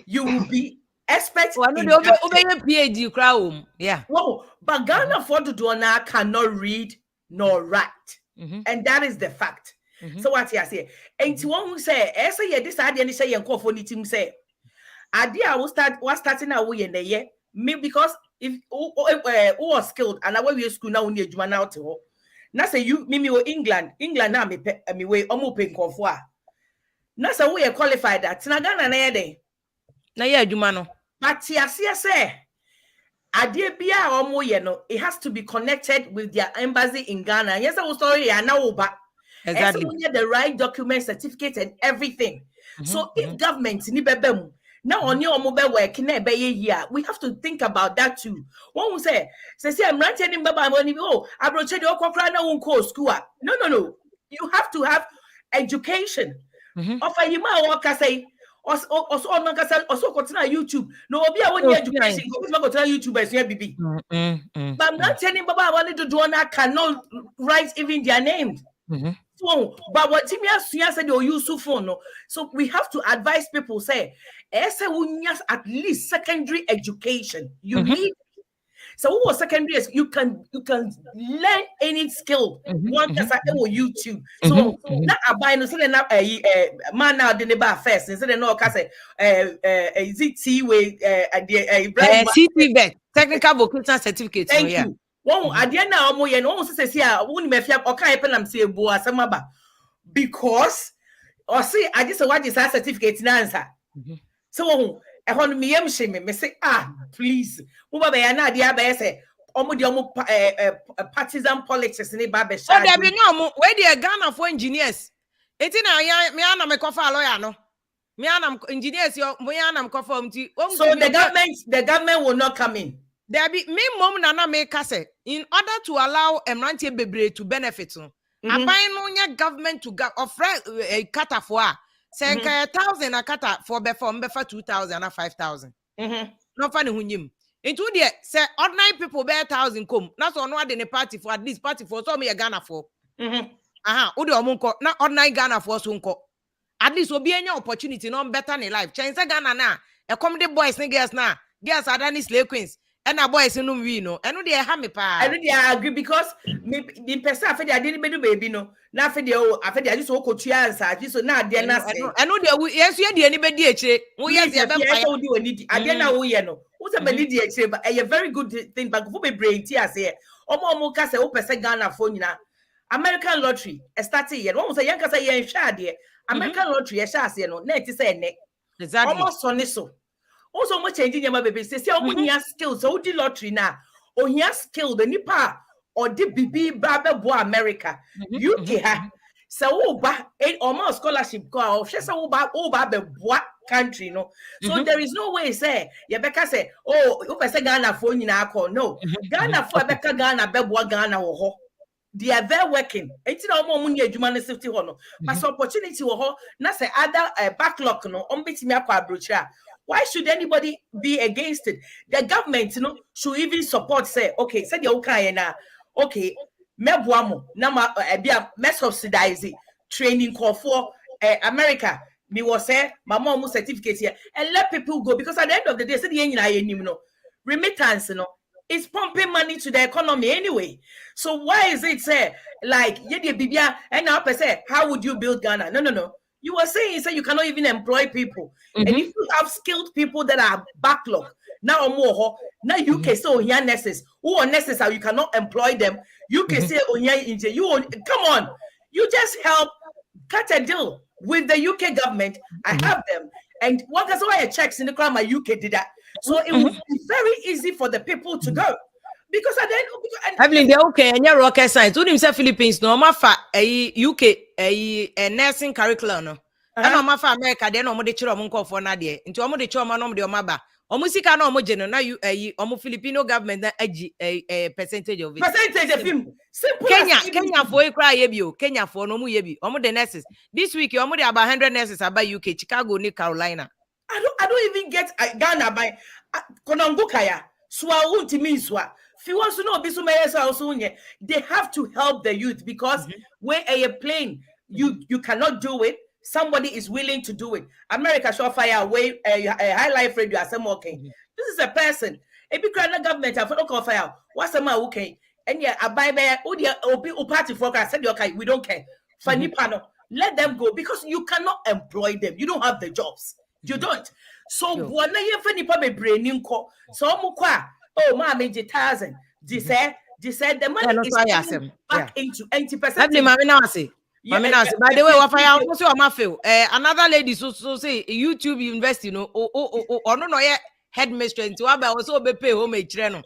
you will be expert in PhD crowd. Yeah. Whoa, but Ghana for the donor cannot read nor write. And that is the fact. So what you say? And to one who say, yeah, this idea and say and call for the team say, idea was starting away in the year. Me because if who was skilled and away we school now near Juma now to now say you me England now me way open confor. Now say we are qualified that Ghana na day. Na yeah Juma no. But yes, say idea be it has to be connected with their embassy in Ghana. Yes, I was sorry, I know, but exactly the right document, certificate, and everything. So if government now on your mobile work here, we have to think about that too. One will say I'm writing in Baba money. Oh, I brought you your school. No. You have to have education. Offer you my work, I say. Also continue YouTube. No, be a 1 year education. Go to YouTube as your BB. But I'm not telling Baba I wanted to do on that cannot write even their names. So, but what Timmy said they use phone. No, so we have to advise people say, at least secondary education. You need. So who was secondary? You can learn any skill. One person on YouTube. So not a buy no say na man now the neighbor first. Instead of no say is it COTVET technical vocational certificate. Thank you. One idea now mo ye no say won me fia o kan penam say bo asema because or see I just what is that certificate na answer. So me say please partisan politics in Babesha. Oh, there be no where the Ghana for engineers. It's in me anam kofa lawyer no. Me anam engineers yo me anam kofa so the government will not come in. There be me mom nana make say in order to allow Emrantie Bebre to benefit no. Abai no government to offer a kata for say 1,000 a kata for before 2,000 or 5,000. No funny hunyim. Into the say ordinary people bear 1,000 come. That's on what the party for at least party for so me a Ghana for. Udi omunko na ordinary Ghana for sunko. At least will be any opportunity no better in life. Change Ghana na. E come the boys and girls na. Girls are done slave queens. And our boys in we no. And they have me pa. I really agree because the person I didn't baby no. Now for the I just walk to answer. Just now they na say. I know they yes you dey anybody eche. We yes dey be I dey na we no. Who's a melody eche but a very good thing but go be brain tea say. Omo ka say o person Ghana phone na. American lottery started here. One say yanka say yen sha there. American lottery sha say no. Na it say ne. Exactly. Almost so. Also, much changing your baby. Say, oh, skills. So, the lottery now. Oh, he has skill. The nipa or the BB Baba Boy America. UK. So, almost scholarship go. She say, the what country, no. So there is no way say. Yabeka say, oh, you say Ghana phone in our call. No, Ghana for Beka Ghana Bebo Ghana or they are there working. It's not more money human safety hono. But opportunity ho. Na say other backlog no. Bit me akwa brocha. Why should anybody be against it? The government, should even support. Say, okay, say the okay na, okay, me buamo na me subsidize training call for America. Me was say my mom certificate here and let people go because at the end of the day, say the remittance, is pumping money to the economy anyway. So why is it say like and now say how would you build Ghana? No. You were saying you cannot even employ people. And if you have skilled people that are backlog, now more, now you can say, oh, here nurses, who are necessary, you cannot employ them. You can say, oh, here, come on. You just help cut a deal with the UK government. I have them. And what that's why I checks in the crowd, my UK did that. So it would be very easy for the people to go. Because at the end, Evelyn, they're okay, and you're rocket science. Who himself Philippines, no matter a UK, a nursing curriculum, no. And no matter America, they're no more the children for Nadia. Into almost the children, no more maba. Almost you can almost now you almost Filipino government that a percentage of it. Percentage of him. Kenya for a cry yebi, Kenya for no more yebi. Almost the nurses. This week, you almost about 100 nurses about UK, Chicago, North Carolina. I don't even get Ghana by Konangukaya. Swa ultimi swa. If you want to know they have to help the youth because when a plane, you cannot do it. Somebody is willing to do it. America shall fire away a high life radio as I'm okay. This is a person. A big government have no fire. What's a man okay? And yeah, I buy there. Oh, party for I said okay, we don't care. Funny panel. Let them go because you cannot employ them. You don't have the jobs. You don't. So when you funny probably brain so oh ma made 1,000. They said the money is coming back into 80%. By the way, what I also am feel another lady so say YouTube University no no yeah headmistress into what also be pay home a treno.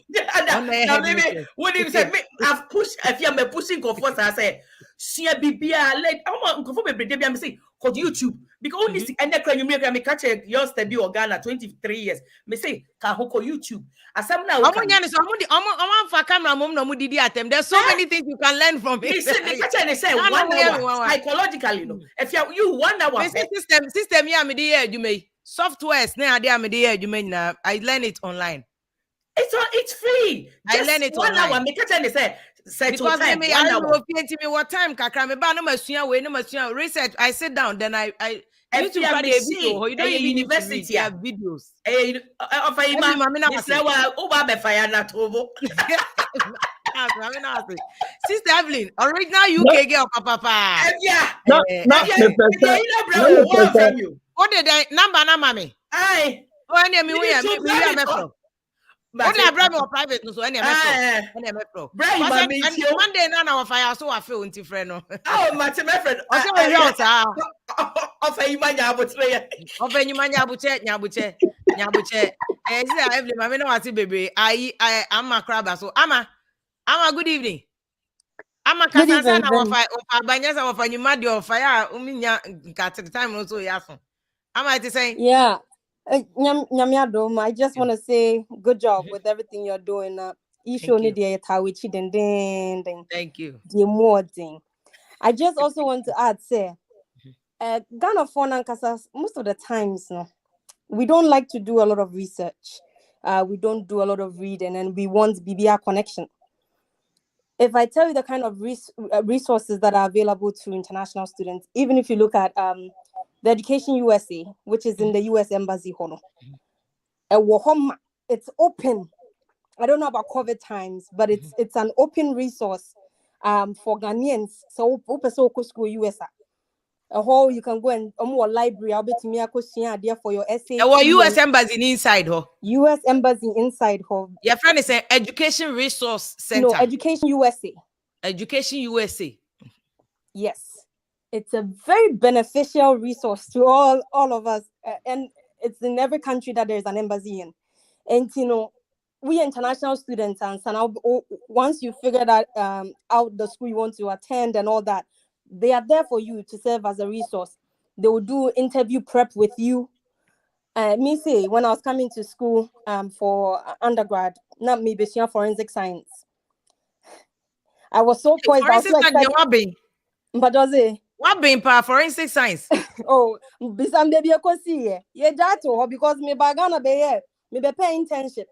What do you say? I've pushed if you are pushing comfort. I say see a BBA late. I'm comfort be I'm saying called YouTube because only see and you make catch your study or Ghana 23 years. Me say can hoko YouTube. As I'm now for camera mom no did attempt. There's so many things you can learn from it. They say 1 hour psychologically, you know. If you 1 hour system yeah me you may softwares now you may I learn it online. It's free. I learn it 1 hour. Me catch and say because time, me what time kakra me ba no masua we no masua research. I sit down then I YouTube video. You don't even university have videos. Of a Sister Evelyn, original UK girl, papa. Yeah. What did I number mommy? Aye. Oh, any me we are only a brother or private no so any metro. Monday na fire so I feel into friend no. Oh, my friend. Of a nyabuche. Evelyn, mama no wati baby. I'm a crab so ama good evening. Ama kasasa na fire banyasa wa fanyuma de fire uminya nka time no so yaso. Ama it saying yeah. I just want to say good job with everything you're doing. Thank you. I just also want to add, say, Ghana for most of the times, no, we don't like to do a lot of research. We don't do a lot of reading, and we want BBR connection. If I tell you the kind of resources that are available to international students, even if you look at the Education USA, which is in the US Embassy, it's open. I don't know about COVID times, but it's an open resource for Ghanaians. So open school USA. You can go and library. I'll be to me for your essay. US Embassy inside her. US Embassy inside her. Your friend is an Education Resource Center. No, Education USA. Education USA. Yes. It's a very beneficial resource to all of us, and it's in every country that there's an embassy in. And we international students, and once you figure that out the school you want to attend and all that, they are there for you to serve as a resource. They will do interview prep with you. Me say when I was coming to school for undergrad, not maybe forensic science, I was so poised. But does it? What being forensic science? Oh, some baby I could see that because me bagana be me be pay internship.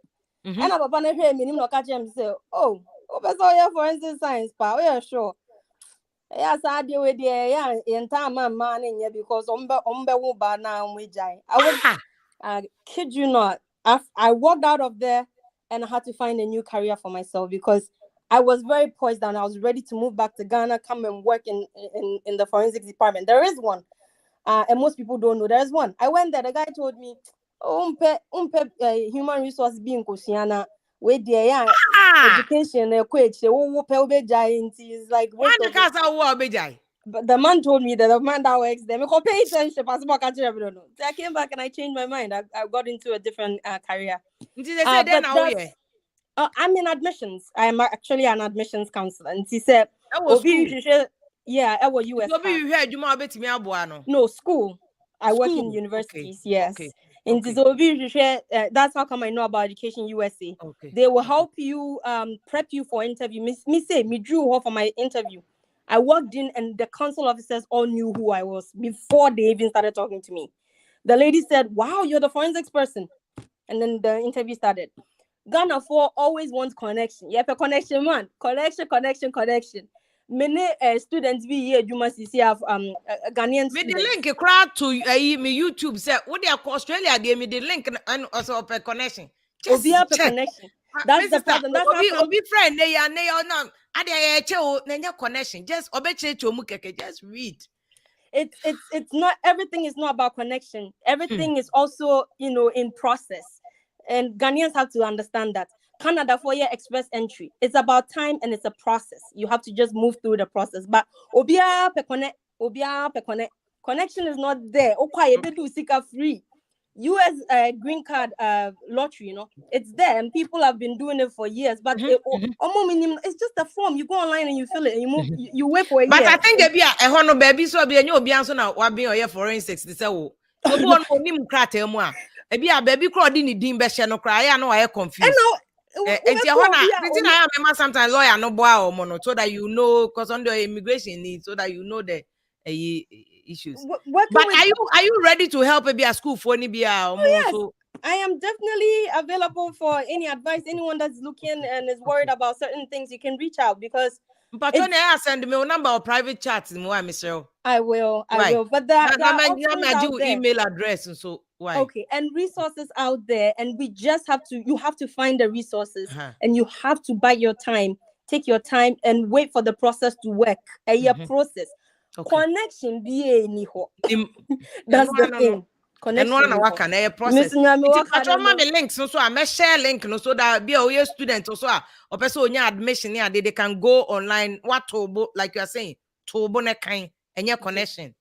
And I papa na hear me no catch him say, "Oh, professor forensic science pa, yeah sure." Yes, I deal with the entire man in because wo ba na we jai. I kid you not. I walked out of there and I had to find a new career for myself because I was very poised and I was ready to move back to Ghana, come and work in the forensics department. There is one, and most people don't know. There is one. I went there. The guy told me, human resource being Kosiana, where the education, is like. But the man told me that the man that works there, I pay internship as much as everyone. So I came back and I changed my mind. I got into a different career. I'm in admissions. I am actually an admissions counselor. And she said, yeah, I was US. No, school. I work in universities, okay. Yes. Okay. And that's how come I know about Education USA. Okay. They will help you prep you for interview. Me drew her for my interview. I walked in and the council officers all knew who I was before they even started talking to me. The lady said, wow, you're the forensics person. And then the interview started. Ghana for always wants connection. Yep, a connection, man. Connection. Many students be here. You must see have Ghanaian students. Me the link crowd to me YouTube say what they are Australia. They me the link and also per connection. Just check. Connection. That's the problem. That's how be friend. They are no. Ade chew nenya connection. Just obeche chomukeke. Just read. It's not everything is not about connection. Everything is also in process. And Ghanaians have to understand that. Canada 4-year express entry. It's about time and it's a process. You have to just move through the process. But obia pe connect. Connection is not there. Okay, you do free. US green card lottery, it's there and people have been doing it for years. But it's just a form. You go online and you fill it and you move. You wait for a year. But I think be a hono baby so be any obi anso na wa be oye forensics they say wo. So go on nim krata mu a. Ebi a baby crowd ni din be hye no kra ya no why confused. Enti hona sometimes lawyer no boa o no so that because under immigration needs so that the issues. But are you ready to help maybe a school for any yes. I am definitely available for any advice. Anyone that's looking and is worried about certain things, you can reach out because but send me a number of private chats in Michelle. I will. But that email address and so why? Okay, and resources out there, and you have to find the resources and you have to bide your time, take your time and wait for the process to work. A year process. Okay. Connection be that's the thing. Connection. And one can a process. The links so I share link no so that be a student also or person admission here they can go online what to like you are saying to bone kind and your connection.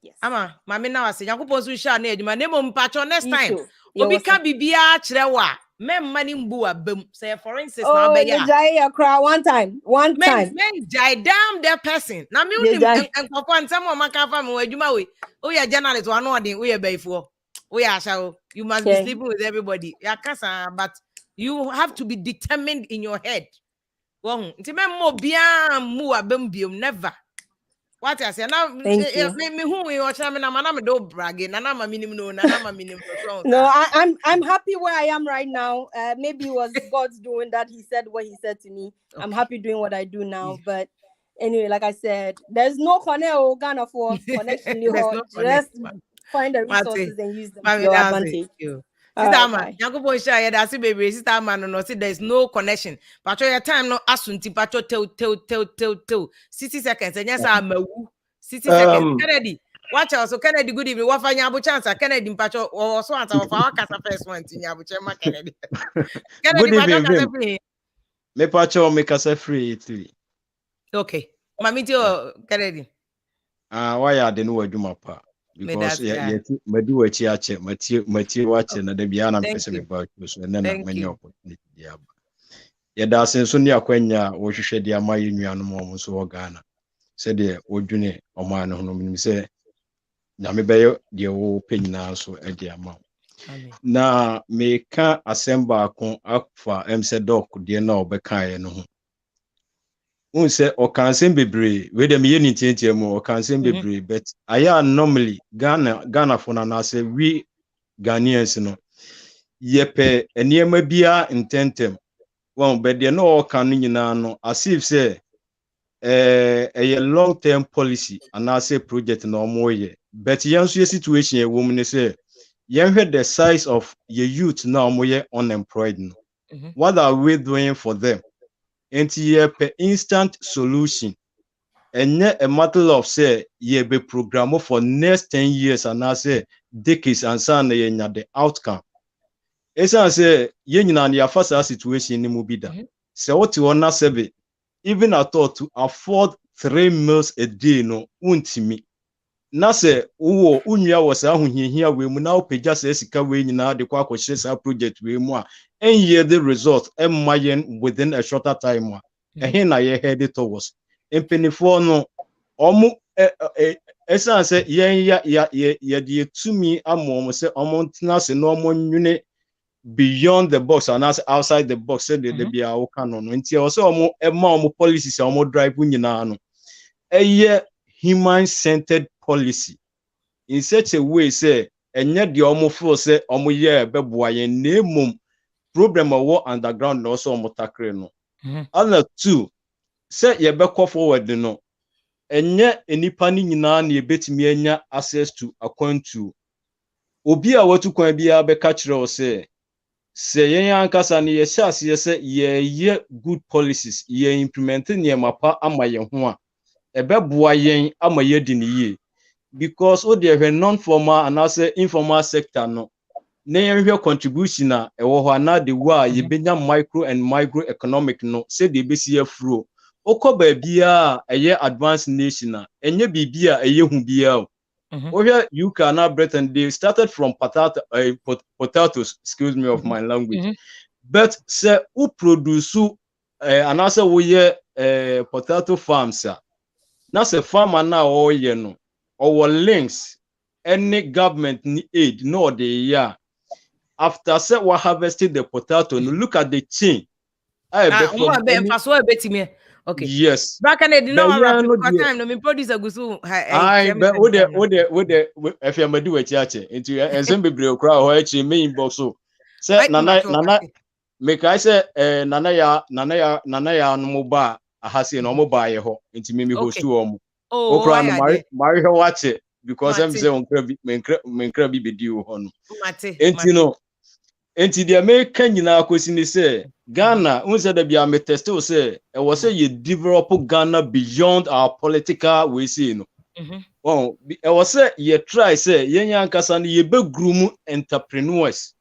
Yes. Ama mama now I say yakupon so share na eduma nemo mpacho next time. Obi ka bibia kirewa men mani mbu abem say for instance now be ya jai cry one time men jai damn that person na me unim enkofo nsem o maka fa me adwuma we o ya journalist one odin we baifo we asha you must be sleeping with everybody yakasa but you have to be determined in your head won nti men mo bia mu abem biom never. What I say now, me who we watch me na me do bragging, na ma minimum. No, I'm happy where I am right now. Maybe it was God's doing that. He said what he said to me. Okay. I'm happy doing what I do now. But anyway, like I said, there's no Cornell Ghana for connection. Just find the resources and use them to your advantage. Sister man no see there's no connection. But your time no asunti pacho till 60 seconds and yes I'm 60 seconds. Kennedy, watch out. So Kennedy, good evening. What find your chance? Kennedy pacho or so answer of our casa first one to Yabuchema Kennedy. Good evening. Me pacho make us free. Okay. Mamito Kennedy. Why are they no Jumapa? Because me do a chiache, Matthew watching at the Biana person about you, and then many opportunity. Yada since Sonia Quenya, or you shed your my union moments or Ghana. Said the Ojune or man whom say, Namibayo, the old pin now so at the amount. Now, me can't assemble con up for MC Doc, dear no, Bekai no. Un say or can send be brave, with them unity or can send be brave, but I am normally Ghana for an answer we Ghanaians no. Yepe and ye may be intentem. Well, but they no can no as if say a long-term policy and I say project no more ye. But young situation a woman say, you heard the size of your youth now more unemployed. What are we doing for them? And per instant solution. And yet a matter of say ye be programmer for next 10 years and I say decades and son the outcome. As I say, ye na the first situation in Mubida. So what you wanna say even I thought to afford 3 meals a day no untimi. Na say unya was here we now pay just esika we na the kwa project we more and year the result within a shorter time. And here I headed towards. In Penifo no omu as I say ya to me among say amounts no more unit beyond the box and as outside the box said the be our canon. Until also more policies are more drive no. A year human-centered policy in such a way say enye de omo feel say omo ye beboa ye na mum problem wo underground no so omo takre no ana two say ye be call forward no enye enipa ni nyina na ebetimi anya access to akwantu obi a watu kwan bia be ka kire o say yen ankasa ne ye hyase ye say ye good policies ye implement ne mapa ama ye ho a ebeboa yen ama ye di ne ye because o de non formal and also informal sector no na yen contribution na ewo ho na the way ye benya micro and economic no say de besi afro okoba bia eye advanced nation na enye bibia eye hu bia o here you can now Britain they started from potatoes, excuse me of my language. But say who produce and also we potato farms now say farmer now all you know our links any government aid no the year after say we harvested the potato and look at the chain okay yes back and they know rapid time no me producer gusu I but with the if you do it yache into and some bebre okra ho achi me inbox so say nana make I say nana ya no ba ahase no mo ba ye ho into me host o mo okra no mari ho wache because I'm say on kra bi bedi ho no enti no enti the American nyina kwesi ni say Ghana unse da bia me test o say e was say you develop Ghana beyond our political we see no oh e was say you try say yenya nkasa no ye begrum entrepreneurs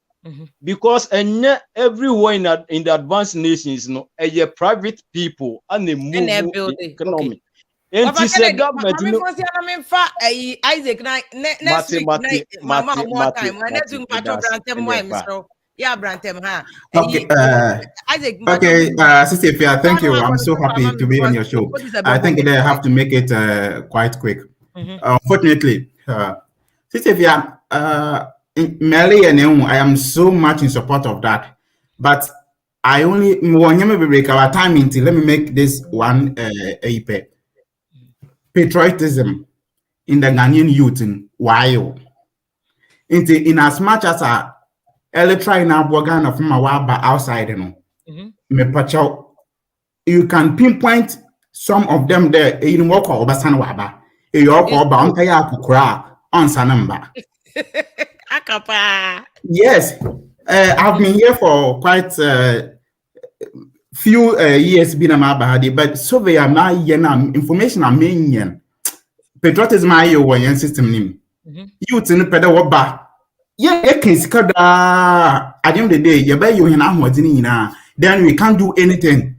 because everywhere in the advanced nations no a private people and they move the economy enti say government no Isaac next week mama more time next week yeah, Brantem, huh? Okay, okay, Sister Fia, thank you. I'm so happy to be on your show. I think they have to make it quite quick. Unfortunately, Sister Fia, Mary and I am so much in support of that. But I only want to break our time into. Let me make this one patriotism in the Ghanaian youth in while. In as much as I try now Ghana from our outside, you can pinpoint some of them there in work or Basan Waba. You call Bankaya Kukra on Sanamba. Yes, I've been here for quite few years been a mabahadi, but so they are now information are main patriotism I system name. Youth in the pedal yeah, at the end of the day, you buy you in then we can't do anything.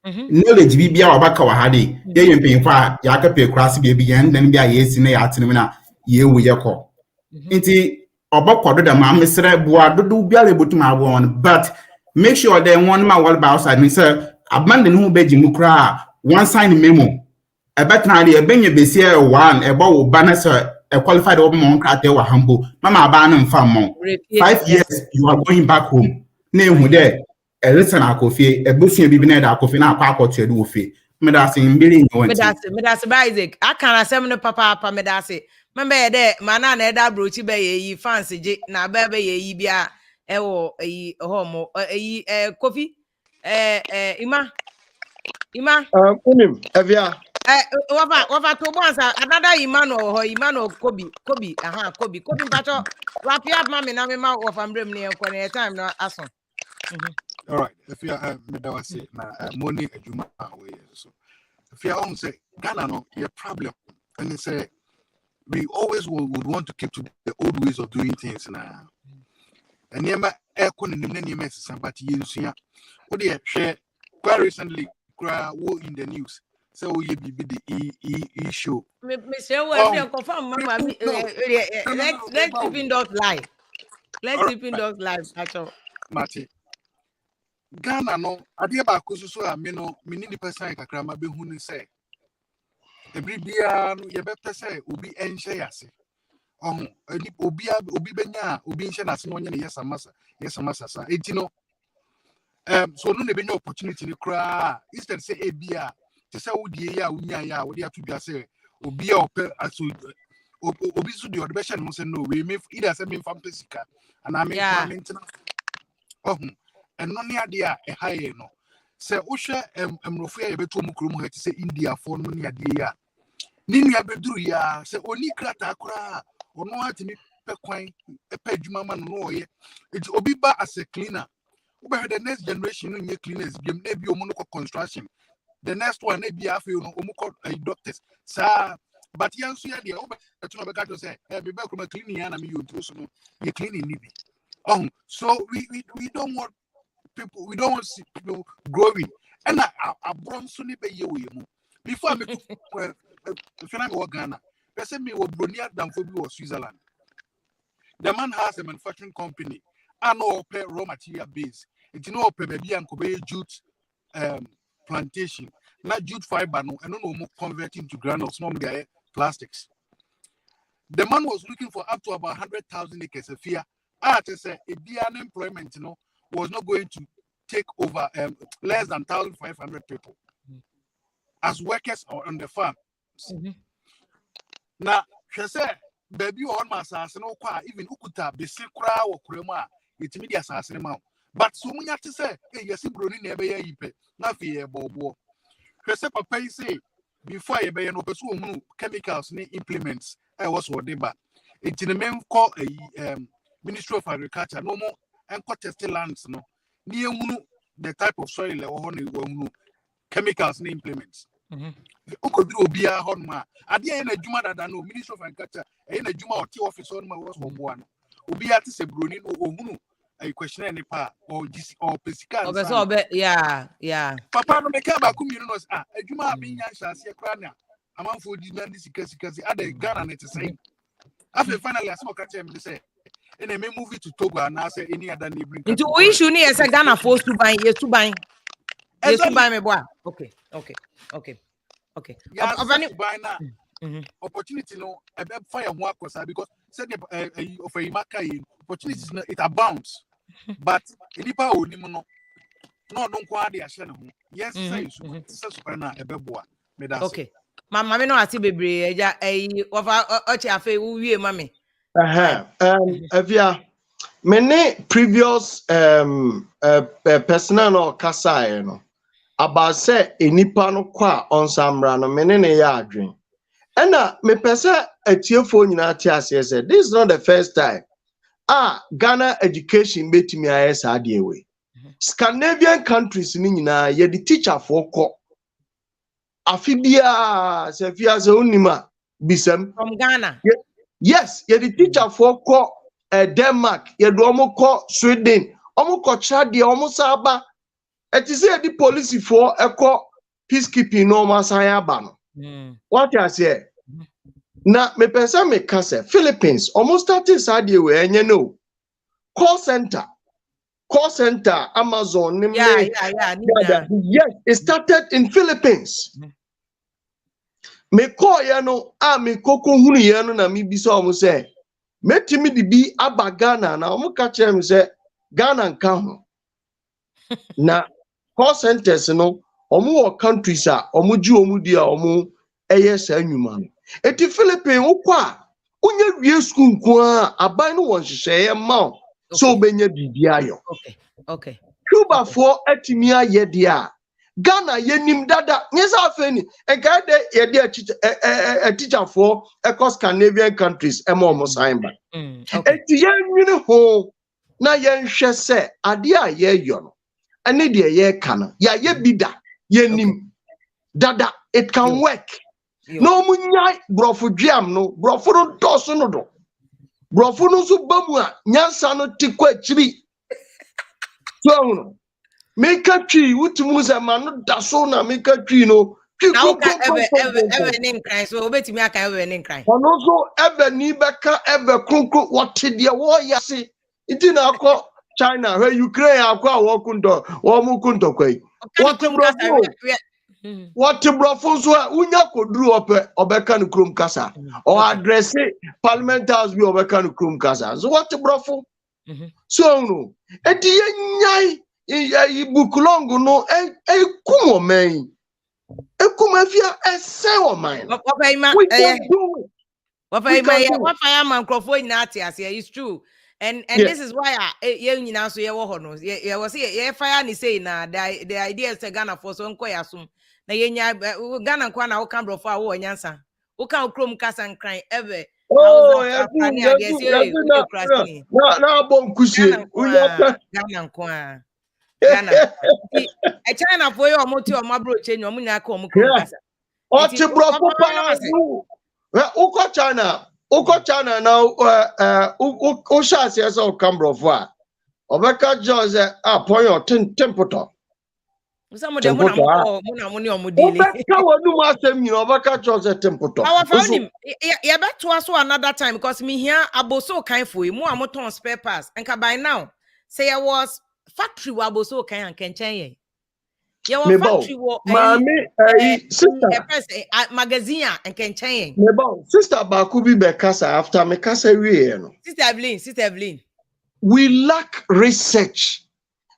Knowledge be bia obaka wa hade ye yempin fa ya ka pe class be bi yan dan bia ye sine ya atene na ye wo ye ko nti obokodo da ma mesre bua dodo bia le botum abo on but make sure that one ma wall ba outside me say abandon who be jimu kra one sign memo e betna de e benye besie one e bo wo bana say e qualified obo mon kra te wa hambo mama ba na mfa mo 5 years you are going back home na ehu there listen akofi ebusun bibi na da akofi na akwa akotu edu ofi me da say mbiri nwanti me da say Isaac aka na sem no papa me da say membe ye de mana na eda brochi be ye fans je na be ye bia e wo yi ho mo yi kofi ima unim evia wafa to bonsa another Imano Kobi aha Kobi mpacho wapi up mama na me ma wafa mbrem ne enko na time na aso all right if you me da wase na money adwuma we so if you own say Ghana no your problem and say we always would want to keep to the old ways of doing things now and yema ekon nim na yema somebody yensua wo de share quite recently wo in the news so you be the e show me say we confirm mama let's keep in those live actually Mate Ghana no ade ba ko so a me no me ni the person kakra ma be hu ni say every bia no ye be say obi enhye yase obi benya obi enhye na se no nya ne yesamasa sa enti no so no ne benya opportunity ni kra instead say e bia te say wo die ya unya ya wo dia to bia say obi a ope aso obi so the odbesha no say no we may either say me fam pesika and I make maintenance and no near dia e high no say usha emrofia ye beto mu krom hati say India for no near dia ni nua beduru ya say oni krata akura ono atimi pe kwan e pa adwuma ma no ye it obi ba as a cleaner over the next generation no nye cleaners dem na bi omo no construction the next one na bi afi no omo call doctors sa but yansu ya dia oba to be to say be be kuma cleaning ya na me you so no ye cleaning ni bi so we don't want people, we don't want to see people growing and I brought so ni be ye we mu before me if I go Ghana person me wo bronia than for be Switzerland. The man has a manufacturing company and no pay raw material base. It's no pay baby and kobe jute plantation. Not jute fiber no and no more converting to granules, no more plastics. The man was looking for up to about 100,000 acres of fear. To say the unemployment was not going to take over less than 1,500 people as workers on the farm. Now, she said, baby on my assassin, even Ukuta, be secra or crema, it's media assassin. But so many to say, yes, Bruni never ye, not fear, Bobo. She said, Papa say, before I buy no pursue chemicals, ni implements, I was what they bought. It's in the main call a Ministry of Agriculture, no more and contested lands, no. Near the type of soil or chemicals ni implements. Ukodru obi a honma ade e na adwuma dada no Ministry of Agriculture e na adwuma o ti office on ma was bobo ano obi a ti se broni no ohunu a question ni pa or pesika yeah papa no make ba ku miru no adwuma be nya nhase kra na amanfo di na sika ade Ghana net say after finally as mo ka tell me say and me move to Togo and I say any other neighboring into we issue ni ese Ghana for suban me boa okay opportunity no fire one because said of a market opportunities it abounds but enipa onimu no don't quite the ashana yes say super na ebeboa me that okay mama me no ati bebre eja over ochi afa wie mami Avia many previous personal no kasa no about say enipa no kwa onsamra no mene ne ya adwen ena me pese atiefo nyina ti ase say this is not the first time Ghana education betimi ayesa adewe Scandinavian countries ni nyina ye the teacher for ko afibia se fia se onima bisam from Ghana yes ye the teacher for ko Denmark ye do omo ko Sweden omo ko chade omo saba it is the policy for a peacekeeping no masaya ban. What I say? Now, me person me kase Philippines almost started Saudi way and you know call center Amazon. Yeah. Yes, it started in Philippines. Me call me koko hunu yano na mi bisa omo say me timi di bi aba Ghana na omo ka chere me say Ghana nka ho na call centers no omo countries omo ji omo dia omo eye nyuma eti Philippines ukwa unye wie school nko aban no won hwehwe ma so benye bibia yo okay Cuba for etimi aye dia Ghana yenim dada nyesa afeni enka de ye dia teacher for across Scandinavian countries omo sign ba eti yenwini ho na yenhwe se ade a ye yo no ene de ye ka no ya ye bida yenim dada it can work no munyai brofo dwiam no brofo no doso no do brofo no so bamu a nyansa no tikwa achiri so no make a tree wutumu za manu daso na make a tree no ever name cry so obetimi aka ever name cry ono so ever ni beka ever kronkro what de wo yase iti na akọ China where Ukraine akwa wo mukunto kwai what brofo so unya koduru obeka no krom kasa or address parliament house bi obeka no krom kasa so what brofo so no eti nyai ibukulongo no kumo men ekumafia ese o man we can do it What fire microphone not yes, yeah, it's true. And this is why you know so yeah was yeah fire ni say na the idea is to Ghana for so nko yasum na yenya Ghana kwa na wo kan brofo a wo nyansa wo kan krom kasa nkran ever oh ya na bon kusie Ghana kwa Ghana e China for your moti o mabro chenyo o munya ka o krom kasa o ti brofo pa uko China na o sha se o kan brofo a obeka jose apon your tempoto some of them money on modeli. Our found yeah, back to us another time because me here aboso kind for you, more moton spare parts. And by now, say I was factory aboso kind and can change. Yeah, factory magazine and can change. Sister Bakubi Bekasa after me kasa we no. Sister Evelyn. We lack research.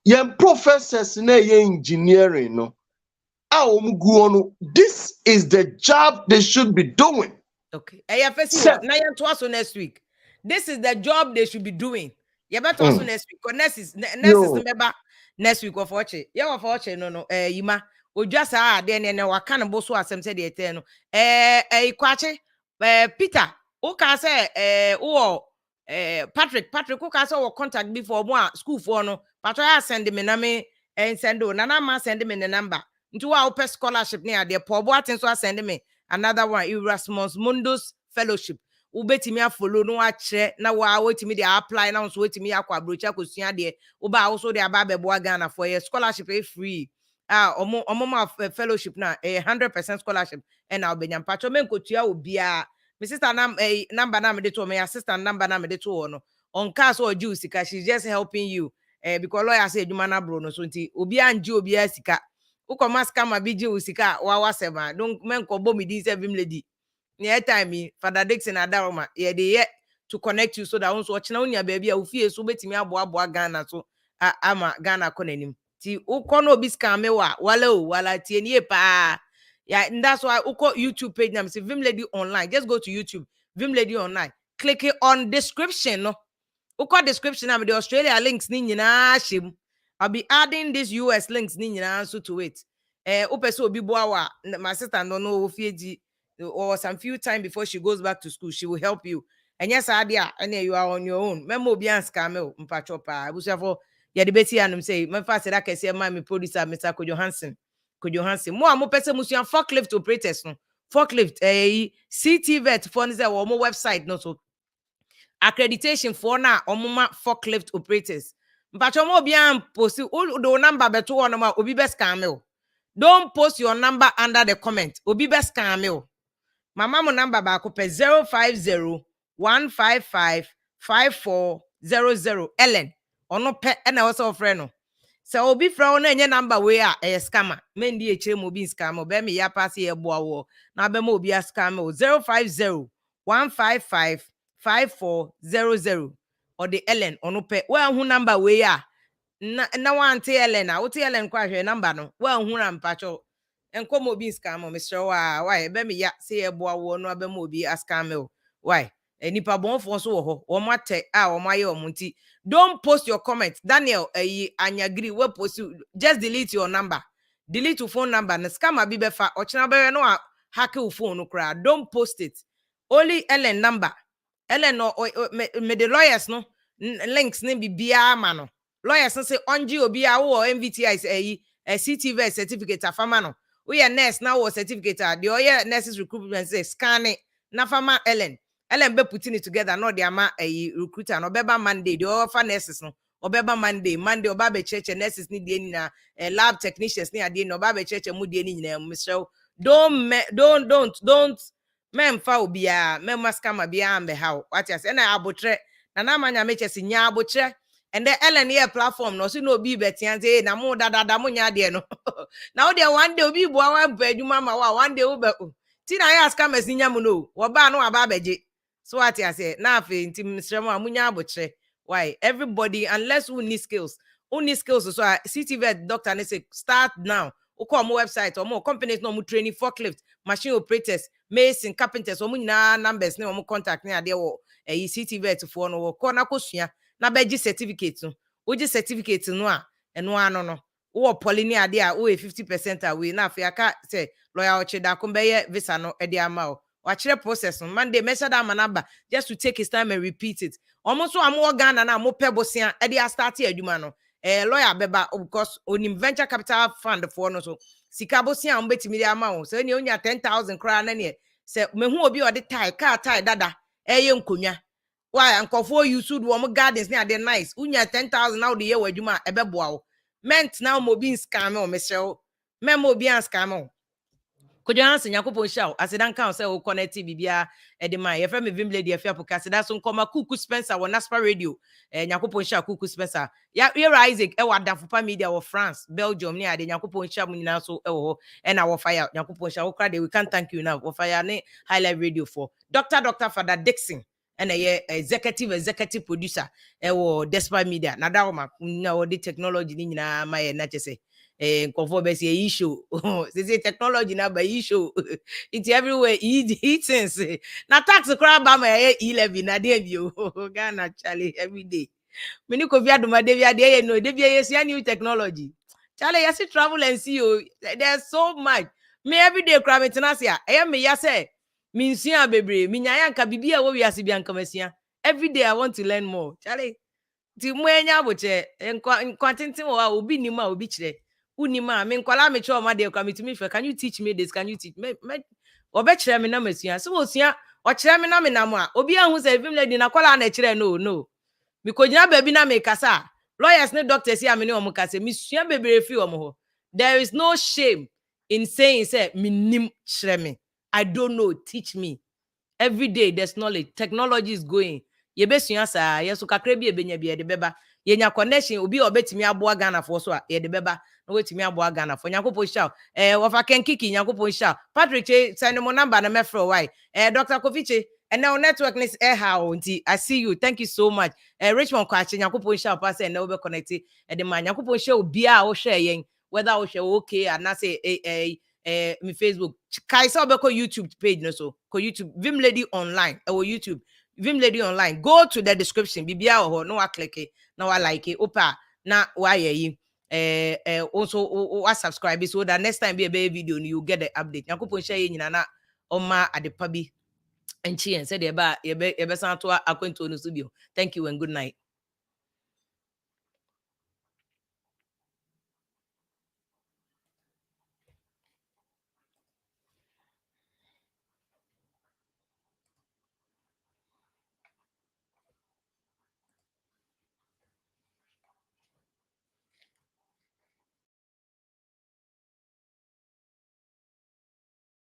Yen professors na yen engineering no. This is the job they should be doing. Okay. Now you to us next week. This is the job they should be doing. You better also next week. Next is remember next week of watch it. Yeah, of watch it. No. Yima. O just then wakana boso asem said the eternal. Kwache. Peter. O can say Patrick who can say contact before more school for no. But I send him na me and send nana ma send him in the number. Into our open scholarship near the poor boy so send me another one Erasmus Mundus Fellowship. Ubeti me follow no ache na wa wait me dey apply now so wait me akwa brocha kosua de uba also dey ababe boa Ghana for a scholarship free. Omo fellowship na 100% scholarship and I'll be nyam pacho men kotua obia. My sister number na me dey to my assistant number na me dey to no. On case or juice because she's just helping you. Because lawyer say you mana bro no so nti obi anji obi asika uko maska ma biji usika wa sema don't men ko bo mi di se Vim Lady near time Father Dixon Adaroma ye dey to connect you so that once watch na unya baby a ufie so betimi aboa Ghana so ama Ghana konanim ti uko no obi scam me wala tie nie pa yeah, and that's why uko YouTube page na say Vim Lady online. Just go to YouTube Vim Lady online, click it on description no. Uko description am the Australia links ni nyina shim. I'll be adding these US links ni nyina so to it. Upe so obi boa my sister no ofieji or some few time before she goes back to school she will help you. And yes adia and you are on your own. Memo obi an scam me mpacho pa. Abusafo ya debeti anum say me fa say that kese ma me producer Mr. Kojo Hansen. Mo amo pese musuan forklift operators no. Forklift COTVET for nze wo mo website no so accreditation for na omuma forklift operators. Mpacho mo bian post the number beto one ma obi be scam. Don't post your number under the comment. Obi be scam. Mama mo number ba ko pe 050-155-5400 Ellen. Ono pe na wo so frɛ no. So obi fra na enye number we a scammer. Men di echire mo bi scam be me ya pass ye boa wo. Na be mo obi a scam 050-155-5400 or the Ellen ono pe well who number we ya na wan te Ellen na wo te Ellen kwa hwe number no well who na mpacho enko mo bi scam Mr. why be me ya say e boa wo no be mo bi scam why nipa bon fo so wo ho wo mate wo maye wo munti don't post your comments Daniel anyagri we post just delete your number delete your phone number na scam bi be fa o china be no hack your phone no kra don't post it only Ellen number Ellen no me the lawyers no links ne bibia ma no lawyers say onji obi a wo MVTI say COTVET certificate afama no we are nurse now wo certificate the oye nurses recruitment say scan it na fama Ellen be putting it together no the ama recruiter no beba Monday the offer nurses no obeba Monday oba be church nurses ni die ni na lab technicians ni ade no oba be church mu die ni nyina Mr. Don't men fa obia men maskama bia ambe how what you say na abotre na manya meche si nya abotre and the Ellen here platform no so no bi betian say na mo dada mo nya de no now there one day obi boa wan ba adwuma ma wa one day oba ti na ya scam si nya mo no wo ba no aba beje so what you say na afi nti Mr. Mo nya abotre why everybody unless who need skills so COTVET doctor say start now Uko mo website or more companies no mo training forklift, machine operators, mason, carpenters, or na numbers ne mo contact ne ade wo COTVET for no ko na kosua na beji certificate no. Uji certificate no a eno ano no. Wo poly ne ade a wo 50% away na afia ka say lawyer ochida ko be visa no e de ama o. Wachire process no Monday measure that manaba just to take his time and repeat it. Almost so am Ghana na mo pebosia e dey start adwuma no. Lawyer beba because onim venture capital fund for no so sika bosia am betimi dey ama o. So any onya 10,000 kra na ne se mehu obi o de tie car tie dada eye nkonya. Why ankofo you should wo gardens ne ade nice. Unya 10,000 now the year adwuma e beboa o. Meant now mo bin scam o mesel. Memo bi an scam o. Kojanse nyakopon shaw asedan kan say o connect bibia de man ye frame Vim Lady afia podcast da so nkoma Kuku Spencer wo Naspa radio nyakopon shaw Kuku Spencer ya Isaac e wada fopa media wo France Belgium ne ade nyakopon shaw mu nyina so e wo e na wo fire nyakopon shaw wo krade we can thank you now wo fire ne highlight radio for Dr. Father Dixon and a executive producer e wo Despa media na da wo ma na wo the technology ni nyina ma ye na chese conform say issue say technology na by issue it's everywhere eatings na tax crab ba my E-levy na dey bio Ghana Charlie every day mini ko via duma dey via dey no dey via see new technology Charlie you see travel and see there's so much me every day crab international I me ya say me nsia bebre me nya yanka bibia wo wi ase bia nka masia every day I want to learn more Charlie ti mo enya boche nkwa tintin wo obi ni ma obi kire unima me nkwala me che o ma de kwa metumi fe can you teach me this can you teach me obe kire me na masua so osua o kire me na me na mo a obi ahu say Vim Lady na kwala na kire no me kojina ba bi na me kasa lawyers ne doctors ya me ne o mo kasa me sua bebere fi o mo ho there is no shame in saying say me nim kire me I don't know teach me every day there's knowledge technology is going ye besua sa yeso kakra bi ebenya bi e de beba ye nya connection obi obetimi aboa Ghana for so a ye de beba no wetimi aboa Ghana for nyakopon sha wofa kenkiki nyakopon sha Patrick send mo number na mefro why Dr. Kofiche and now network is how nti I see you thank you so much Richmond kwache nyakopon sha pass and now be connected e de man nyakopon sha obi a wo hwe yen whether wo hwe okay and na say me Facebook kai so be ko YouTube page no so ko YouTube Vim Lady online or YouTube Vim Lady online go to the description bibia ho no wa click it no wa like it opa na wa ye also subscribe so that next time be a video you get the update yakopon share nyina na oma adepa bi enchi en say de ba ye be santo akwanto no so bio thank you and good night.